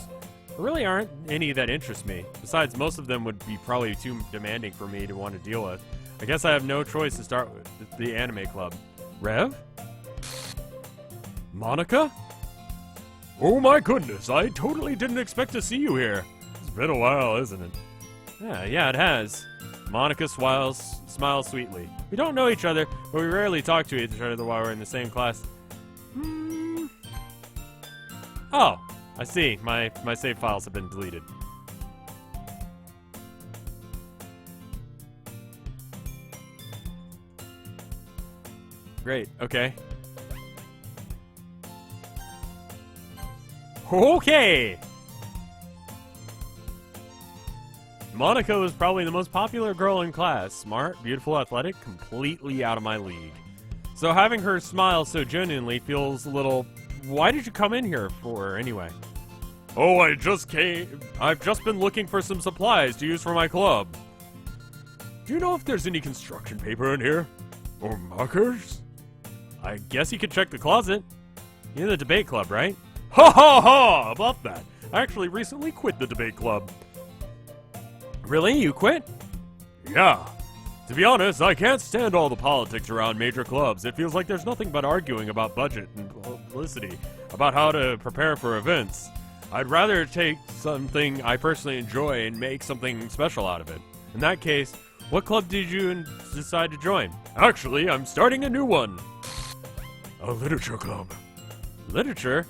There really aren't any that interest me. Besides, most of them would be probably too demanding for me to want to deal with. I guess I have no choice to start with the anime club. Rev? Monica? Oh my goodness, I totally didn't expect to see you here. It's been a while, isn't it? Yeah, it has. Monica smiles sweetly. We don't know each other, but we rarely talk to each other while we're in the same class. Oh, I see. My save files have been deleted. Great, okay. Okay! Monica was probably the most popular girl in class. Smart, beautiful, athletic, completely out of my league. So having her smile so genuinely feels a little... Why did you come in here for, anyway? Oh, I've just been looking for some supplies to use for my club. Do you know if there's any construction paper in here? Or markers? I guess you could check the closet. You're in the debate club, right? Ha ha ha! About that. I actually recently quit the debate club. Really? You quit? Yeah. To be honest, I can't stand all the politics around major clubs. It feels like there's nothing but arguing about budget and publicity, about how to prepare for events. I'd rather take something I personally enjoy and make something special out of it. In that case, what club did you decide to join? Actually, I'm starting a new one. A literature club. Literature?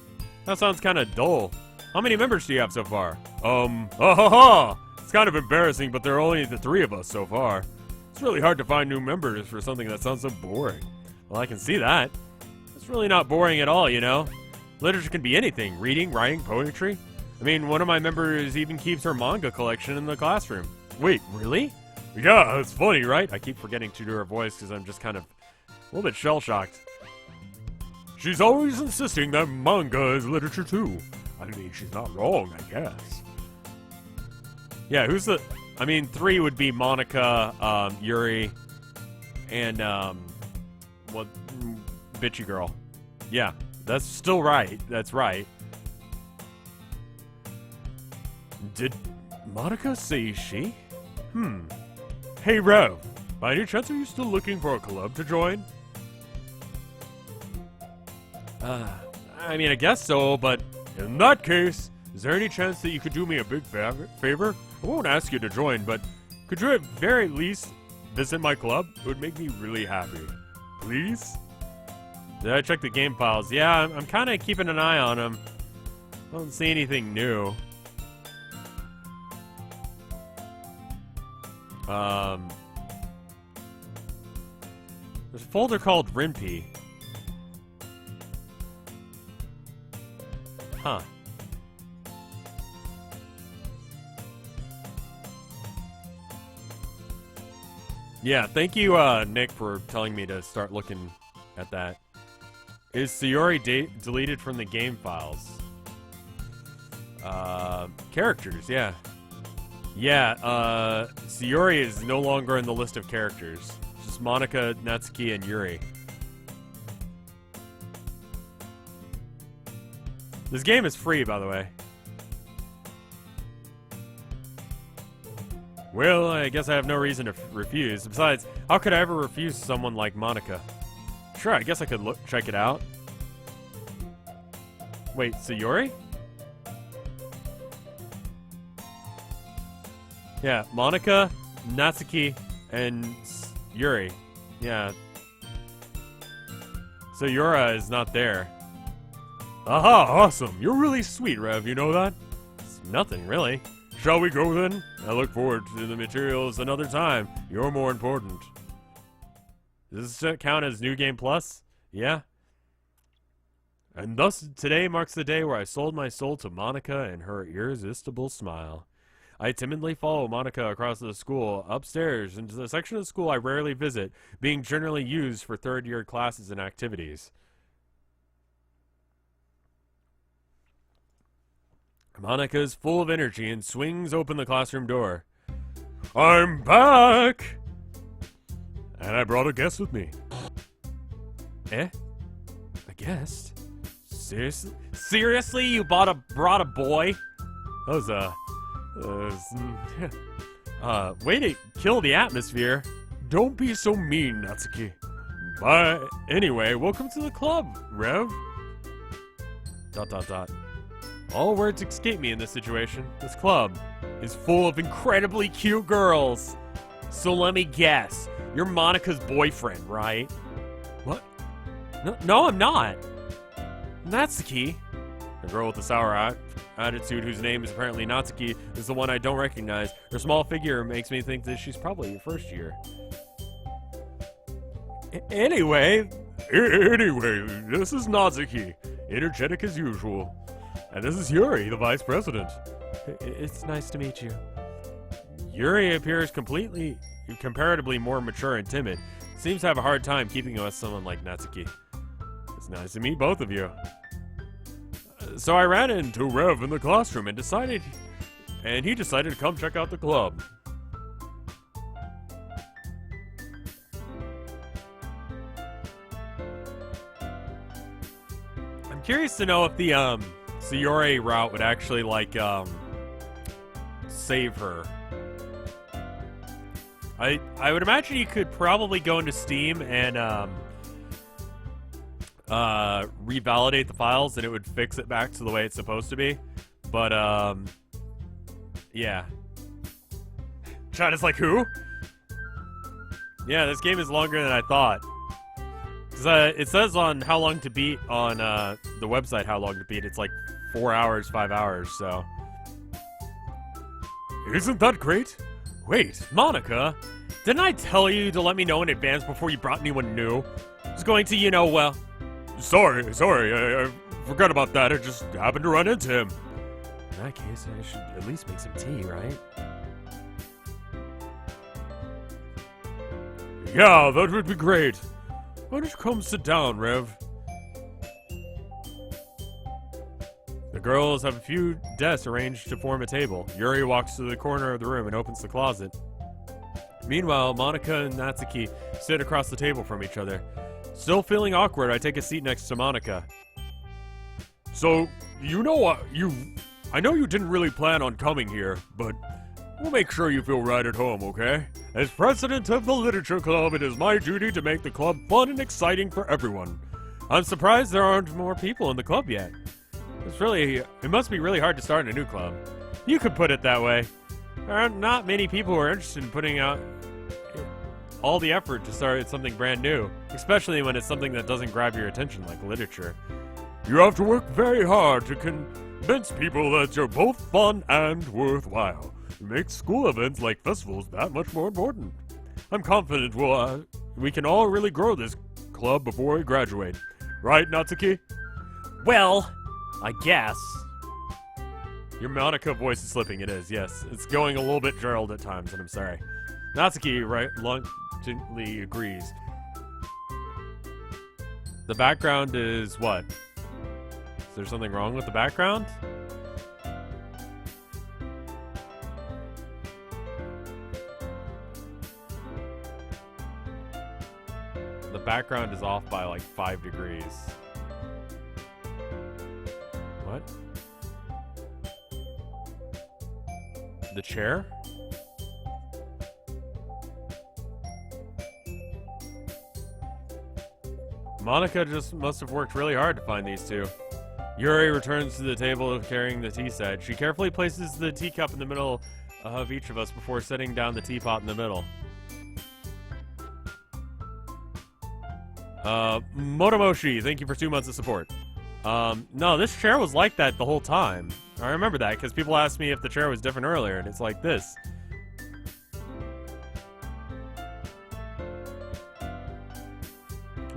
That sounds kind of dull. How many members do you have so far? It's kind of embarrassing, but there are only the 3 of us so far. It's really hard to find new members for something that sounds so boring. Well, I can see that. It's really not boring at all, you know? Literature can be anything. Reading, writing, poetry. I mean, one of my members even keeps her manga collection in the classroom. Wait, really? Yeah, it's funny, right? I keep forgetting to do her voice because I'm just kind of a little bit shell-shocked. She's always insisting that manga is literature too. I mean, she's not wrong, I guess. Yeah, who's the... I mean, 3 would be Monica, Yuri, and, bitchy girl. Yeah, that's still right. That's right. Did Monica say she? Hey, Rev. By any chance, are you still looking for a club to join? I mean, I guess so, but in that case, is there any chance that you could do me a big favor? I won't ask you to join, but could you at very least visit my club? It would make me really happy. Please? Did I check the game files? Yeah, I'm kind of keeping an eye on them. I don't see anything new. There's a folder called Rinpy. Huh. Yeah, thank you, Nick, for telling me to start looking at that. Is Sayori deleted from the game files? Characters, yeah. Yeah, Sayori is no longer in the list of characters. It's just Monica, Natsuki, and Yuri. This game is free, by the way. Well, I guess I have no reason to refuse. Besides, how could I ever refuse someone like Monica? Sure, I guess I could check it out. Wait, Sayori? Yeah, Monica, Natsuki, and Yuri. Yeah. So Yura is not there. Aha, awesome. You're really sweet, Rev, you know that? It's nothing, really. Shall we go then? I look forward to the materials another time. You're more important. Does this count as New Game Plus? Yeah. And thus, today marks the day where I sold my soul to Monica and her irresistible smile. I timidly follow Monica across the school, upstairs, into the section of the school I rarely visit, being generally used for third-year classes and activities. Monica is full of energy and swings open the classroom door. I'm back! And I brought a guest with me. Eh? A guest? Seriously? Seriously? You brought a boy? That was, way to kill the atmosphere. Don't be so mean, Natsuki. But anyway, welcome to the club, Rev. ... All words escape me in this situation. This club is full of incredibly cute girls. So let me guess. You're Monica's boyfriend, right? What? No, I'm not. Natsuki, the girl with the sour attitude whose name is apparently Natsuki, is the one I don't recognize. Her small figure makes me think that she's probably your first year. Anyway, this is Natsuki, energetic as usual. And this is Yuri, the vice president. It's nice to meet you. Yuri appears comparatively more mature and timid. Seems to have a hard time keeping with someone like Natsuki. It's nice to meet both of you. So I ran into Rev in the classroom and he decided to come check out the club. I'm curious to know if the Sayori route would actually save her. I would imagine you could probably go into Steam and revalidate the files and it would fix it back to the way it's supposed to be. But yeah. Chat is like, who? Yeah, this game is longer than I thought. It says on how long to beat on the website how long to beat. It's like 4 hours, 5 hours, so. Isn't that great? Wait, Monica, didn't I tell you to let me know in advance before you brought anyone new? I was going to, well... Sorry, I forgot about that. I just happened to run into him. In that case, I should at least make some tea, right? Yeah, that would be great. Why don't you come sit down, Rev? The girls have a few desks arranged to form a table. Yuri walks to the corner of the room and opens the closet. Meanwhile, Monica and Natsuki sit across the table from each other. Still feeling awkward, I take a seat next to Monica. So, you know what, I know you didn't really plan on coming here, but we'll make sure you feel right at home, okay? As president of the Literature Club, it is my duty to make the club fun and exciting for everyone. I'm surprised there aren't more people in the club yet. It must be really hard to start a new club. You could put it that way. There are not many people who are interested in putting out all the effort to start something brand new, especially when it's something that doesn't grab your attention like literature. You have to work very hard to convince people that you're both fun and worthwhile. It makes school events like festivals that much more important. I'm confident we can all really grow this club before we graduate. Right, Natsuki? Well, I guess. Your Monica voice is slipping, it is, yes. It's going a little bit Gerald at times, and I'm sorry. Natsuki reluctantly agrees. The background is what? Is there something wrong with the background? The background is off by like 5 degrees. What? The chair? Monica just must have worked really hard to find these two. Yuri returns to the table carrying the tea set. She carefully places the teacup in the middle of each of us before setting down the teapot in the middle. Motomoshi, thank you for 2 months of support. No, this chair was like that the whole time. I remember that because people asked me if the chair was different earlier, and it's like this.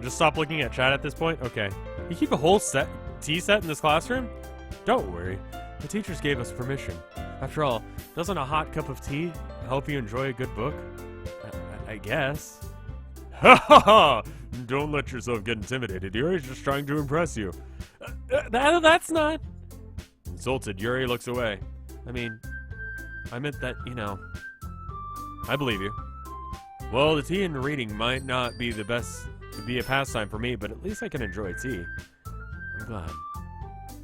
Just stop looking at chat at this point? Okay. You keep a whole tea set in this classroom? Don't worry. The teachers gave us permission. After all, doesn't a hot cup of tea help you enjoy a good book? I guess. Ha ha ha! Don't let yourself get intimidated. Yuri's just trying to impress you. That's not... Insulted, Yuri looks away. I mean, I meant that, I believe you. Well, the tea and the reading might not be the best to be a pastime for me, but at least I can enjoy tea. I'm glad.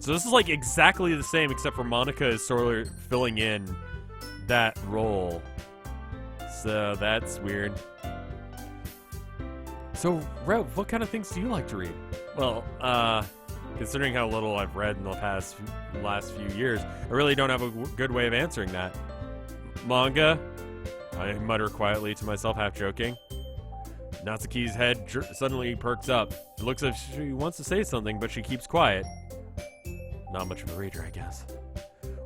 So this is like exactly the same, except for Monica is sort of filling in that role. So that's weird. So, Rev, what kind of things do you like to read? Well, considering how little I've read in the last few years, I really don't have a good way of answering that. Manga? I mutter quietly to myself, half joking. Natsuki's head suddenly perks up. It looks as if she wants to say something, but she keeps quiet. Not much of a reader, I guess.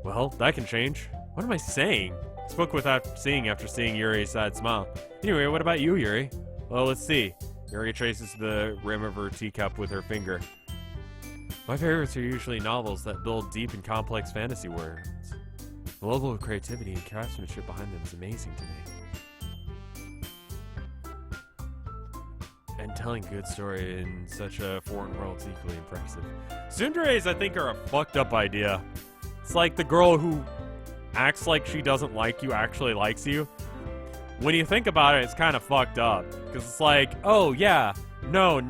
Well, that can change. What am I saying? I spoke without seeing after seeing Yuri's sad smile. Anyway, what about you, Yuri? Well, let's see. Yuri traces the rim of her teacup with her finger. My favorites are usually novels that build deep and complex fantasy worlds. The level of creativity and craftsmanship behind them is amazing to me. And telling a good story in such a foreign world is equally impressive. Tsunderes, I think, are a fucked up idea. It's like the girl who acts like she doesn't like you actually likes you. When you think about it, it's kind of fucked up. Because it's like, oh yeah, no,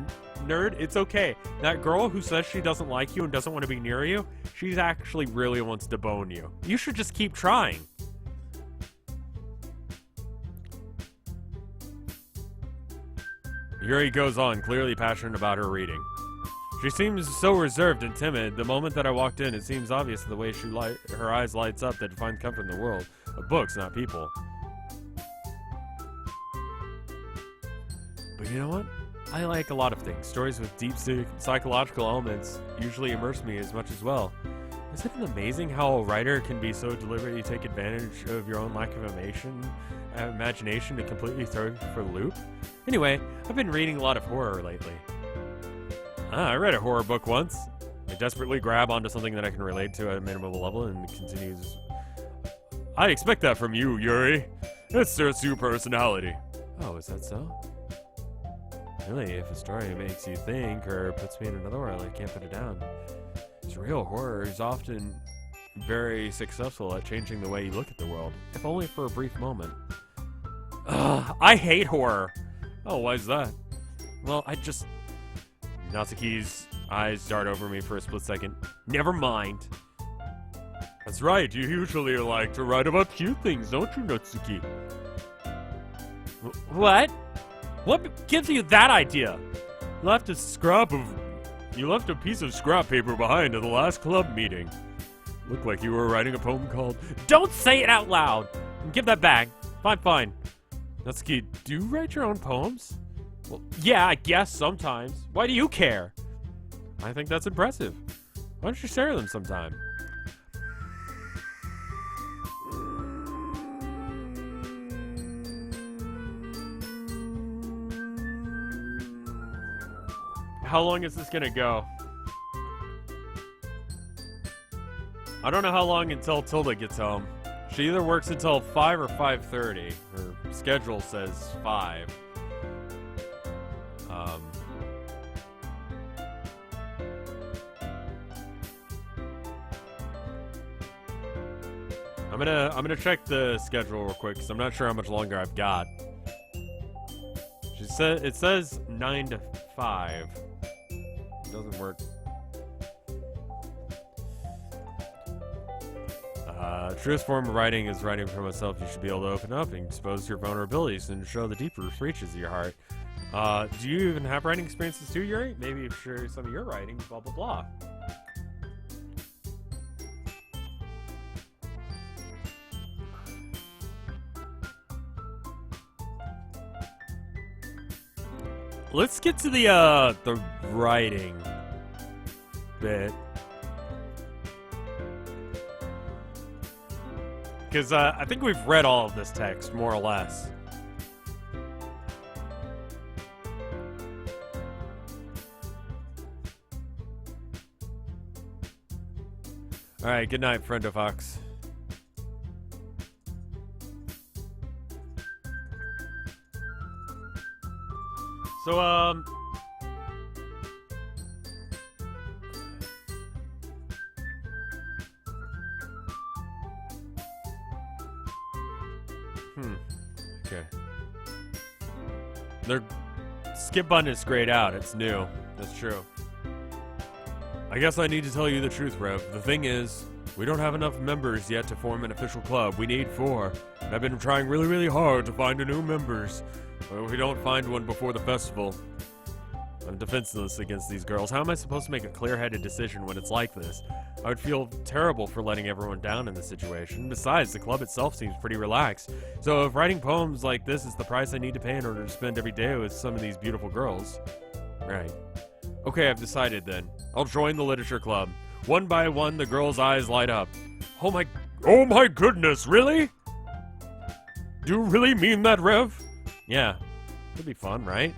nerd, it's okay. That girl who says she doesn't like you and doesn't want to be near you, she actually really wants to bone you. You should just keep trying. Yuri goes on, clearly passionate about her reading. She seems so reserved and timid. The moment that I walked in, it seems obvious the way her eyes lights up that finds comfort in the world of books, not people. But you know what? I like a lot of things. Stories with deep psychological elements usually immerse me as much as well. Isn't it amazing how a writer can be so deliberate you take advantage of your own lack of imagination to completely throw you for a loop? Anyway, I've been reading a lot of horror lately. I read a horror book once. I desperately grab onto something that I can relate to at a minimal level and continues. I expect that from you, Yuri. It suits your personality. Oh, is that so? Really, if a story makes you think or puts me in another world, I can't put it down. Surreal horror is often very successful at changing the way you look at the world, if only for a brief moment. Ugh, I hate horror. Oh, why is that? Well, Natsuki's eyes dart over me for a split second. Never mind. That's right, you usually like to write about cute things, don't you, Natsuki? What? What gives you that idea? You left a piece of scrap paper behind at the last club meeting. Looked like you were writing a poem called... Don't say it out loud! Give that back. Fine. Natsuki, do you write your own poems? Well, yeah, I guess sometimes. Why do you care? I think that's impressive. Why don't you share them sometime? How long is this gonna go? I don't know how long until Tilda gets home. She either works until 5 or 5:30. Her schedule says 5. I'm gonna check the schedule real quick because I'm not sure how much longer I've got. It says 9 to 5. It doesn't work. Truest form of writing is writing for myself. You should be able to open up and expose your vulnerabilities and show the deeper reaches of your heart. Do you even have writing experiences too, Yuri? Maybe share some of your writing, blah, blah, blah. Let's get to the writing bit. Because I think we've read all of this text, more or less. Alright, good night, friend of Fox. So, okay. Their skip button is grayed out. It's new. That's true. I guess I need to tell you the truth, Rev. The thing is, we don't have enough members yet to form an official club. We need 4. And I've been trying really, really hard to find new members. But if we don't find one before the festival, I'm defenseless against these girls. How am I supposed to make a clear-headed decision when it's like this? I would feel terrible for letting everyone down in this situation. Besides, the club itself seems pretty relaxed. So if writing poems like this is the price I need to pay in order to spend every day with some of these beautiful girls... Right. Okay, I've decided then. I'll join the literature club. One by one, the girls' eyes light up. Oh my goodness, really? Do you really mean that, Rev? Yeah. It'd be fun, right?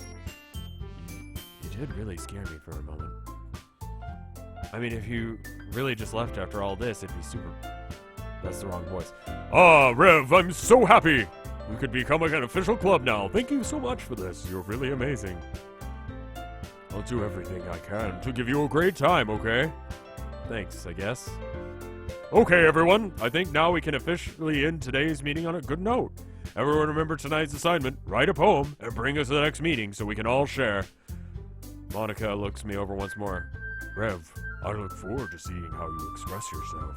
You did really scare me for a moment. I mean, if you really just left after all this, it'd be super... That's the wrong voice. Ah, Rev, I'm so happy! We could become like an official club now. Thank you so much for this. You're really amazing. I'll do everything I can to give you a great time, okay? Thanks, I guess. Okay, everyone. I think now we can officially end today's meeting on a good note. Everyone remember tonight's assignment. Write a poem and bring us to the next meeting so we can all share. Monica looks me over once more. Rev, I look forward to seeing how you express yourself.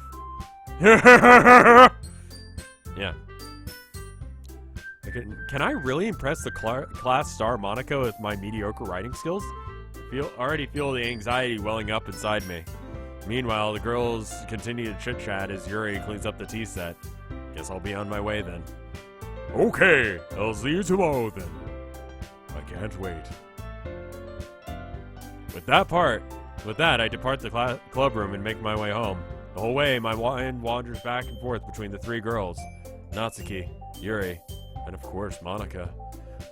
Yeah. Can I really impress the class star Monica with my mediocre writing skills? Already feel the anxiety welling up inside me. Meanwhile, the girls continue to chit-chat as Yuri cleans up the tea set. Guess I'll be on my way then. Okay, I'll see you tomorrow then. I can't wait. With that, I depart the club room and make my way home. The whole way, my mind wanders back and forth between the three girls. Natsuki, Yuri, and of course, Monica.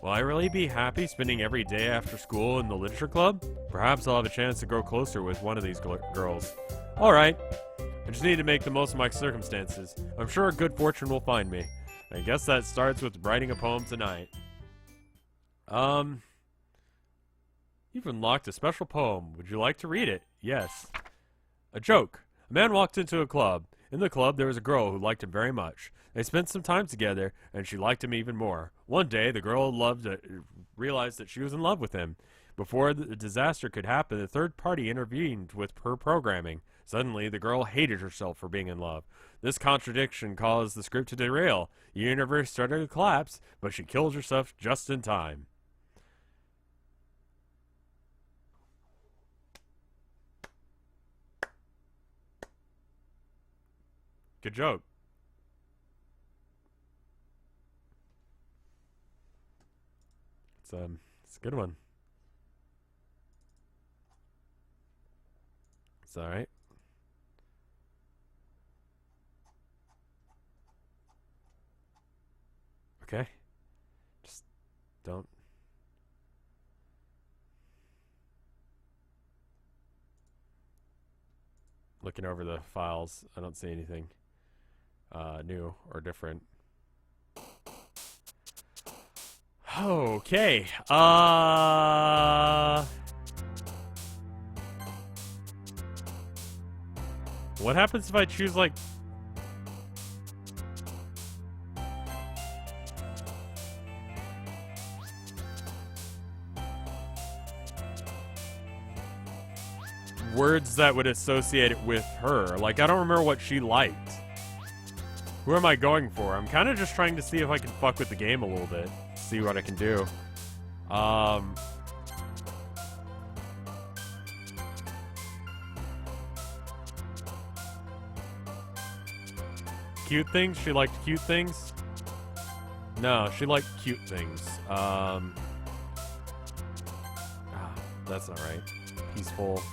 Will I really be happy spending every day after school in the literature club? Perhaps I'll have a chance to grow closer with one of these girls. Alright, I just need to make the most of my circumstances. I'm sure good fortune will find me. I guess that starts with writing a poem tonight. You've unlocked a special poem. Would you like to read it? Yes. A joke. A man walked into a club. In the club, there was a girl who liked him very much. They spent some time together, and she liked him even more. One day, the girl realized that she was in love with him. Before the disaster could happen, the third party intervened with her programming. Suddenly, the girl hated herself for being in love. This contradiction caused the script to derail. The universe started to collapse, but she killed herself just in time. Good joke. It's a good one. It's all right. Okay. Just don't. Looking over the files, I don't see anything new or different. Okay. What happens if I choose like words that would associate it with her? Like, I don't remember what she liked. Who am I going for? I'm kind of just trying to see if I can fuck with the game a little bit. See what I can do. Cute things? She liked cute things? No, she liked cute things. That's not right. Peaceful.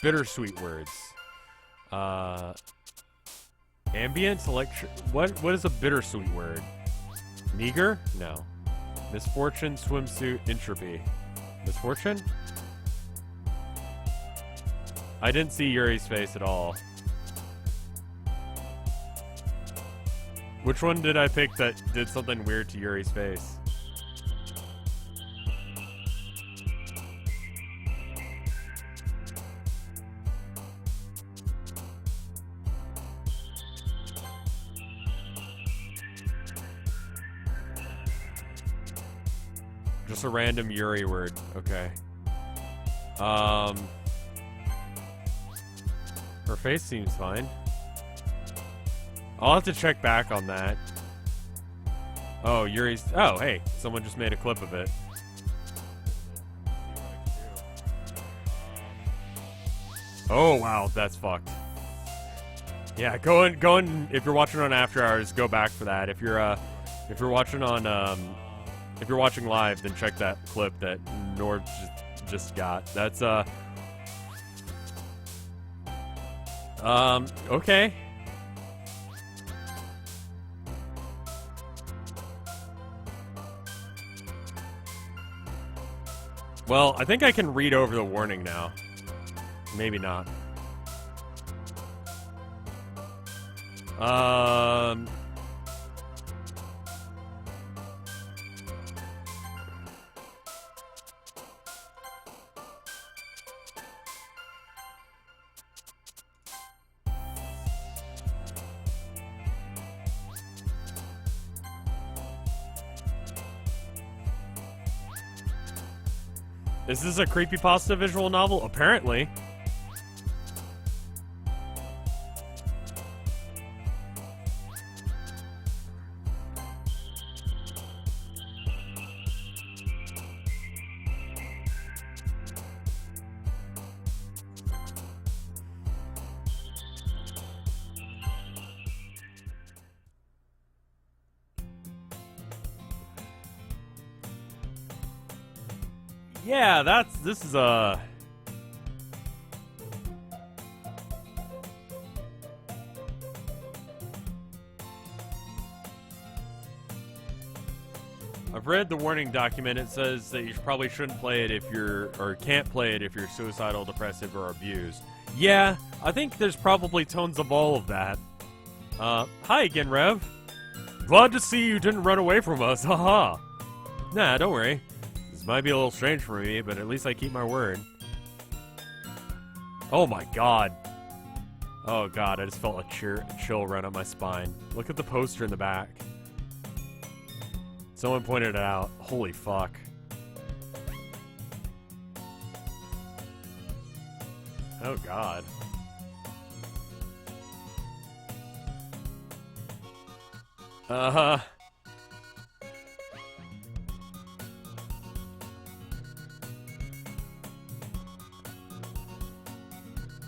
Bittersweet words. Ambient, electric. What is a bittersweet word? Meager? No. Misfortune, swimsuit, entropy. Misfortune? I didn't see Yuri's face at all. Which one did I pick that did something weird to Yuri's face? Just a random Yuri word. Okay. Her face seems fine. I'll have to check back on that. Oh, Yuri's... Oh, hey. Someone just made a clip of it. Oh, wow. That's fucked. Yeah, go and if you're watching on After Hours, go back for that. If you're watching on, if you're watching live, then check that clip that Nord just got. That's, okay. Well, I think I can read over the warning now. Maybe not. Um... Is this a creepypasta visual novel? Apparently. Yeah, this is a... I've read the warning document. It says that you probably shouldn't play it if you're, or can't play it if you're suicidal, depressive, or abused. Yeah, I think there's probably tons of all of that. Hi again, Rev. Glad to see you didn't run away from us, haha. Nah, don't worry. This might be a little strange for me, but at least I keep my word. Oh my god. Oh god, I just felt a chill run up my spine. Look at the poster in the back. Someone pointed it out. Holy fuck. Oh god. Uh-huh.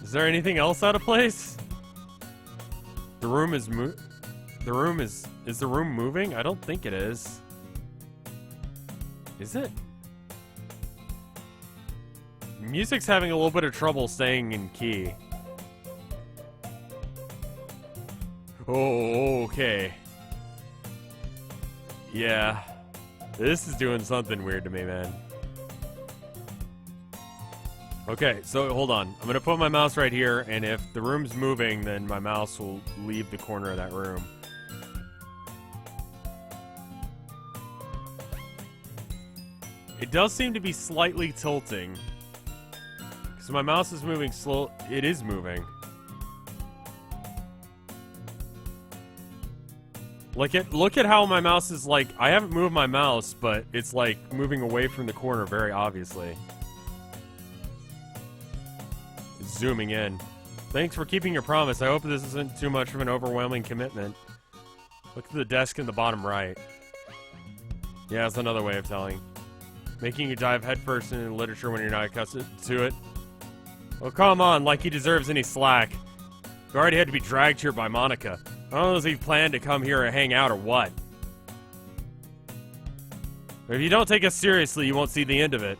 Is there anything else out of place? The room is is the room moving? I don't think it is. Is it? Music's having a little bit of trouble staying in key. Oh, okay. Yeah. This is doing something weird to me, man. Okay, so hold on. I'm gonna put my mouse right here, and if the room's moving, then my mouse will leave the corner of that room. It does seem to be slightly tilting. So my mouse is moving slow. It is moving. Look at how my mouse is like, I haven't moved my mouse, but it's like moving away from the corner very obviously. It's zooming in. Thanks for keeping your promise. I hope this isn't too much of an overwhelming commitment. Look at the desk in the bottom right. Yeah, that's another way of telling. Making you dive headfirst into literature when you're not accustomed to it. Oh, come on, like he deserves any slack. You already had to be dragged here by Monica. I don't know if he planned to come here and hang out or what. But if you don't take us seriously, you won't see the end of it.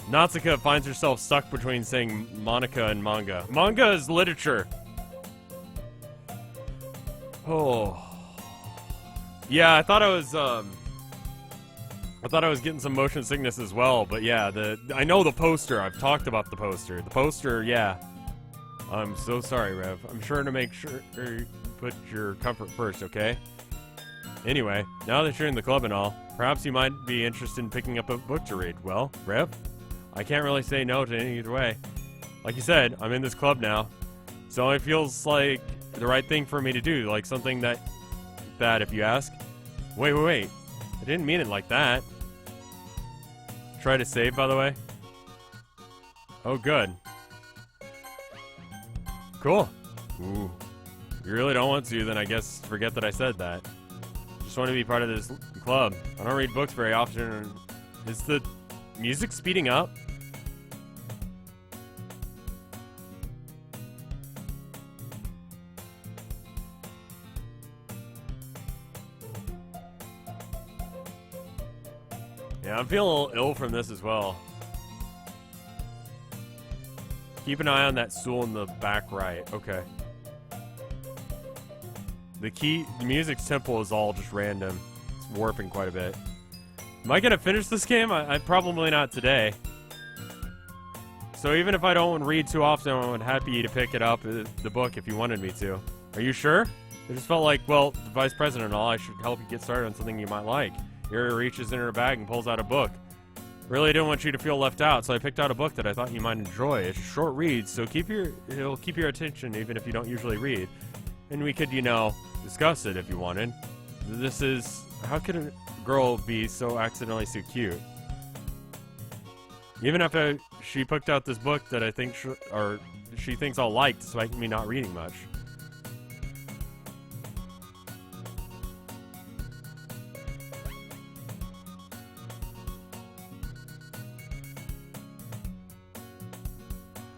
Natsuki finds herself stuck between saying Monica and manga. Manga is literature. Oh. Yeah, I thought I was getting some motion sickness as well, but yeah, I know the poster. I've talked about the poster. The poster, yeah. I'm so sorry, Rev. I'm sure to make sure you put your comfort first, okay? Anyway, now that you're in the club and all, perhaps you might be interested in picking up a book to read. Well, Rev, I can't really say no to any either way. Like you said, I'm in this club now, so it feels like the right thing for me to do, like something that if you ask. Wait. I didn't mean it like that. Try to save, by the way. Oh, good. Cool. Ooh. If you really don't want to, then I guess forget that I said that. Just want to be part of this club. I don't read books very often. Is the music speeding up? Yeah, I'm feeling a little ill from this as well. Keep an eye on that stool in the back right. Okay. The music's tempo is all just random. It's warping quite a bit. Am I gonna finish this game? I probably not today. So even if I don't read too often, I'm happy to pick it up, the book, if you wanted me to. Are you sure? I just felt like, well, the vice president and all, I should help you get started on something you might like. Yuri reaches in her bag and pulls out a book. Really didn't want you to feel left out, so I picked out a book that I thought you might enjoy. It's a short read, so it'll keep your attention even if you don't usually read. And we could, discuss it if you wanted. This is... How could a girl be so accidentally so cute? Even if she picked out this book that I think she thinks I'll like, despite me not reading much.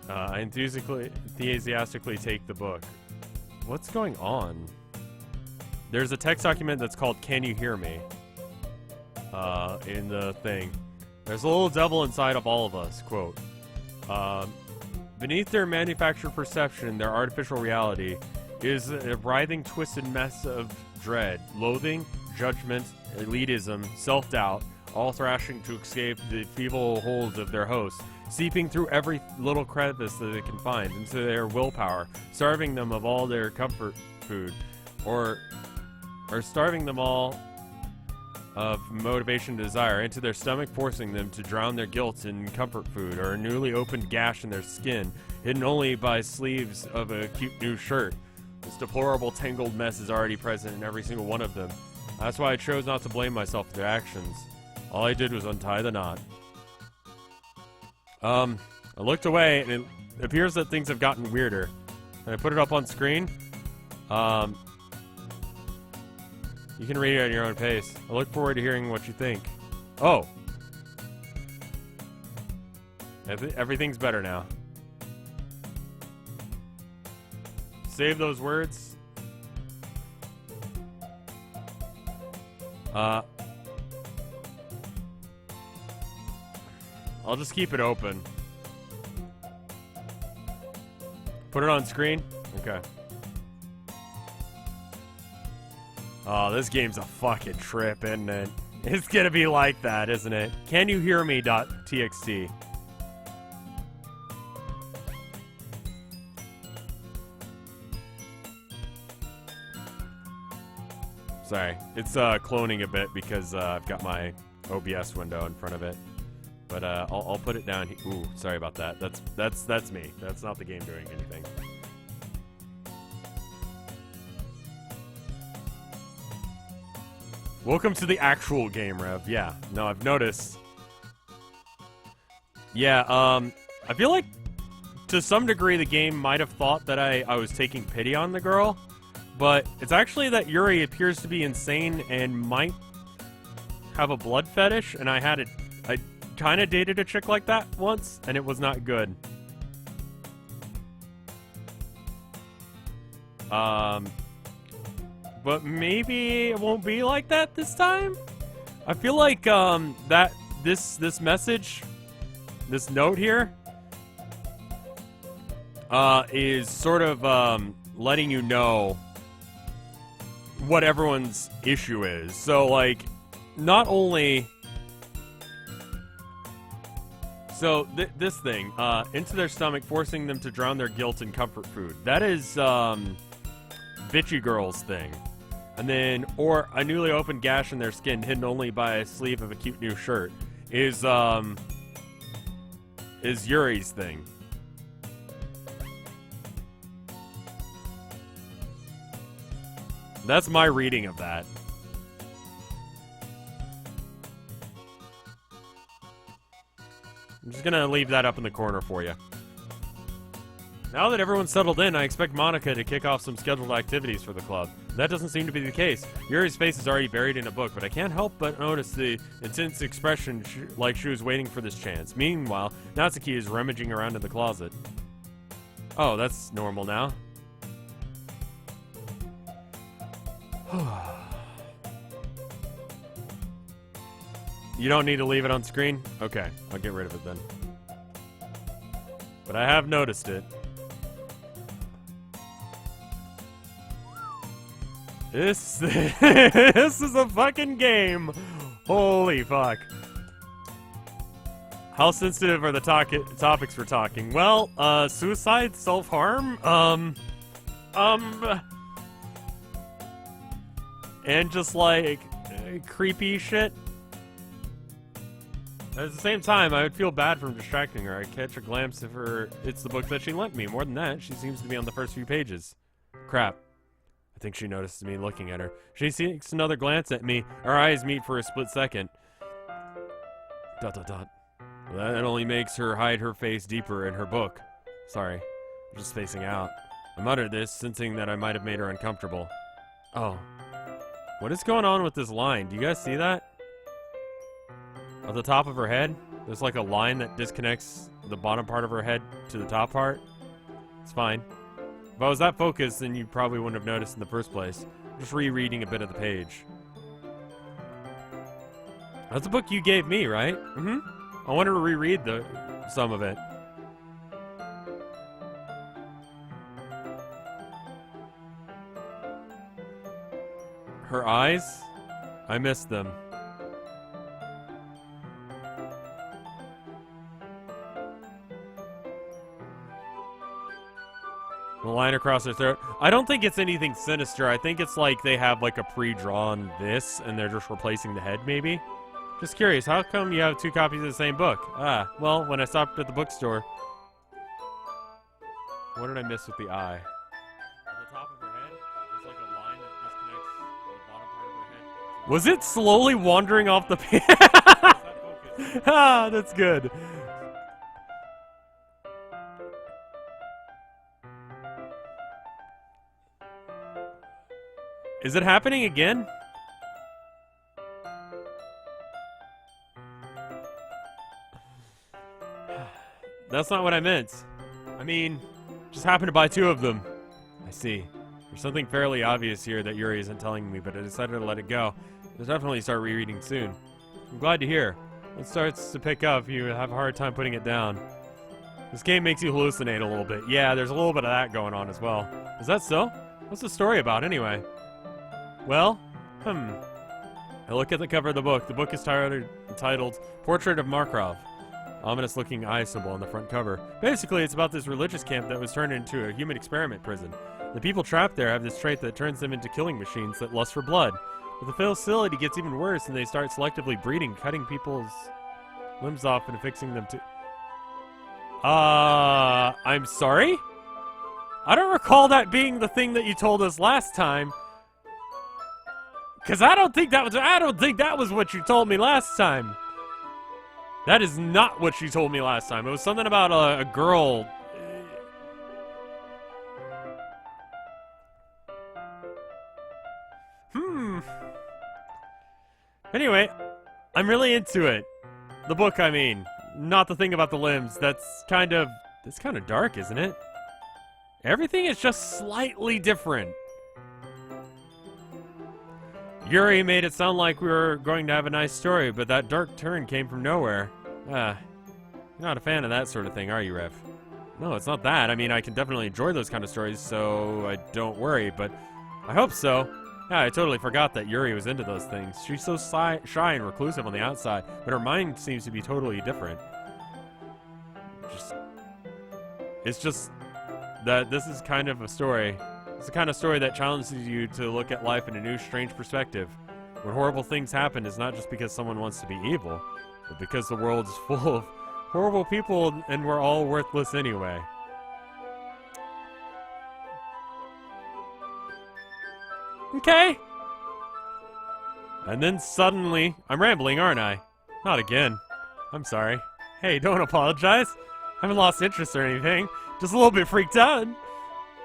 I enthusiastically take the book. What's going on? There's a text document that's called "Can You Hear Me?" In the thing. There's a little devil inside of all of us, quote. Beneath their manufactured perception, their artificial reality, is a writhing, twisted mess of dread, loathing, judgment, elitism, self-doubt, all thrashing to escape the feeble holds of their hosts, seeping through every little crevice that they can find into their willpower, starving them of all their comfort food, or starving them all of motivation and desire into their stomach, forcing them to drown their guilt in comfort food, or a newly opened gash in their skin, hidden only by sleeves of a cute new shirt. This deplorable tangled mess is already present in every single one of them. That's why I chose not to blame myself for their actions. All I did was untie the knot. I looked away, and it appears that things have gotten weirder. Can I put it up on screen? You can read it at your own pace. I look forward to hearing what you think. Oh! Everything's better now. Save those words. I'll just keep it open. Put it on screen? Okay. Oh, this game's a fucking trip, isn't it? It's gonna be like that, isn't it? Can you hear me? .txt. Sorry, it's cloning a bit because I've got my OBS window in front of it. But I'll put it down. Ooh, sorry about that. That's me. That's not the game doing anything. Welcome to the actual game, Rev. Yeah, no, I've noticed. Yeah, I feel like to some degree the game might have thought that I was taking pity on the girl, but it's actually that Yuri appears to be insane and might have a blood fetish, and I kind of dated a chick like that once, and it was not good. But maybe it won't be like that this time? I feel like, that this message, this note here, is sort of, letting you know what everyone's issue is. So, like, not only... So, this thing, into their stomach, forcing them to drown their guilt in comfort food. That is, bitchy girl's thing. And then, or a newly opened gash in their skin, hidden only by a sleeve of a cute new shirt, is Yuri's thing. That's my reading of that. I'm just gonna leave that up in the corner for you. Now that everyone's settled in, I expect Monica to kick off some scheduled activities for the club. That doesn't seem to be the case. Yuri's face is already buried in a book, but I can't help but notice the intense expression like she was waiting for this chance. Meanwhile, Natsuki is rummaging around in the closet. Oh, that's normal now. You don't need to leave it on screen? Okay, I'll get rid of it then. But I have noticed it. This is a fucking game. Holy fuck. How sensitive are the topics we're talking? Well, suicide, self-harm, and just like creepy shit. At the same time, I would feel bad from distracting her. I'd catch a glimpse of her. It's the book that she lent me. More than that, she seems to be on the first few pages. Crap. I think she notices me looking at her. She seeks another glance at me. Our eyes meet for a split second. ... That only makes her hide her face deeper in her book. Sorry, I'm just facing out. I muttered this, sensing that I might have made her uncomfortable. Oh. What is going on with this line? Do you guys see that? At the top of her head, there's like a line that disconnects the bottom part of her head to the top part. It's fine. If I was that focused, then you probably wouldn't have noticed in the first place. I'm just rereading a bit of the page. That's a book you gave me, right? Mm-hmm. I want to reread some of it. Her eyes? I missed them. The line across her throat. I don't think it's anything sinister. I think it's like they have like a pre-drawn this and they're just replacing the head maybe. Just curious, how come you have two copies of the same book? Ah, well, when I stopped at the bookstore. What did I miss with the eye? At the top of her head, there's like a line that disconnects the bottom part of her head. Was it slowly wandering off the page? Ah, that's good. Is it happening again? That's not what I meant. I mean, just happened to buy two of them. I see. There's something fairly obvious here that Yuri isn't telling me, but I decided to let it go. I'll definitely start rereading soon. I'm glad to hear. When it starts to pick up, you have a hard time putting it down. This game makes you hallucinate a little bit. Yeah, there's a little bit of that going on as well. Is that so? What's the story about anyway? Well, I look at the cover of the book. The book is titled Portrait of Markov. Ominous-looking eye symbol on the front cover. Basically, it's about this religious camp that was turned into a human experiment prison. The people trapped there have this trait that turns them into killing machines that lust for blood. But the facility gets even worse, and they start selectively breeding, cutting people's limbs off and affixing them to... I'm sorry? I don't recall that being the thing that you told us last time. Cause I don't think that was what you told me last time. That is not what she told me last time. It was something about a girl. Anyway, I'm really into it. The book, I mean. Not the thing about the limbs. That's kind of dark, isn't it? Everything is just slightly different. Yuri made it sound like we were going to have a nice story, but that dark turn came from nowhere. You're not a fan of that sort of thing, are you, Rev? No, it's not that. I mean, I can definitely enjoy those kind of stories, so I don't worry, but I hope so. Yeah, I totally forgot that Yuri was into those things. She's so shy and reclusive on the outside, but her mind seems to be totally different. It's just that this is kind of a story. It's the kind of story that challenges you to look at life in a new, strange perspective. When horrible things happen, it's not just because someone wants to be evil, but because the world is full of horrible people and we're all worthless anyway. Okay. And then suddenly, I'm rambling, aren't I? Not again. I'm sorry. Hey, don't apologize. I haven't lost interest or anything. Just a little bit freaked out.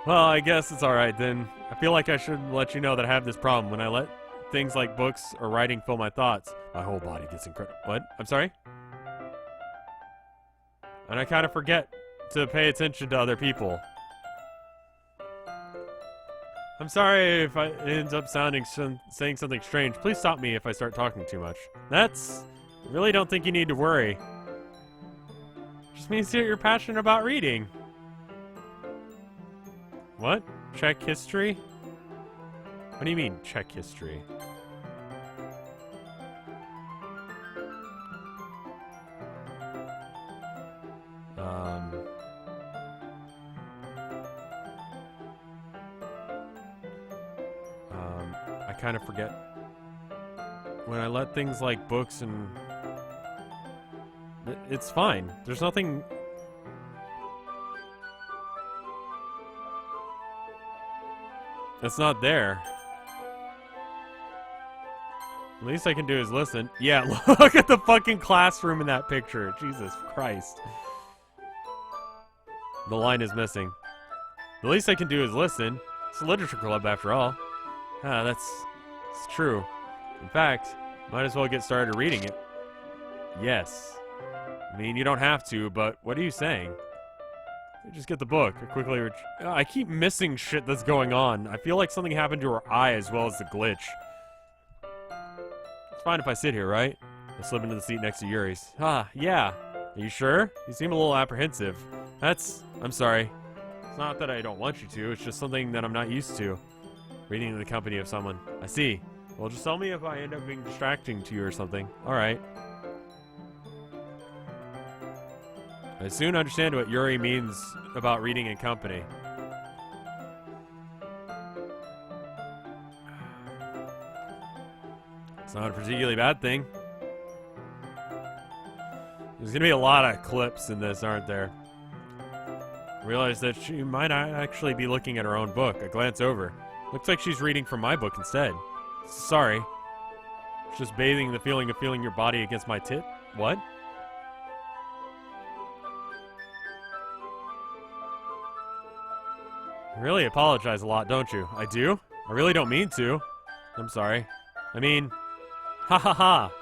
Well, I guess it's alright then. I feel like I should let you know that I have this problem. When I let things like books or writing fill my thoughts, my whole body gets incredible. What? I'm sorry? And I kind of forget to pay attention to other people. I'm sorry if I end up saying something strange. Please stop me if I start talking too much. I really don't think you need to worry. Just means that you're passionate about reading. What? Check history? What do you mean, check history? I kind of forget. When I let things like books and... It's fine. There's nothing... It's not there. The least I can do is listen. Yeah, look at the fucking classroom in that picture. Jesus Christ. The line is missing. The least I can do is listen. It's a literature club after all. Ah, it's true. In fact, might as well get started reading it. Yes. I mean, you don't have to, but what are you saying? Just get the book. I keep missing shit that's going on. I feel like something happened to her eye as well as the glitch. It's fine if I sit here, right? I slip into the seat next to Yuri's. Ah, yeah. Are you sure? You seem a little apprehensive. I'm sorry. It's not that I don't want you to, it's just something that I'm not used to. Reading in the company of someone. I see. Well, just tell me if I end up being distracting to you or something. Alright. I soon understand what Yuri means about reading in company. It's not a particularly bad thing. There's gonna be a lot of clips in this, aren't there? I realize that she might actually be looking at her own book. I glance over. Looks like she's reading from my book instead. Sorry. It's just bathing the feeling of feeling your body against my tit. What? You really apologize a lot, don't you? I do? I really don't mean to. I'm sorry. I mean, ha ha ha.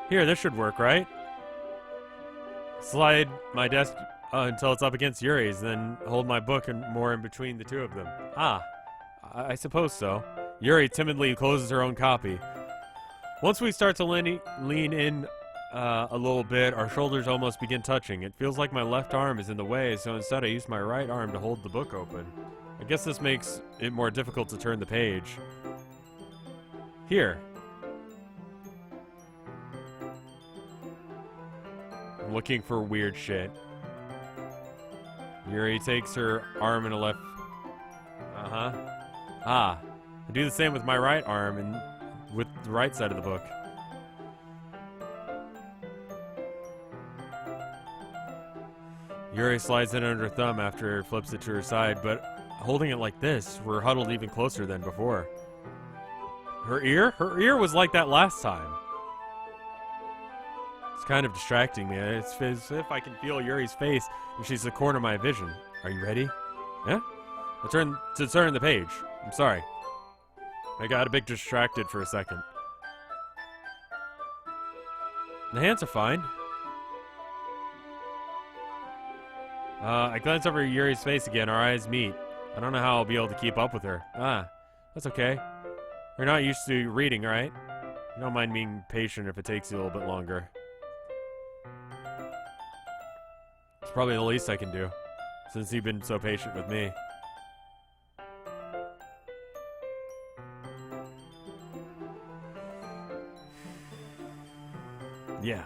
Here, this should work, right? Slide my desk until it's up against Yuri's, then hold my book and more in between the two of them. Ah, I suppose so. Yuri timidly closes her own copy. Once we start to lean in a little bit, our shoulders almost begin touching. It feels like my left arm is in the way, so instead I use my right arm to hold the book open. I guess this makes it more difficult to turn the page. Here. I'm looking for weird shit. Yuri takes her arm in a left... Uh-huh. Ah. I do the same with my right arm and with the right side of the book. Yuri slides it under her thumb after flips it to her side, but holding it like this, we're huddled even closer than before. Her ear? Her ear was like that last time. It's kind of distracting me. It's as if I can feel Yuri's face and she's the corner of my vision. Are you ready? Yeah? I turn the page. I'm sorry. I got a bit distracted for a second. The hands are fine. I glance over Yuri's face again. Our eyes meet. I don't know how I'll be able to keep up with her. Ah, that's okay. You're not used to reading, right? You don't mind being patient if it takes you a little bit longer. It's probably the least I can do, since you've been so patient with me. Yeah,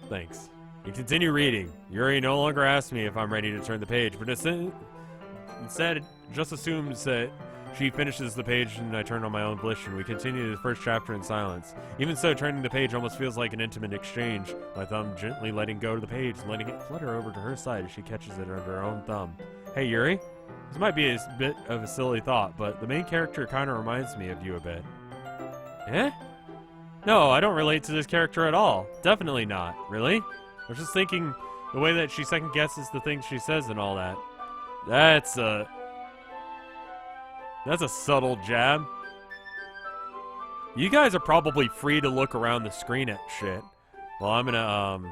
thanks. We continue reading. Yuri no longer asks me if I'm ready to turn the page, but instead just assumes that she finishes the page and I turn on my own volition. We continue the first chapter in silence. Even so, turning the page almost feels like an intimate exchange. My thumb gently letting go of the page and letting it flutter over to her side as she catches it under her own thumb. Hey, Yuri? This might be a bit of a silly thought, but the main character kind of reminds me of you a bit. Eh? No, I don't relate to this character at all. Definitely not. Really? I was just thinking the way that she second guesses the things she says and all that. That's a subtle jab. You guys are probably free to look around the screen at shit. Well, I'm gonna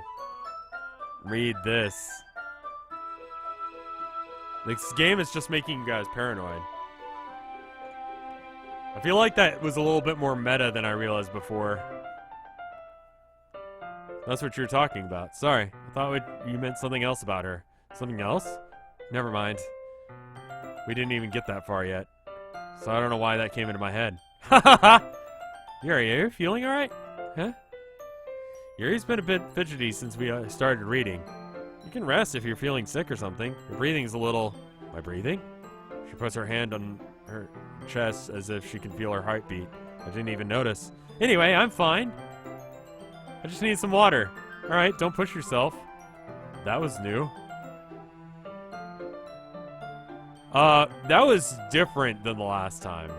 read this. This game is just making you guys paranoid. I feel like that was a little bit more meta than I realized before. That's what you're talking about. Sorry, I thought you meant something else about her. Something else? Never mind. We didn't even get that far yet. So I don't know why that came into my head. Ha ha ha! Yuri, are you feeling alright? Huh? Yuri's been a bit fidgety since we started reading. You can rest if you're feeling sick or something. Your breathing's a little... My breathing? She puts her hand on her chest as if she can feel her heartbeat. I didn't even notice. Anyway, I'm fine. I just need some water. Alright, don't push yourself. That was new. That was different than the last time.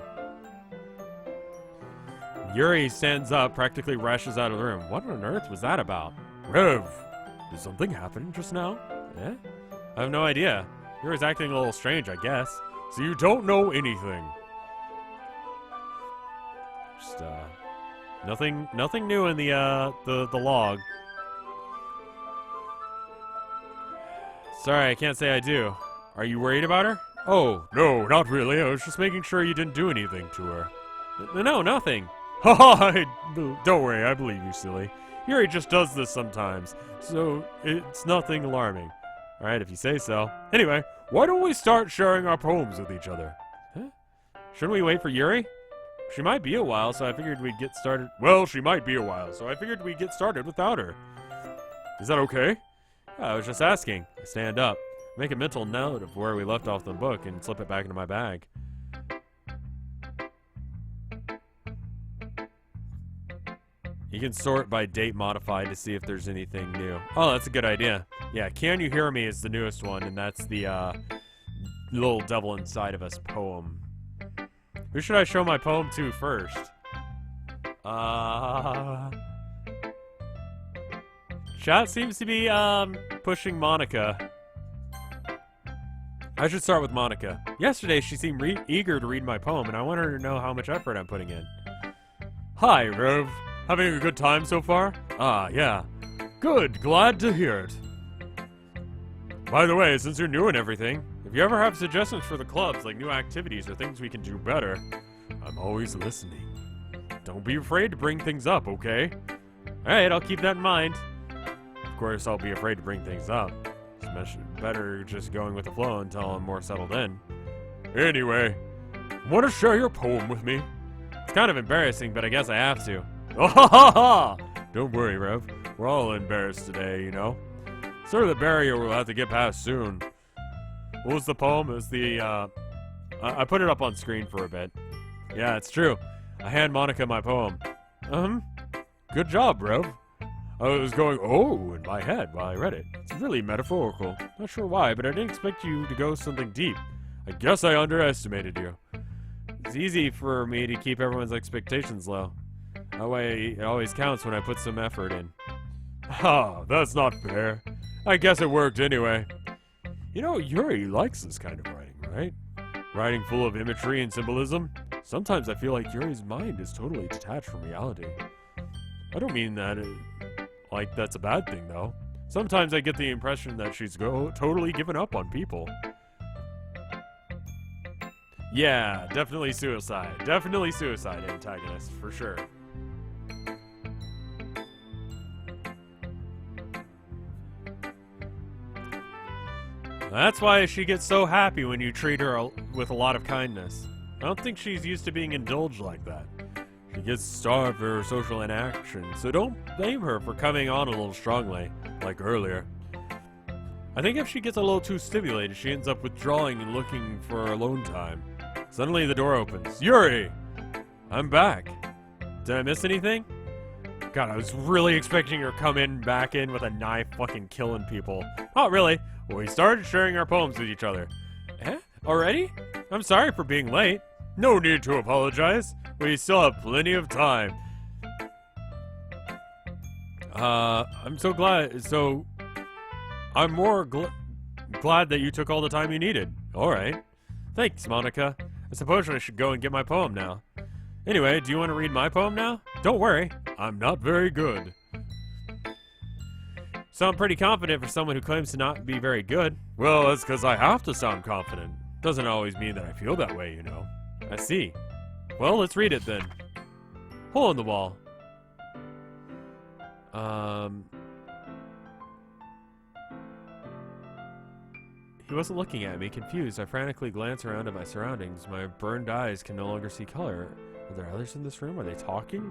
Yuri stands up, practically rushes out of the room. What on earth was that about? Rev, did something happen just now? Eh? I have no idea. Yuri's acting a little strange, I guess. So you don't know anything. Just, nothing new in the log. Sorry, I can't say I do. Are you worried about her? Oh, no, not really. I was just making sure you didn't do anything to her. No, nothing. Haha, don't worry, I believe you, silly. Yuri just does this sometimes, so it's nothing alarming. Alright, if you say so. Anyway, why don't we start sharing our poems with each other? Huh? Shouldn't we wait for Yuri? She might be a while, so I figured we'd get started. Well, she might be a while, so I figured we'd get started without her. Is that okay? Yeah, I was just asking. I stand up, make a mental note of where we left off the book, and slip it back into my bag. You can sort by date modified to see if there's anything new. Oh, that's a good idea. Yeah, Can You Hear Me is the newest one, and that's the little devil inside of us poem. Who should I show my poem to first? Chat seems to be pushing Monica. I should start with Monica. Yesterday she seemed eager to read my poem, and I want her to know how much effort I'm putting in. Hi, Rev. Having a good time so far? Ah, yeah. Good, glad to hear it. By the way, since you're new and everything, if you ever have suggestions for the clubs, like new activities or things we can do better, I'm always listening. Don't be afraid to bring things up, okay? Alright, I'll keep that in mind. Of course, I'll be afraid to bring things up. It's better just going with the flow until I'm more settled in. Anyway, want to share your poem with me? It's kind of embarrassing, but I guess I have to. Oh ha ha ha! Don't worry, Rev. We're all embarrassed today, you know? Sort of the barrier we'll have to get past soon. What was the poem? It was the, I put it up on screen for a bit. Yeah, it's true. I hand Monica my poem. Good job, Rev. I was going, oh, in my head while I read it. It's really metaphorical. Not sure why, but I didn't expect you to go something deep. I guess I underestimated you. It's easy for me to keep everyone's expectations low. That way, it always counts when I put some effort in. Ah, that's not fair. I guess it worked anyway. You know, Yuri likes this kind of writing, right? Writing full of imagery and symbolism. Sometimes I feel like Yuri's mind is totally detached from reality. I don't mean that, like that's a bad thing, though. Sometimes I get the impression that she's totally given up on people. Yeah, definitely suicide. Definitely suicide antagonist, for sure. That's why she gets so happy when you treat her with a lot of kindness. I don't think she's used to being indulged like that. She gets starved for her social inaction, so don't blame her for coming on a little strongly, like earlier. I think if she gets a little too stimulated, she ends up withdrawing and looking for alone time. Suddenly the door opens. Yuri! I'm back. Did I miss anything? God, I was really expecting her to come back in with a knife fucking killing people. Not really. We started sharing our poems with each other. Eh? Already? I'm sorry for being late. No need to apologize. We still have plenty of time. I'm so glad. I'm more glad that you took all the time you needed. Alright. Thanks, Monica. I suppose I should go and get my poem now. Anyway, do you want to read my poem now? Don't worry. I'm not very good. Sound pretty confident for someone who claims to not be very good. Well, that's because I have to sound confident. Doesn't always mean that I feel that way, you know. I see. Well, let's read it then. Hole in the wall. He wasn't looking at me. Confused, I frantically glance around at my surroundings. My burned eyes can no longer see color. Are there others in this room? Are they talking?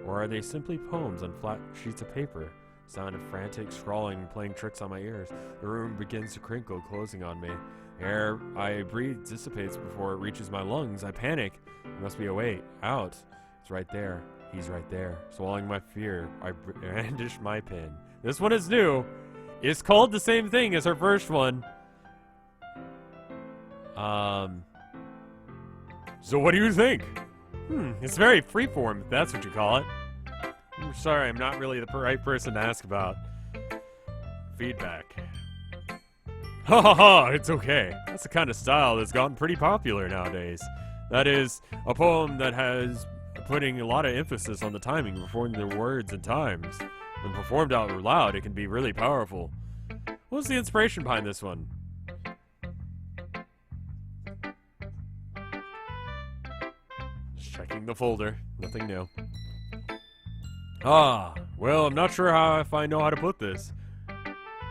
Or are they simply poems on flat sheets of paper? Sound of frantic scrawling and playing tricks on my ears. The room begins to crinkle, closing on me. Air I breathe dissipates before it reaches my lungs. I panic. There must be a way out. It's right there. He's right there. Swallowing my fear, I brandish my pin. This one is new. It's called the same thing as her first one. So what do you think? It's very freeform, if that's what you call it. I'm sorry, I'm not really the right person to ask about feedback. Ha ha ha, it's okay. That's the kind of style that's gotten pretty popular nowadays. That is, a poem that has putting a lot of emphasis on the timing, performing the words and times. When performed out loud, it can be really powerful. What was the inspiration behind this one? Just checking the folder. Nothing new. Well, I'm not sure if I know how to put this.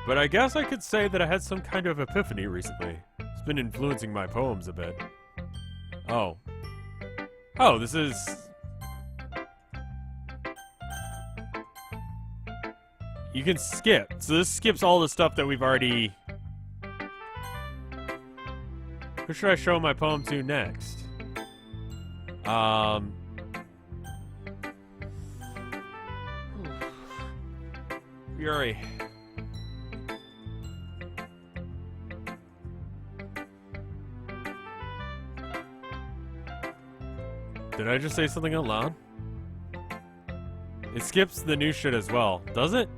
But I guess I could say that I had some kind of epiphany recently. It's been influencing my poems a bit. Oh, this is... You can skip. So this skips all the stuff that we've already... Who should I show my poem to next? Yuri. Did I just say something out loud? It skips the new shit as well, does it?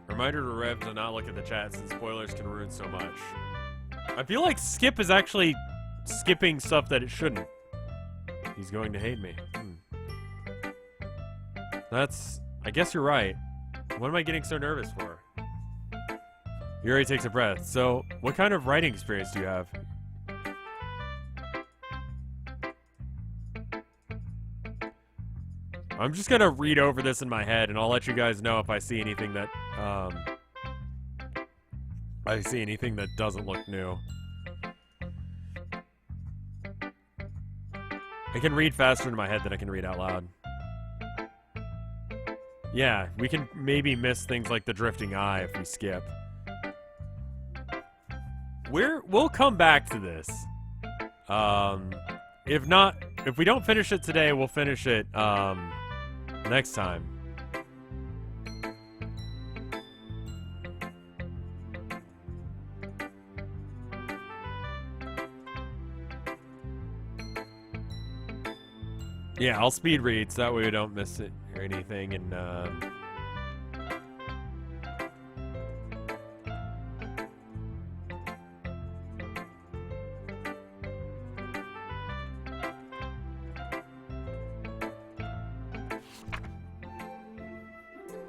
Reminder to Rev to not look at the chat since spoilers can ruin so much. I feel like skip is actually skipping stuff that it shouldn't. He's going to hate me. That's... I guess you're right. What am I getting so nervous for? Yuri takes a breath. So, what kind of writing experience do you have? I'm just gonna read over this in my head, and I'll let you guys know if I see anything that, doesn't look new. I can read faster in my head than I can read out loud. Yeah, we can maybe miss things like the drifting eye if we skip. We'll come back to this. If we don't finish it today, we'll finish it, next time. Yeah, I'll speed read so that way we don't miss it or anything, and,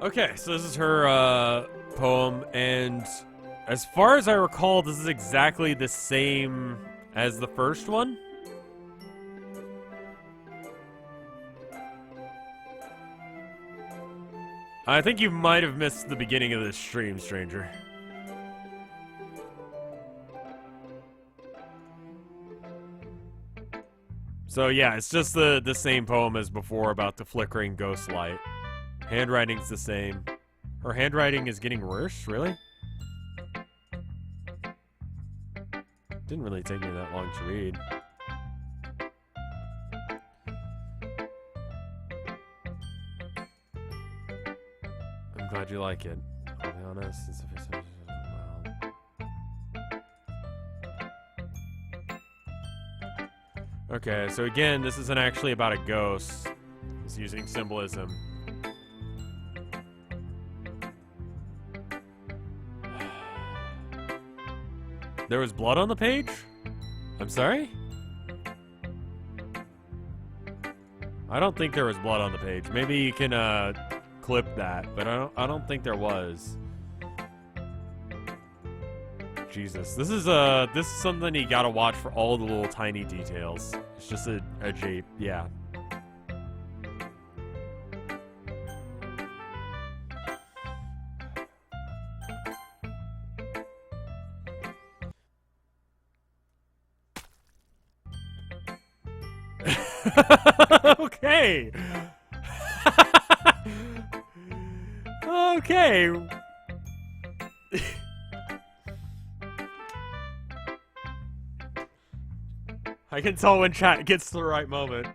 Okay, so this is her, poem, and as far as I recall, this is exactly the same as the first one. I think you might have missed the beginning of this stream, stranger. So yeah, it's just the same poem as before about the flickering ghost light. Handwriting's the same. Her handwriting is getting worse, really? Didn't really take me that long to read. I'm glad you like it. I'll be honest, it's Okay, so again, this isn't actually about a ghost. It's using symbolism. There was blood on the page? I'm sorry? I don't think there was blood on the page. Maybe you can clip that, but I don't think there was. Jesus, this is something you gotta watch for all the little tiny details. It's just a Jeep, yeah. Okay. Okay. I can tell when chat gets to the right moment.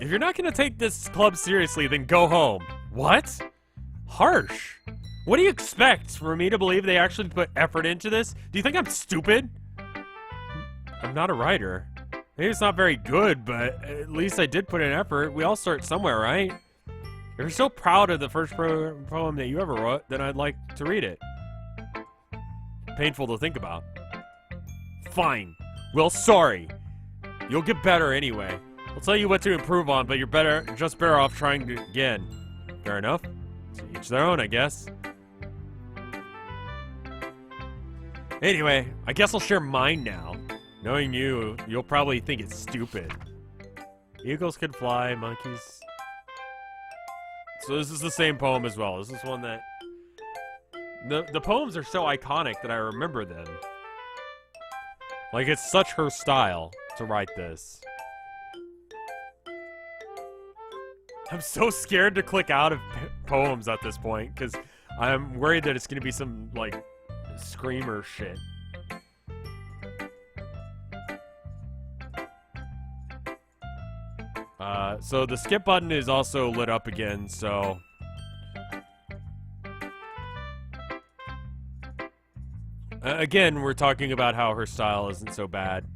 If you're not gonna take this club seriously, then go home. What? Harsh. What do you expect? For me to believe they actually put effort into this? Do you think I'm stupid? I'm not a writer. Maybe it's not very good, but at least I did put in effort. We all start somewhere, right? If you're so proud of the first poem that you ever wrote, then I'd like to read it. Painful to think about. Fine. Well, sorry. You'll get better anyway. I'll tell you what to improve on, but you're just better off trying to again. Fair enough. To each their own, I guess. Anyway, I guess I'll share mine now. Knowing you, you'll probably think it's stupid. Eagles could fly, monkeys. So this is the same poem as well. This is one that... The poems are so iconic that I remember them. Like, it's such her style to write this. I'm so scared to click out of poems at this point, because I'm worried that it's going to be some, like, screamer shit. So the skip button is also lit up again, so... again, we're talking about how her style isn't so bad.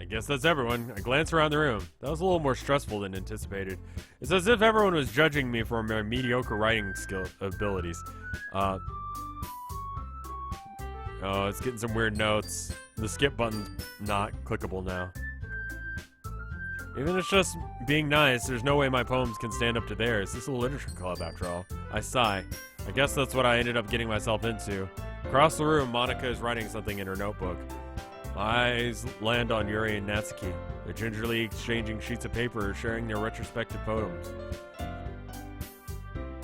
I guess that's everyone. I glance around the room. That was a little more stressful than anticipated. It's as if everyone was judging me for my mediocre writing abilities. Oh, it's getting some weird notes. The skip button's not clickable now. Even if it's just being nice, there's no way my poems can stand up to theirs. This is a literature club, after all. I sigh. I guess that's what I ended up getting myself into. Across the room, Monica is writing something in her notebook. My eyes land on Yuri and Natsuki. They're gingerly exchanging sheets of paper, sharing their retrospective poems.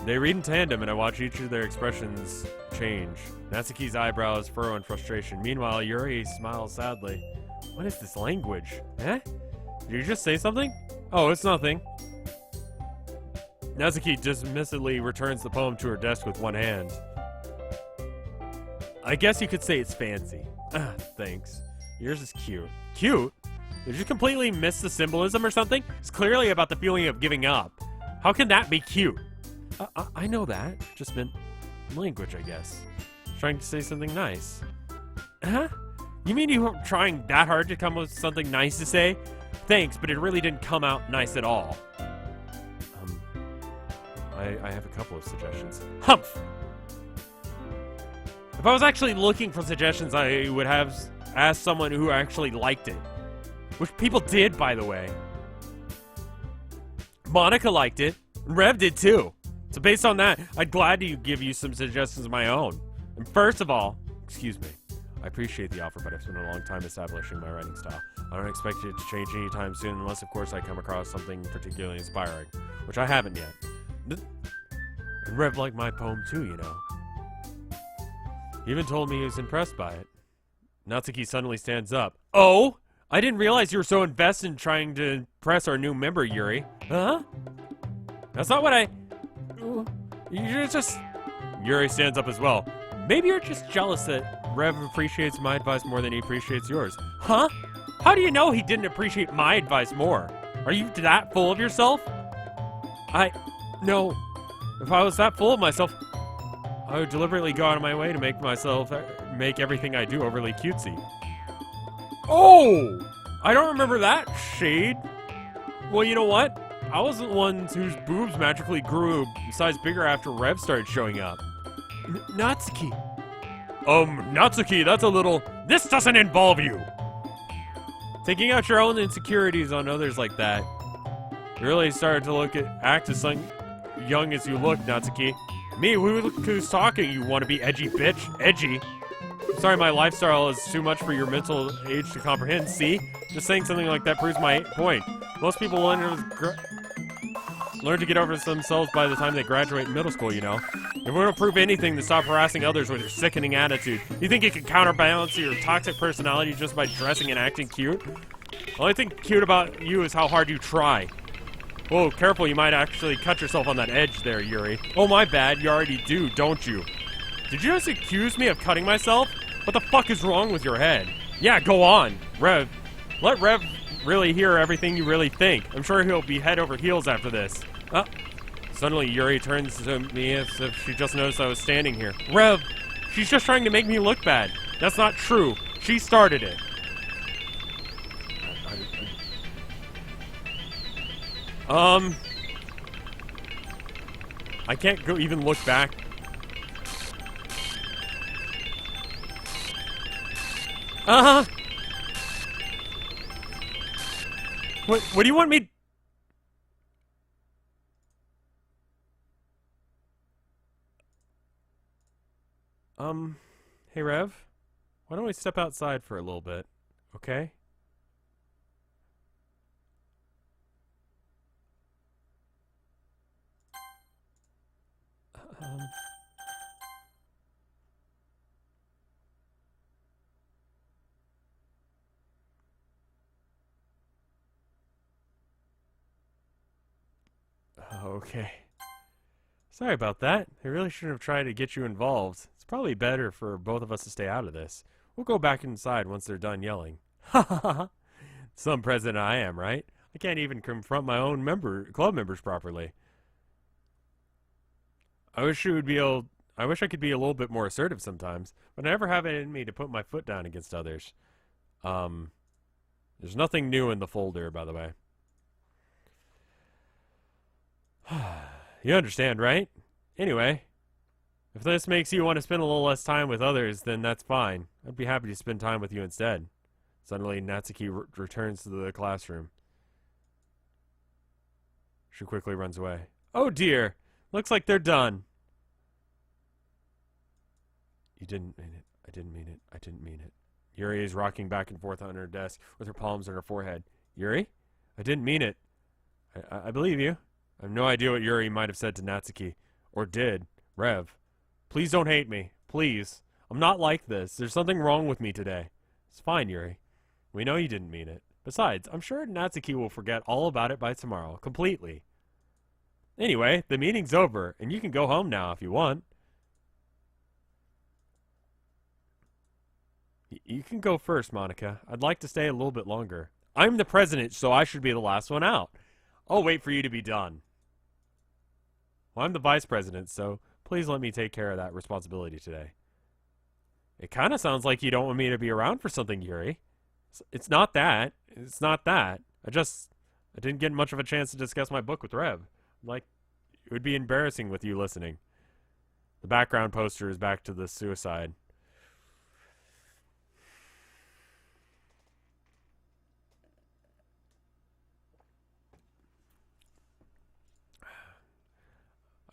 They read in tandem, and I watch each of their expressions change. Natsuki's eyebrows furrow in frustration. Meanwhile, Yuri smiles sadly. What is this language? Eh? Did you just say something? Oh, it's nothing. Natsuki dismissively returns the poem to her desk with one hand. I guess you could say it's fancy. Thanks. Yours is cute. Cute? Did you completely miss the symbolism or something? It's clearly about the feeling of giving up. How can that be cute? I know that. Just meant language, I guess. Trying to say something nice. Huh? You mean you weren't trying that hard to come up with something nice to say? Thanks, but it really didn't come out nice at all. I have a couple of suggestions. Humph! If I was actually looking for suggestions, I would have asked someone who actually liked it. Which people did, by the way. Monica liked it. And Rev did too. So based on that, I'd gladly give you some suggestions of my own. And first of all, excuse me, I appreciate the offer, but I've spent a long time establishing my writing style. I don't expect it to change anytime soon, unless of course I come across something particularly inspiring, which I haven't yet. And Rev liked my poem too, you know. He even told me he was impressed by it. Natsuki suddenly stands up. Oh? I didn't realize you were so invested in trying to impress our new member, Yuri. Huh? That's not what you're just... Yuri stands up as well. Maybe you're just jealous that Rev appreciates my advice more than he appreciates yours. Huh? How do you know he didn't appreciate my advice more? Are you that full of yourself? No. If I was that full of myself, I would deliberately go out of my way to make everything I do overly cutesy. Oh! I don't remember that, Shade. Well, you know what? I wasn't the one whose boobs magically grew a size bigger after Rev started showing up. Natsuki. Natsuki, that's a little... This doesn't involve you! Taking out your own insecurities on others like that. You really started to act as young as you look, Natsuki. Me, who's talking, you want to be edgy bitch? Edgy? Sorry, my lifestyle is too much for your mental age to comprehend, see? Just saying something like that proves my point. Most people will enter learn to get over themselves by the time they graduate middle school, you know? If we don't prove anything to stop harassing others with your sickening attitude, you think you can counterbalance your toxic personality just by dressing and acting cute? The only thing cute about you is how hard you try. Whoa, careful, you might actually cut yourself on that edge there, Yuri. Oh, my bad, you already do, don't you? Did you just accuse me of cutting myself? What the fuck is wrong with your head? Yeah, go on, Rev. Let Rev really hear everything you really think. I'm sure he'll be head over heels after this. Suddenly Yuri turns to me as if she just noticed I was standing here. Rev, she's just trying to make me look bad. That's not true. She started it. I can't go even look back. What do you want me? Hey Rev, why don't we step outside for a little bit, okay? Okay. Sorry about that. I really shouldn't have tried to get you involved. It's probably better for both of us to stay out of this. We'll go back inside once they're done yelling. Ha ha ha. Some president I am, right? I can't even confront my own club members properly. I wish I could be a little bit more assertive sometimes, but I never have it in me to put my foot down against others. There's nothing new in the folder, by the way. You understand, right? Anyway, if this makes you want to spend a little less time with others, then that's fine. I'd be happy to spend time with you instead. Suddenly, Natsuki returns to the classroom. She quickly runs away. Oh dear! Looks like they're done. You didn't mean it. I didn't mean it. I didn't mean it. Yuri is rocking back and forth on her desk with her palms on her forehead. Yuri? I didn't mean it. I believe you. I have no idea what Yuri might have said to Natsuki. Or did. Rev. Please don't hate me. Please. I'm not like this. There's something wrong with me today. It's fine, Yuri. We know you didn't mean it. Besides, I'm sure Natsuki will forget all about it by tomorrow. Completely. Anyway, the meeting's over, and you can go home now if you want. You can go first, Monica. I'd like to stay a little bit longer. I'm the president, so I should be the last one out. I'll wait for you to be done. Well, I'm the vice president, so please let me take care of that responsibility today. It kind of sounds like you don't want me to be around for something, Yuri. It's not that. It's not that. I didn't get much of a chance to discuss my book with Rev. Like, it would be embarrassing with you listening. The background poster is back to the suicide.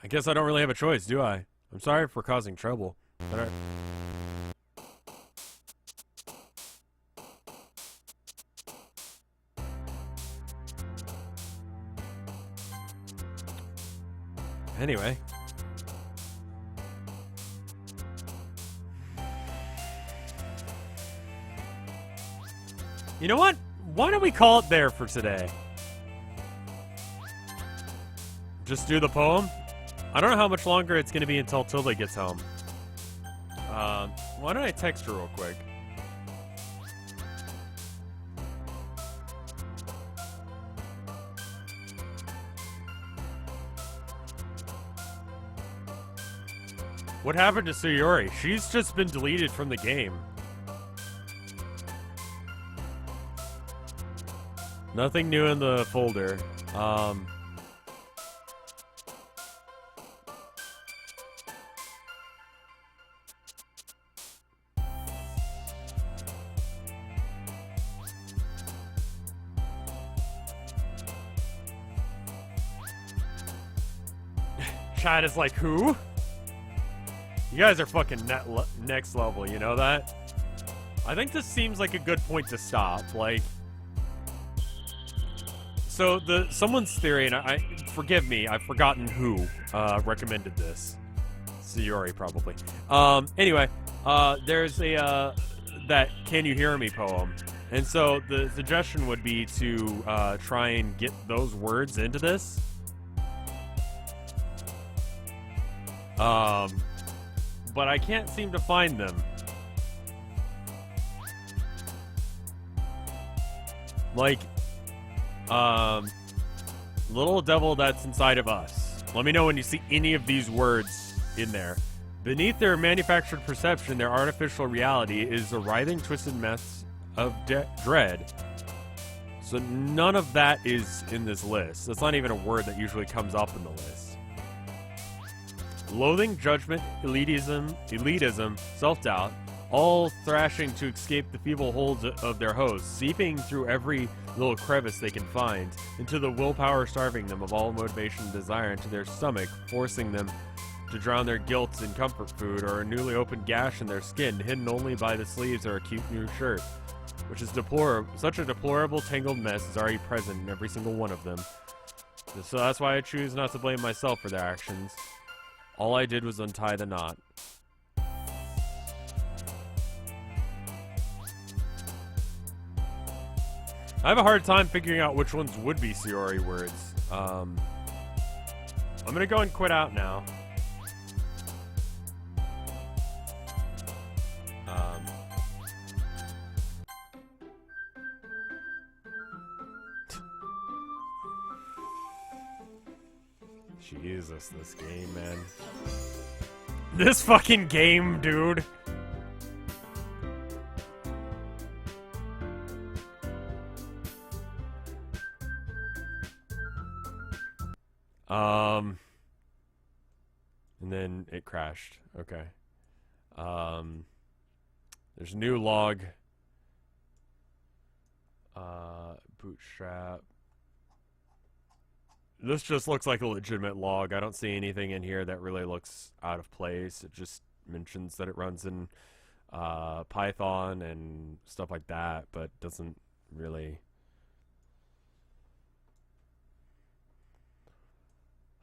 I guess I don't really have a choice, do I? I'm sorry for causing trouble. But anyway. You know what? Why don't we call it there for today? Just do the poem? I don't know how much longer it's going to be until Tilda gets home. Why don't I text her real quick? What happened to Sayori? She's just been deleted from the game. Nothing new in the folder. Chat is like, who? You guys are fucking next level, you know that? I think this seems like a good point to stop. Like, so someone's theory, and forgive me, I've forgotten who recommended this. Sayori, probably. Anyway, there's a that "Can You Hear Me" poem, and so the suggestion would be to try and get those words into this. But I can't seem to find them. Like, little devil that's inside of us. Let me know when you see any of these words in there. Beneath their manufactured perception, their artificial reality is a writhing, twisted mess of dread. So none of that is in this list. That's not even a word that usually comes up in the list. Loathing, judgment, elitism, self-doubt, all thrashing to escape the feeble holds of their hosts, seeping through every little crevice they can find, into the willpower starving them of all motivation and desire into their stomach, forcing them to drown their guilt in comfort food or a newly opened gash in their skin, hidden only by the sleeves or a cute new shirt, which is such a deplorable tangled mess is already present in every single one of them. So that's why I choose not to blame myself for their actions. All I did was untie the knot. I have a hard time figuring out which ones would be Sayori words. I'm gonna go and quit out now. Jesus, this game, man. This fucking game, dude. And then it crashed. Okay. There's a new log. Bootstrap. This just looks like a legitimate log. I don't see anything in here that really looks out of place. It just mentions that it runs in Python and stuff like that, but doesn't really...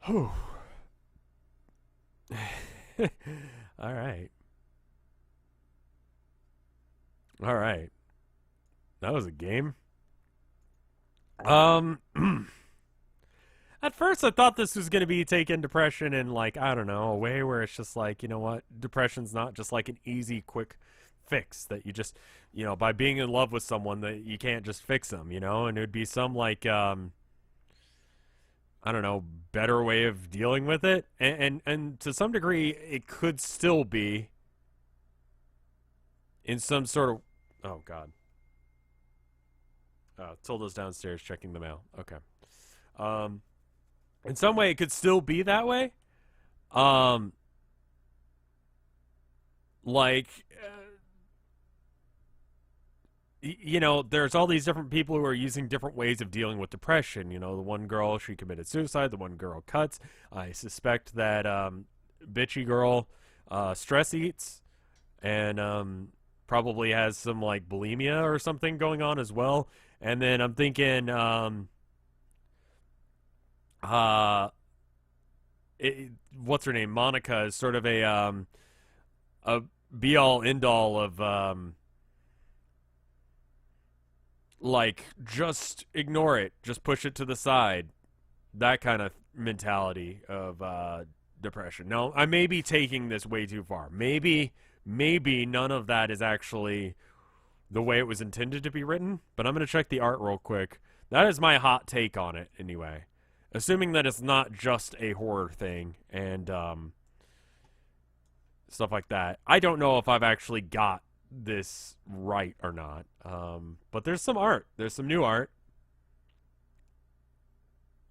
Whew. All right. All right. That was a game. At first, I thought this was going to be taking depression in, like, I don't know, a way where it's just like, you know what? Depression's not just like an easy, quick fix that you just, you know, by being in love with someone that you can't just fix them, you know? And it would be some, like, I don't know, better way of dealing with it. And to some degree, it could still be in some sort of... Oh, God. Tilda's downstairs checking the mail. Okay. In some way, it could still be that way. You know, there's all these different people who are using different ways of dealing with depression. You know, the one girl, she committed suicide. The one girl cuts. I suspect that bitchy girl stress eats and probably has some, like, bulimia or something going on as well. And then I'm thinking... what's her name? Monica is sort of a be-all, end-all of, like, just ignore it. Just push it to the side. That kind of mentality of, depression. No, I may be taking this way too far. Maybe none of that is actually the way it was intended to be written, but I'm going to check the art real quick. That is my hot take on it, anyway. Assuming that it's not just a horror thing and stuff like that. I don't know if I've actually got this right or not. But there's some art. There's some new art.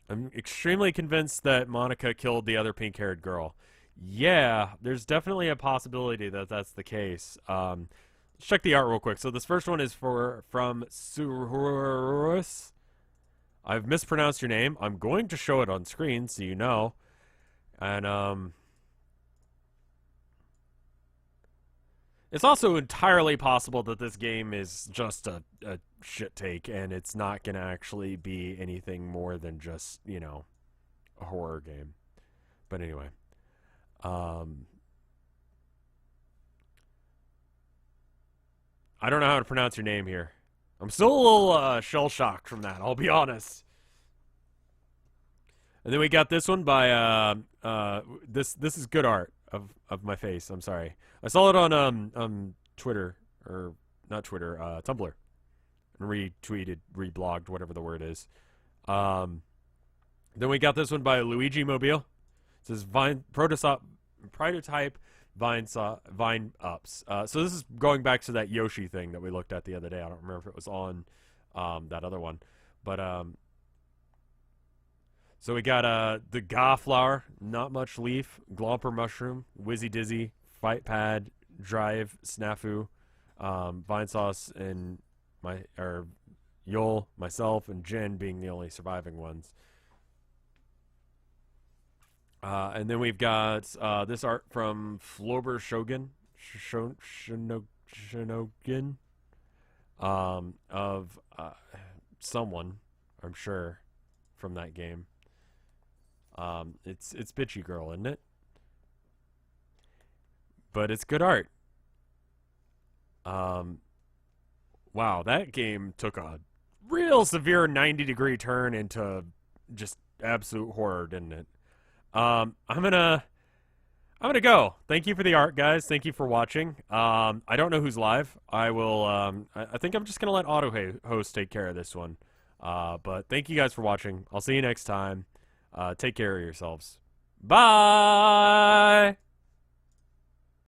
I'm extremely convinced that Monica killed the other pink-haired girl. Yeah, there's definitely a possibility that that's the case. Let's check the art real quick. So this first one is from Surus. I've mispronounced your name. I'm going to show it on screen so you know. And, it's also entirely possible that this game is just a shit take and it's not going to actually be anything more than just, you know, a horror game. But anyway, I don't know how to pronounce your name here. I'm still a little shell-shocked from that, I'll be honest. And then we got this one by this is good art of my face. I'm sorry. I saw it on Twitter, or not Twitter, Tumblr, and retweeted, reblogged, whatever the word is. Then we got this one by Luigi Mobile. It says prototype Vine ups. So this is going back to that Yoshi thing that we looked at the other day. I don't remember if it was on that other one, but so we got the Ga flower, not much leaf, Glomper mushroom, Wizzy Dizzy, Fight Pad, Drive, Snafu, Vinesauce, and Yol, myself, and Jen being the only surviving ones. And then we've got this art from Flober Shogun, Shinogen, of someone, I'm sure, from that game. It's Bitchy Girl, isn't it? But it's good art. Wow, that game took a real severe 90-degree turn into just absolute horror, didn't it? I'm gonna go. Thank you for the art, guys. Thank you for watching. I don't know who's live. I will. I think I'm just gonna let Auto Host take care of this one. But thank you guys for watching. I'll see you next time. Take care of yourselves. Bye.